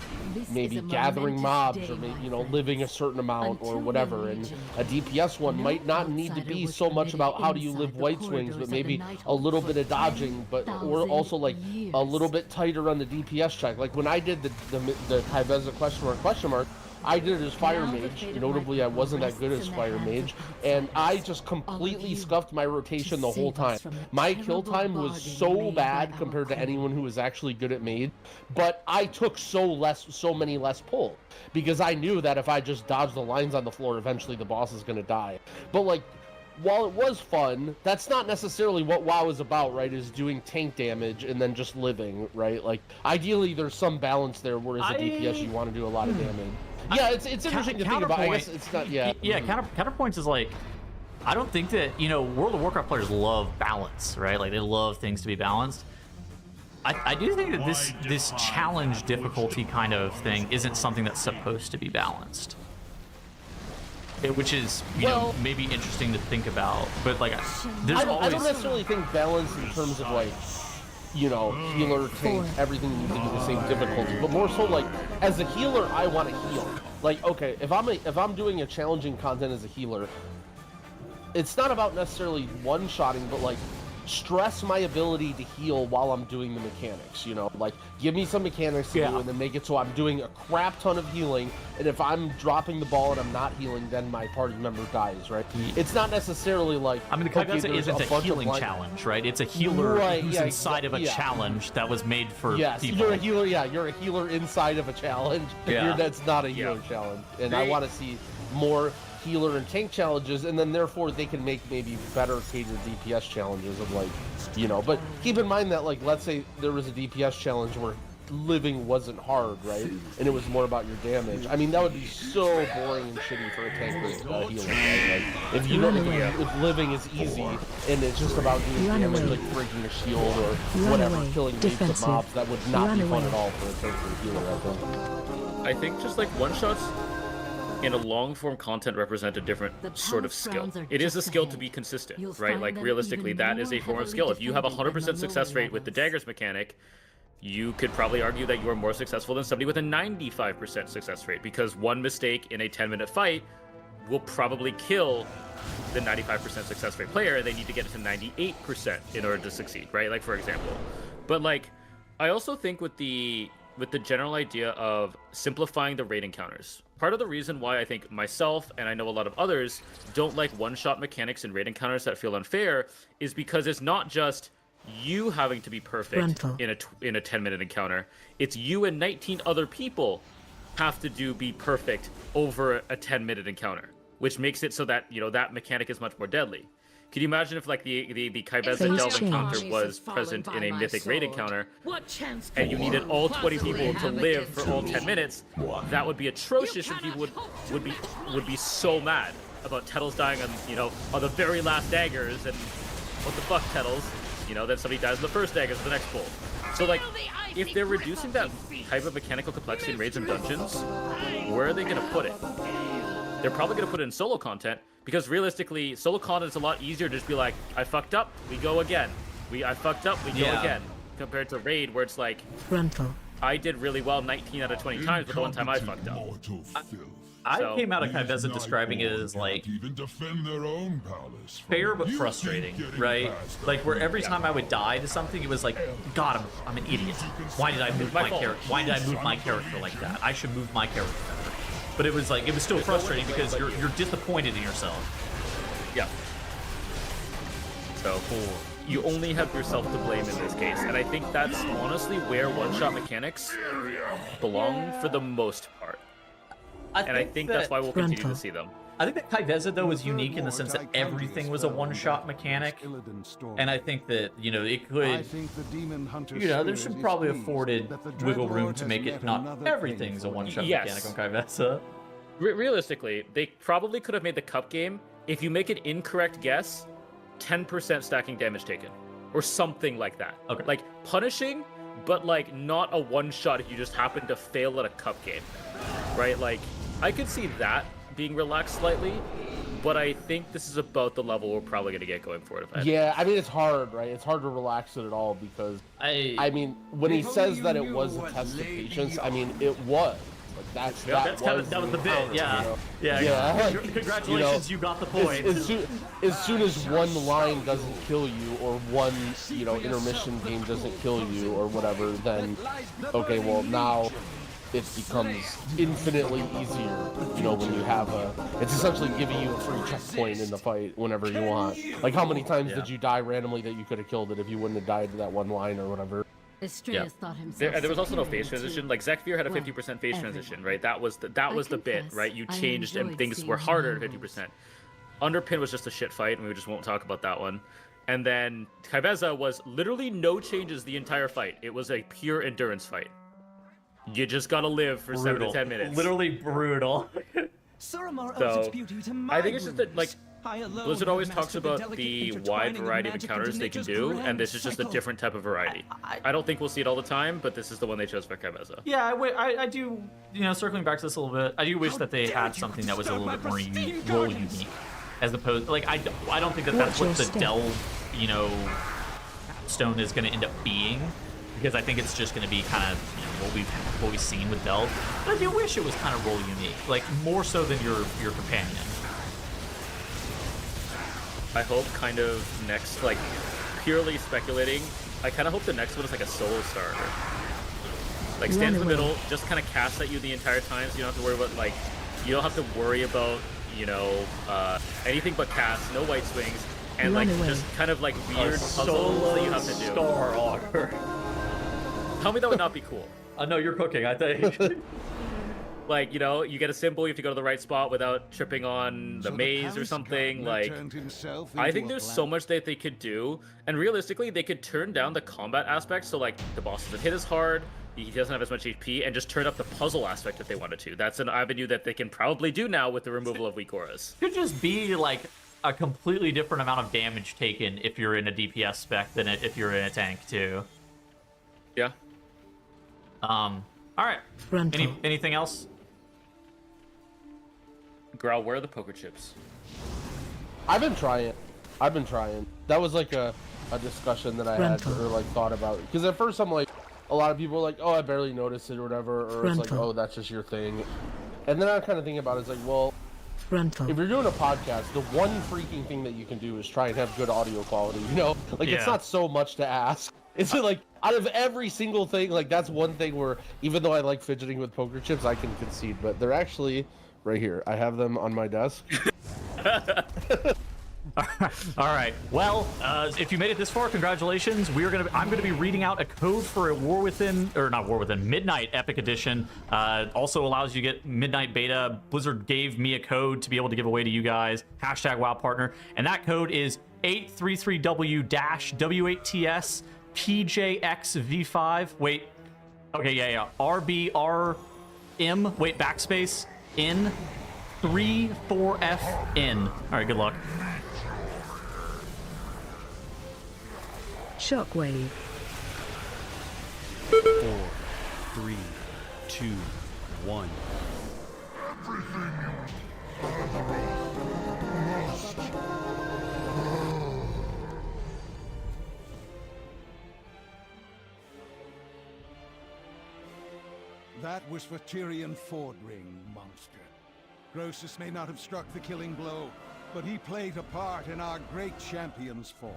maybe gathering mobs or maybe, you know, living a certain amount or whatever, and a DPS one might not need to be so much about how do you live White Swings, but maybe a little bit of dodging, but or also like a little bit tighter on the DPS check. Like when I did the Kai'Veza question mark, I did it as Fire Mage. Notably, I wasn't that good as Fire Mage, and I just completely scuffed my rotation the whole time. My kill time was so bad compared to anyone who was actually good at Mage, but I took so many less pull, because I knew that if I just dodged the lines on the floor, eventually the boss is going to die. But like, while it was fun, that's not necessarily what WoW is about, right? Is doing tank damage and then just living, right? Like, ideally, there's some balance there, whereas a DPS, you want to do a lot of damage. Yeah, it's interesting to think about. I guess it's not, yeah. Yeah, counterpoints is like, I don't think that, you know, World of Warcraft players love balance, right? Like, they love things to be balanced. I do think that this challenge difficulty kind of thing isn't something that's supposed to be balanced. Which is, you know, maybe interesting to think about, but like, there's always... I don't necessarily think balance in terms of like, you know, healer, tank, everything needs to be the same difficulty, but more so like, as a healer, I want to heal. Like, okay, if I'm doing a challenging content as a healer, it's not about necessarily one-shotting, but like, stress my ability to heal while I'm doing the mechanics, you know? Like, give me some mechanics to do and then make it so I'm doing a crap ton of healing, and if I'm dropping the ball and I'm not healing, then my party member dies, right? It's not necessarily like... I mean, the Kai'Veza isn't a healing challenge, right? It's a healer who's inside of a challenge that was made for people. You're a healer, you're a healer inside of a challenge. That's not a healer challenge. And I want to see more healer and tank challenges, and then therefore they can make maybe better catered DPS challenges of like, you know, but keep in mind that like, let's say there was a DPS challenge where living wasn't hard, right? And it was more about your damage. I mean, that would be so boring and shitty for a tank healer, right? Like, if you know, if living is easy and it's just about doing damage, like breaking a shield or whatever, killing waves of mobs, that would not be fun at all for a tank healer, I think. I think just like one-shots in a long-form content represent a different sort of skill. It is a skill to be consistent, right? Like, realistically, that is a form of skill. If you have a 100% success rate with the daggers mechanic, you could probably argue that you are more successful than somebody with a 95% success rate, because one mistake in a 10-minute fight will probably kill the 95% success rate player, and they need to get it to 98% in order to succeed, right? Like, for example. But, like, I also think with the general idea of simplifying the raid encounters, part of the reason why I think myself, and I know a lot of others, don't like one-shot mechanics in raid encounters that feel unfair is because it's not just you having to be perfect in a 10-minute encounter. It's you and 19 other people have to be perfect over a 10-minute encounter, which makes it so that, you know, that mechanic is much more deadly. Could you imagine if, like, the Kai'Veza Delve encounter was present in a Mythic Raid encounter, and you needed all 20 people to live for all 10 minutes? That would be atrocious, and people would be so mad about Tettles dying on, you know, on the very last daggers, and what the fuck, Tettles? You know, then somebody dies on the first daggers the next pull. So, like, if they're reducing that type of mechanical complexity in raids and dungeons, where are they gonna put it? They're probably gonna put it in solo content, because realistically, solo content is a lot easier to just be like, I fucked up, we go again. I fucked up, we go again. Compared to raid, where it's like, I did really well 19 out of 20 times, but the one time I fucked up. I came out of Kai'Veza describing it as like fair but frustrating, right? Like where every time I would die to something, it was like, God, I'm an idiot. Why did I move my character? Why did I move my character like that? I should move my character better. But it was like, it was still frustrating because you're disappointed in yourself. Yeah. So you only have yourself to blame in this case, and I think that's honestly where one-shot mechanics belong for the most part. I think that's why we'll continue to see them. I think that Kai'Veza, though, was unique in the sense that everything was a one-shot mechanic. And I think that, you know, it could, you know, there should probably afforded wiggle room to make it not everything's a one-shot mechanic on Kai'Veza. Realistically, they probably could have made the cup game, if you make an incorrect guess, 10% stacking damage taken. Or something like that. Okay. Like, punishing, but, like, not a one-shot if you just happen to fail at a cup game. Right? Like, I could see that being relaxed slightly, but I think this is about the level we're probably going to get going forward. Yeah, I mean, it's hard, right? It's hard to relax it at all because, I mean, when he says that it was a test of patience, I mean, it was. Like, that was the bit, yeah. You know? Yeah. Congratulations, you got the point. As soon as one line doesn't kill you, or one, you know, intermission game doesn't kill you, or whatever, then, okay, well, now it becomes infinitely easier, you know, when you have it's essentially giving you a free checkpoint in the fight whenever you want. Like, how many times did you die randomly that you could have killed it if you wouldn't have died to that one line or whatever? Thought himself there was also no phase transition. Like, Zekfir had a 50% phase transition, right? That was the bit, right? You changed and things were harder at 50%. Underpin was just a shit fight, and we just won't talk about that one. And then Kai'Veza was literally no changes the entire fight. It was a pure endurance fight. You just gotta live for 7 to 10 minutes. Literally brutal. So, I think it's just that, like, Blizzard always talks about the wide variety of encounters they can do, and this is just a different type of variety. I don't think we'll see it all the time, but this is the one they chose for Kai'Veza. Yeah, I do, you know, circling back to this a little bit, I do wish that they had something that was a little bit more role unique, as opposed, like, I don't think that that's what the Delve, you know, stone is going to end up being, because I think it's just going to be kind of, you know, what we've seen with Delve. But I do wish it was kind of role unique, like, more so than your companion. I hope kind of next, like, purely speculating, I kind of hope the next one is like a solo starter. Like, stand in the middle, just kind of cast at you the entire time, so you don't have to worry about, like, you don't have to worry about, you know, anything but cast, no white swings, and, like, just kind of, like, weird puzzles that you have to do. Star Order. Tell me that would not be cool. No, you're cooking, I think. Like, you know, you get a symbol, you have to go to the right spot without tripping on the maze or something. Like, I think there's so much that they could do, and realistically, they could turn down the combat aspect, so, like, the boss doesn't hit as hard, he doesn't have as much HP, and just turn up the puzzle aspect if they wanted to. That's an avenue that they can probably do now with the removal of weak auras. Could just be, like, a completely different amount of damage taken if you're in a DPS spec than if you're in a tank, too. Yeah. Alright. Anything else? Growl, where are the poker chips? I've been trying. That was like a discussion that I had or like thought about. Because at first I'm like, a lot of people are like, oh, I barely noticed it or whatever, or it's like, oh, that's just your thing. And then I'm kind of thinking about it, it's like, well, if you're doing a podcast, the one freaking thing that you can do is try and have good audio quality, you know? Like, it's not so much to ask. It's like, out of every single thing, like, that's one thing where, even though I like fidgeting with poker chips, I can concede, but they're actually right here. I have them on my desk. All right. Well, if you made it this far, congratulations. I'm gonna be reading out a code for a Midnight Epic Edition. Also allows you to get Midnight Beta. Blizzard gave me a code to be able to give away to you guys. #WoWPartner, and that code is 833W-W8TS PJXV5. Wait. Okay, yeah. RBRM. Wait, backspace. N34FN. All right, good luck. Shockwave. 4, 3, 2, 1. That was for Tyrion Fordring, monster. Grosus may not have struck the killing blow, but he played a part in our great champion's fall.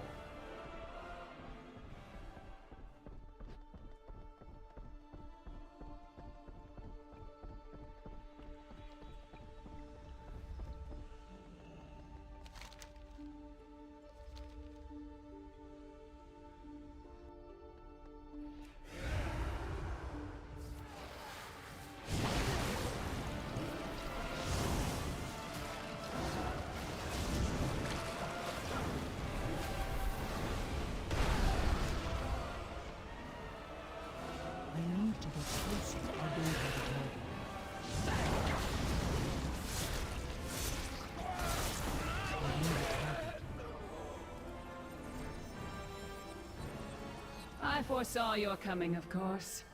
foresaw your coming, of course.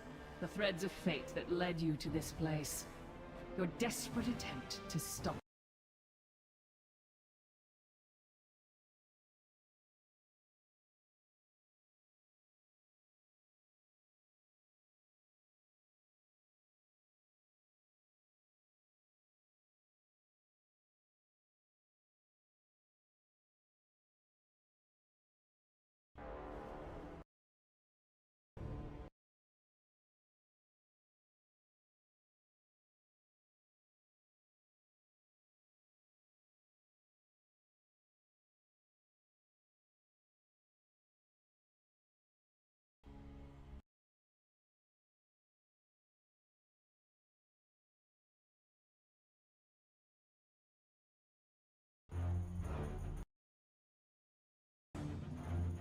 The threads of fate that led you to this place. Your desperate attempt to stop.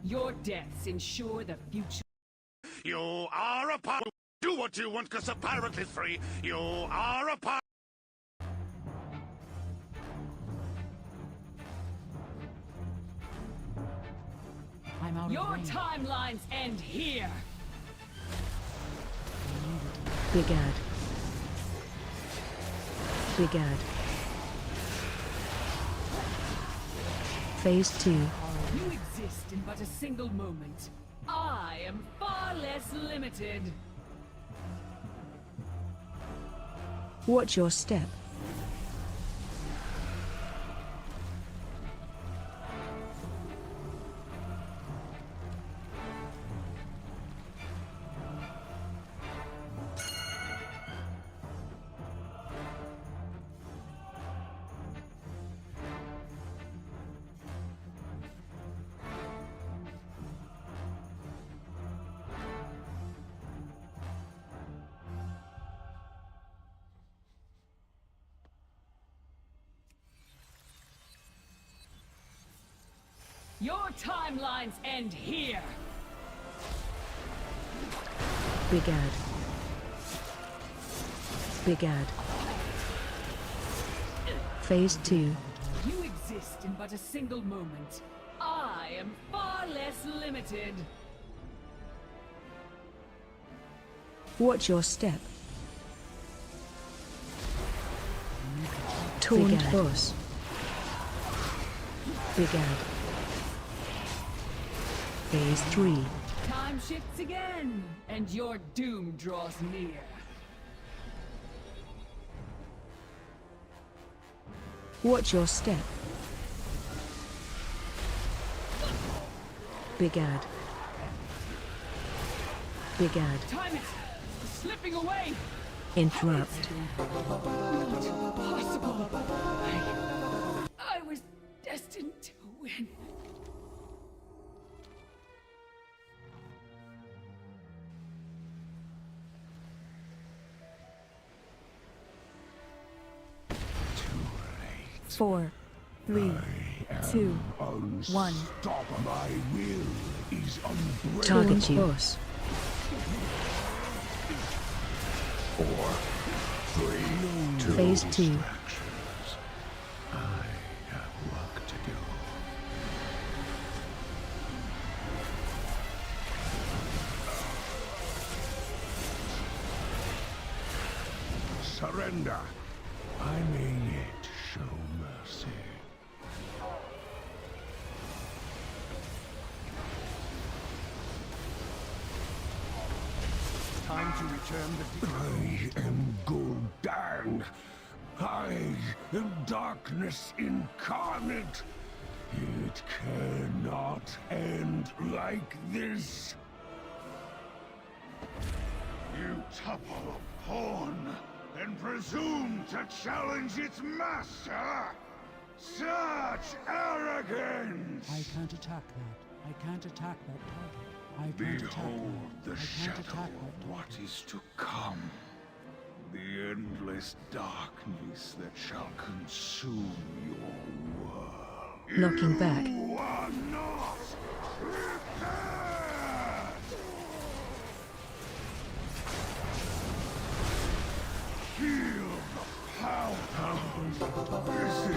Your deaths ensure the future. You are a pirate. Do what you want, cause a pirate is free. You are a pirate. I'm out Your timelines end here. Big Ad. Big Ad. Phase 2. You exist in but a single moment. I am far less limited. Watch your step. Your timelines end here. Big Ad. Big Ad. Phase 2. You exist in but a single moment. I am far less limited. Watch your step. Taunt boss. Big Ad. Phase 3. Time shifts again, and your doom draws near. Watch your step. Big Ad. Big Ad. Time is slipping away. Interrupt. Not possible. I was destined to win. Four, 3, 2, 1. My will is unbreakable. Target you. Boss. 4, 3, 2. Phase 2. I have work to do. Surrender. I may yet show mercy. Time to return the... I am Gul'dan. I am darkness incarnate. It cannot end like this. You topple a pawn and presume to challenge its master? Such arrogance! I can't attack that. I can't attack that target. I can't attack Behold that. the I can't shadow attack that. of what is to come. The endless darkness that shall consume your world. Looking back. You are not prepared! Feel the power. This is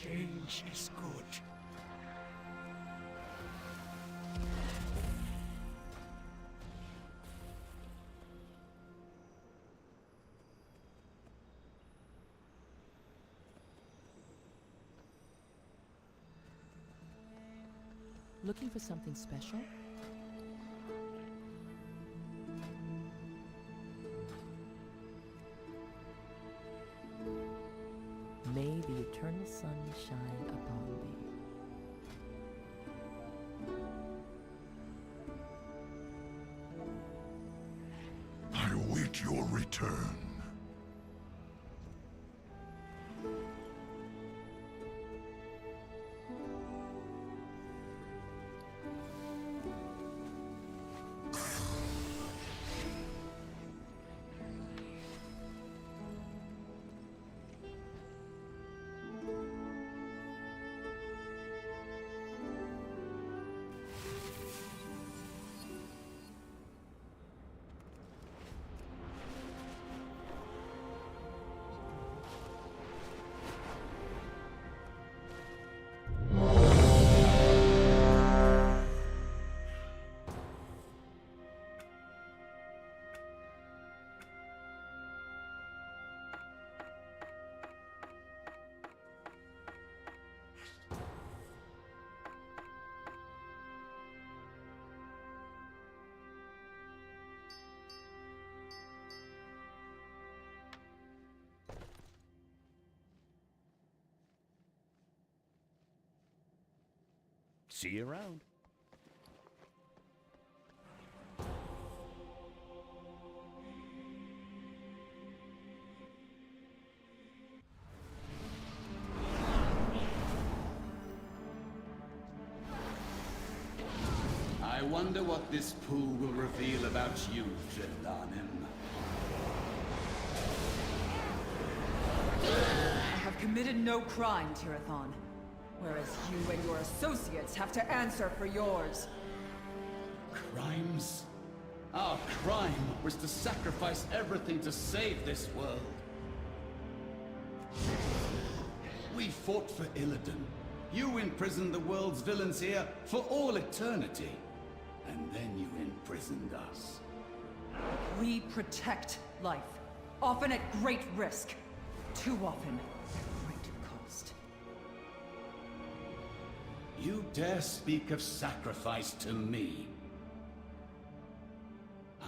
Change is good. Looking for something special? May the eternal sun shine upon thee. I await your return. See you around. I wonder what this pool will reveal about you, Jelanim. I have committed no crime, Tirathon. Whereas you and your associates have to answer for yours. Crimes? Our crime was to sacrifice everything to save this world. We fought for Illidan. You imprisoned the world's villains here for all eternity. And then you imprisoned us. We protect life, often at great risk. Too often at great cost. You dare speak of sacrifice to me?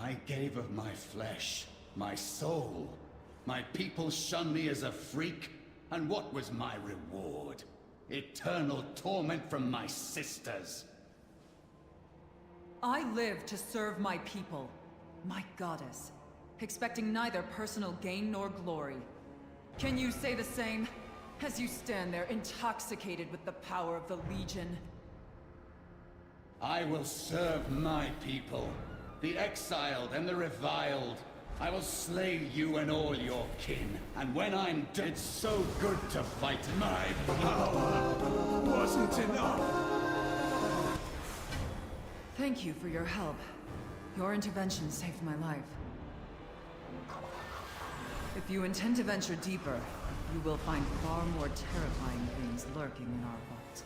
I gave of my flesh, my soul. My people shunned me as a freak, and what was my reward? Eternal torment from my sisters. I live to serve my people, my goddess, expecting neither personal gain nor glory. Can you say the same? As you stand there intoxicated with the power of the Legion. I will serve my people, the exiled and the reviled. I will slay you and all your kin, and when I'm dead, it's so good to fight. My power wasn't enough. Thank you for your help. Your intervention saved my life. If you intend to venture deeper, you will find far more terrifying things lurking in our vault.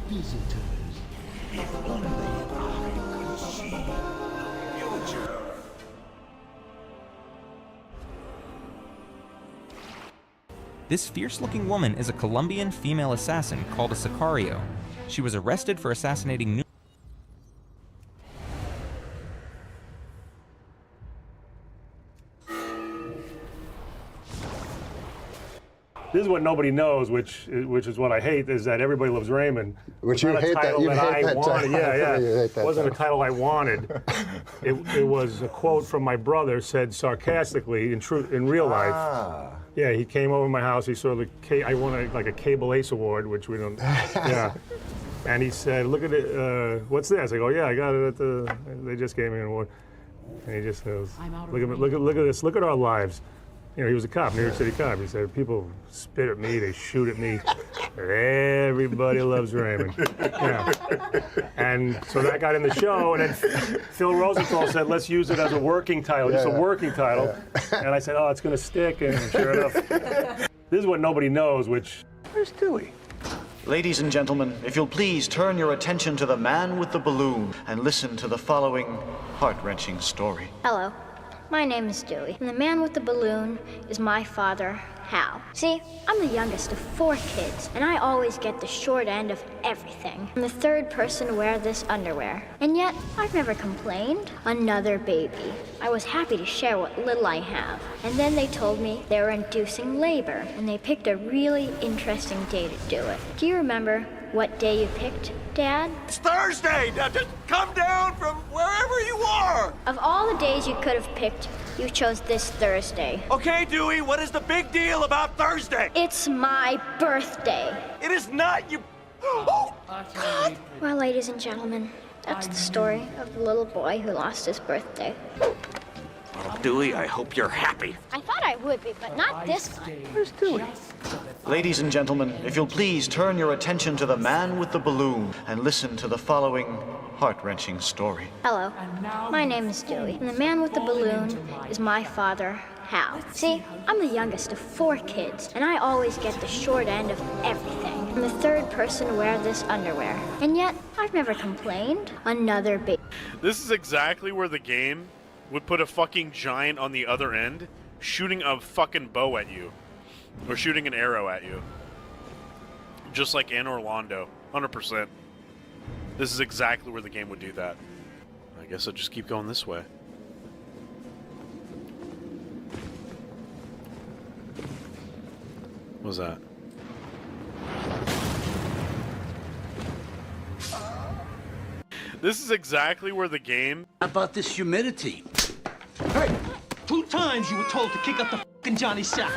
visitors. If only I could see the future. This fierce-looking woman is a Colombian female assassin called a Sicario. She was arrested for assassinating This is what nobody knows, which is what I hate, is that Everybody Loves Raymond. Which you hate that. You hate I that wanted. Yeah. It wasn't a title. title I wanted. It was a quote from my brother, said sarcastically in real life. Yeah, he came over to my house. He saw I won like a Cable Ace Award, which we don't. Yeah. And he said, "Look at it. What's this?" I go, "Yeah, I got it at the. They just gave me an award." And he just goes, "Look at this. Look at our lives." You know, he was a cop, New York City cop. He said, people spit at me, they shoot at me. Everybody loves Raymond. Yeah. And so that got in the show, and then Phil Rosenthal said, let's use it as a working title, just a working title. And I said, oh, it's going to stick, and sure enough. This is what nobody knows, which... Where's Dewey? Ladies and gentlemen, if you'll please turn your attention to the man with the balloon and listen to the following heart-wrenching story. Hello. My name is Dewey, and the man with the balloon is my father, Hal. See, I'm the youngest of 4 kids, and I always get the short end of everything. I'm the 3rd person to wear this underwear. And yet, I've never complained. Another baby. I was happy to share what little I have. And then they told me they were inducing labor, and they picked a really interesting day to do it. Do you remember what day you picked, Dad? It's Thursday! Now just come down from wherever you are! Of all the days you could have picked, you chose this Thursday. Okay, Dewey, what is the big deal about Thursday? It's my birthday. It is not, you... Oh, God! Well, ladies and gentlemen, that's the story of the little boy who lost his birthday. Well, Dewey, I hope you're happy. I thought I would be, but not this one. Where's Dewey? Ladies and gentlemen, if you'll please turn your attention to the man with the balloon and listen to the following heart-wrenching story. Hello. My name is Dewey, and the man with the balloon is my father, Hal. See, I'm the youngest of 4 kids, and I always get the short end of everything. I'm the 3rd person to wear this underwear. And yet, I've never complained. Another baby. This is exactly where the game would put a fucking giant on the other end, shooting a fucking bow at you. Or shooting an arrow at you. Just like in Orlando. 100%. This is exactly where the game would do that. I guess I'll just keep going this way. What was that? This is exactly where the game... How about this humidity? Hey, 2 times you were told to kick up the fucking Johnny Sack.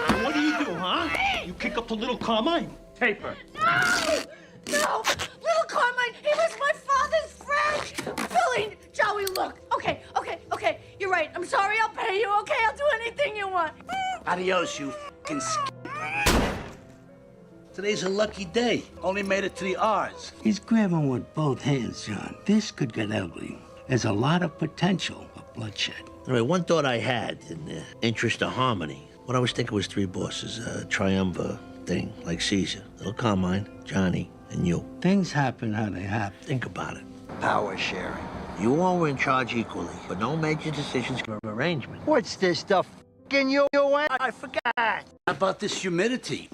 And what do, huh? You kick up the little Carmine. Tape her. No! Little Carmine, he was my father's friend! Billy! Joey, look! Okay. You're right. I'm sorry, I'll pay you, okay? I'll do anything you want. Adios, you fucking Today's a lucky day. Only made it to the R's. He's grabbing with both hands, John. This could get ugly. There's a lot of potential for bloodshed. All right, one thought I had in the interest of harmony. What I was thinking was 3 bosses, a triumvirate thing, like Caesar. Little Carmine, Johnny, and you. Things happen how they happen. Think about it. Power sharing. You all were in charge equally, but no major decisions or arrangement. What's this, the fucking UN? I forgot. How about this humidity?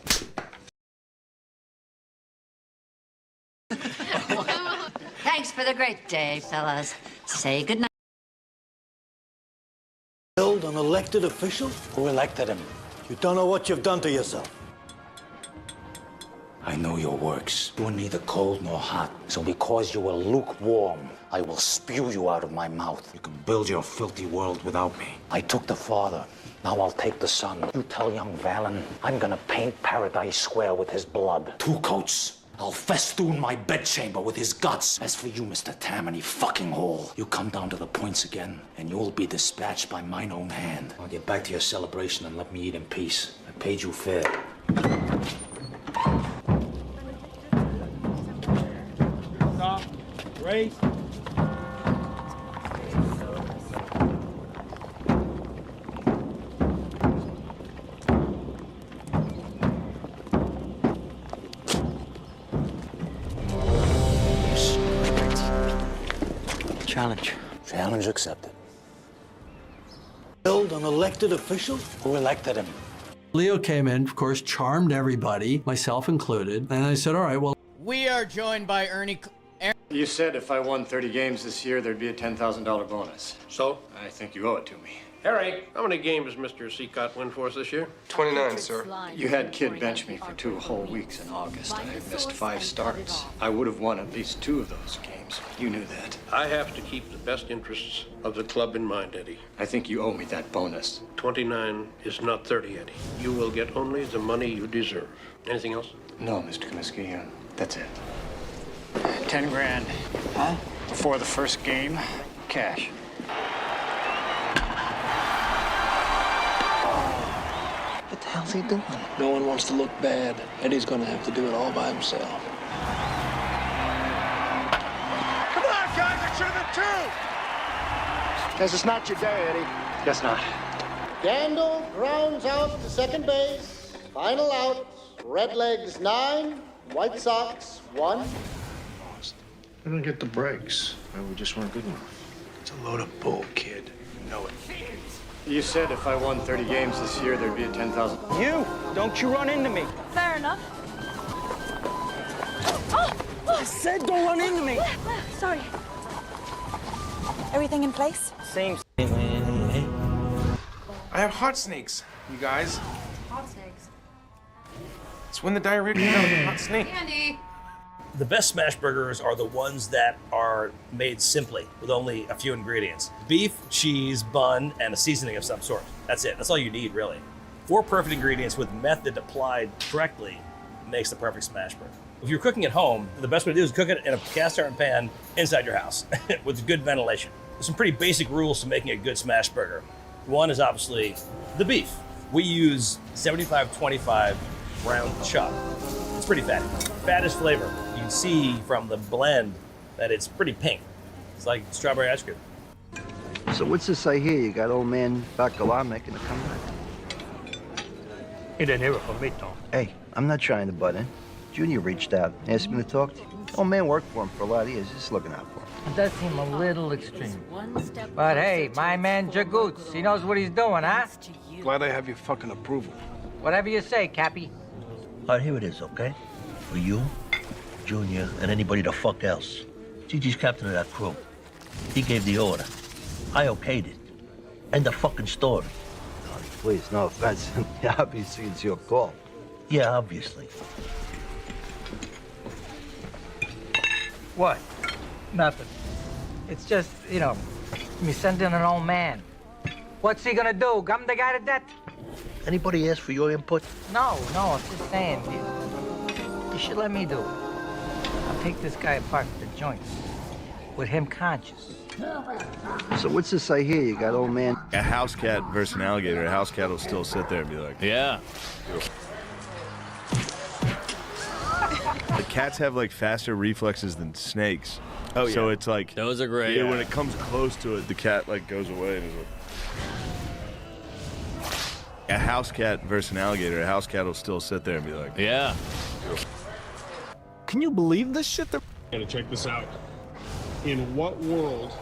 Thanks for the great day, fellas. Say goodnight. Killed an elected official? Who elected him? You don't know what you've done to yourself. I know your works. You are neither cold nor hot. So because you are lukewarm, I will spew you out of my mouth. You can build your filthy world without me. I took the father. Now I'll take the son. You tell young Valen I'm gonna paint Paradise Square with his blood. 2 coats. I'll festoon my bedchamber with his guts. As for you, Mr. Tammany fucking hole, you come down to the points again, and you'll be dispatched by mine own hand. Now get back to your celebration and let me eat in peace. I paid you fair. Stop. Race. challenge. Challenge accepted. Killed an elected official? Who elected him? Leo came in, of course, charmed everybody, myself included, and I said, all right, well... We are joined by Ernie... You said if I won 30 games this year, there'd be a $10,000 bonus. So? I think you owe it to me. Harry, how many games does Mr. Seacott win for us this year? 29, sir. You had Kid bench me for 2 whole weeks in August. I missed 5 starts. I would have won at least 2 of those games. You knew that. I have to keep the best interests of the club in mind, Eddie. I think you owe me that bonus. 29 is not 30, Eddie. You will get only the money you deserve. Anything else? No, Mr. Comiskey, that's it. 10 grand. Huh? Before the first game, cash. What the hell's he doing? No one wants to look bad. Eddie's gonna have to do it all by himself. Come on, guys, it should have been 2! Guess it's not your day, Eddie. Guess not. Gandalf grounds out to second base. Final out. Redlegs 9, White Sox 1. We didn't get the breaks. We just weren't good enough. It's a load of bull, kid. You know it. You said if I won 30 games this year, there'd be a 10,000. You! Don't you run into me. Fair enough. I said don't run into me. Sorry. Everything in place? Same. I have hot snakes, you guys. Hot snakes. It's when the diarrhea comes out of a hot snake. Andy! The best smash burgers are the ones that are made simply with only a few ingredients. Beef, cheese, bun, and a seasoning of some sort. That's it. That's all you need, really. 4 perfect ingredients with method applied correctly makes the perfect smash burger. If you're cooking at home, the best way to do is cook it in a cast iron pan inside your house with good ventilation. There's some pretty basic rules to making a good smash burger. One is obviously the beef. We use 75-25 round chop. It's pretty fatty. Fat is flavor. You can see from the blend that it's pretty pink. It's like strawberry ice cream. So what's this I hear? You got old man Bacala making a comeback? He didn't hear it from me, Tom. Hey, I'm not trying to butt in. Junior reached out, asked me to talk to you. Old man worked for him for a lot of years, just looking out for him. It does seem a little extreme. But hey, my man Jagoots, he knows what he's doing, huh? Glad I have your fucking approval. Whatever you say, Cappy. All right, here it is, okay? For you, Junior, and anybody the fuck else. Gigi's captain of that crew. He gave the order. I okayed it. End of fucking story. Please, no offense. Obviously, it's your call. Yeah, obviously. What? Nothing. It's just, me sending an old man. What's he gonna do? Gum the guy to death? Anybody ask for your input? No, I'm just saying. You should let me do it. I'll take this guy apart for the joints. With him conscious. So what's this I hear? You got old man... A house cat versus an alligator. A house cat will still sit there and be like... Yeah. The cats have like faster reflexes than snakes. Oh yeah. So it's like... Those are great. Yeah, when it comes close to it, the cat like goes away and is like... A house cat versus an alligator. A house cat will still sit there and be like... Yeah. Can you believe this shit? Gotta check this out. In what world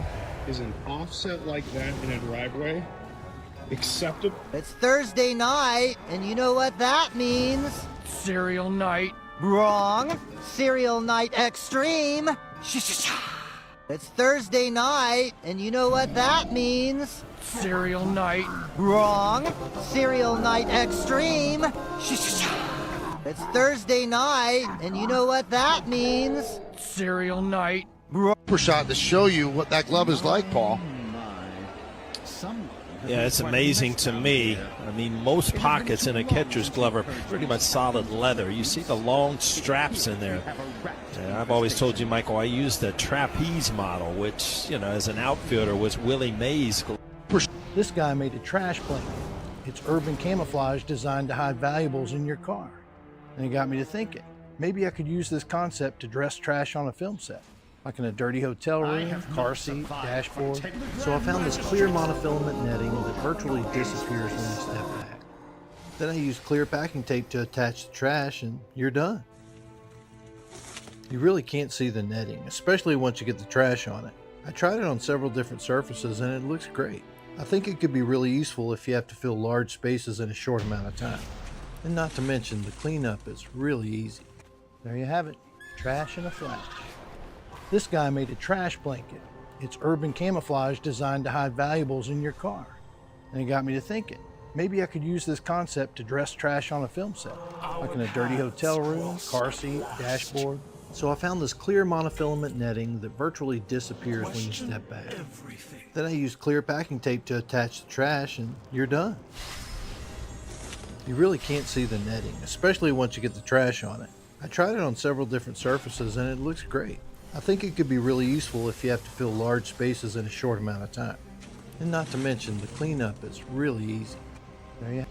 is an offset like that in a driveway acceptable? It's Thursday night, and you know what that means? Cereal night. Wrong. Cereal night extreme. It's Thursday night, and you know what that means? Cereal night. Wrong. Cereal night extreme. It's Thursday night, and you know what that means? Cereal night. Shot to show you what that glove is like, Paul. Yeah, it's amazing to me. I mean, most pockets in a catcher's glove are pretty much solid leather. You see the long straps in there. I've always told you, Michael, I used the trapeze model, which, as an outfielder was Willie Mays. This guy made a trash blanket. It's urban camouflage designed to hide valuables in your car. And it got me to thinking, maybe I could use this concept to dress trash on a film set. Like in a dirty hotel room, car seat, dashboard. So I found this clear monofilament netting that virtually disappears when you step back. Then I use clear packing tape to attach the trash and you're done. You really can't see the netting, especially once you get the trash on it. I tried it on several different surfaces and it looks great. I think it could be really useful if you have to fill large spaces in a short amount of time. And not to mention, the cleanup is really easy. There you have it, trash in a flash. This guy made a trash blanket. It's urban camouflage designed to hide valuables in your car. And it got me to thinking, maybe I could use this concept to dress trash on a film set, like in a dirty hotel room, car seat, dashboard. So I found this clear monofilament netting that virtually disappears when you step back. Then I used clear packing tape to attach the trash and you're done. You really can't see the netting, especially once you get the trash on it. I tried it on several different surfaces and it looks great. I think it could be really useful if you have to fill large spaces in a short amount of time. And not to mention, the cleanup is really easy. There you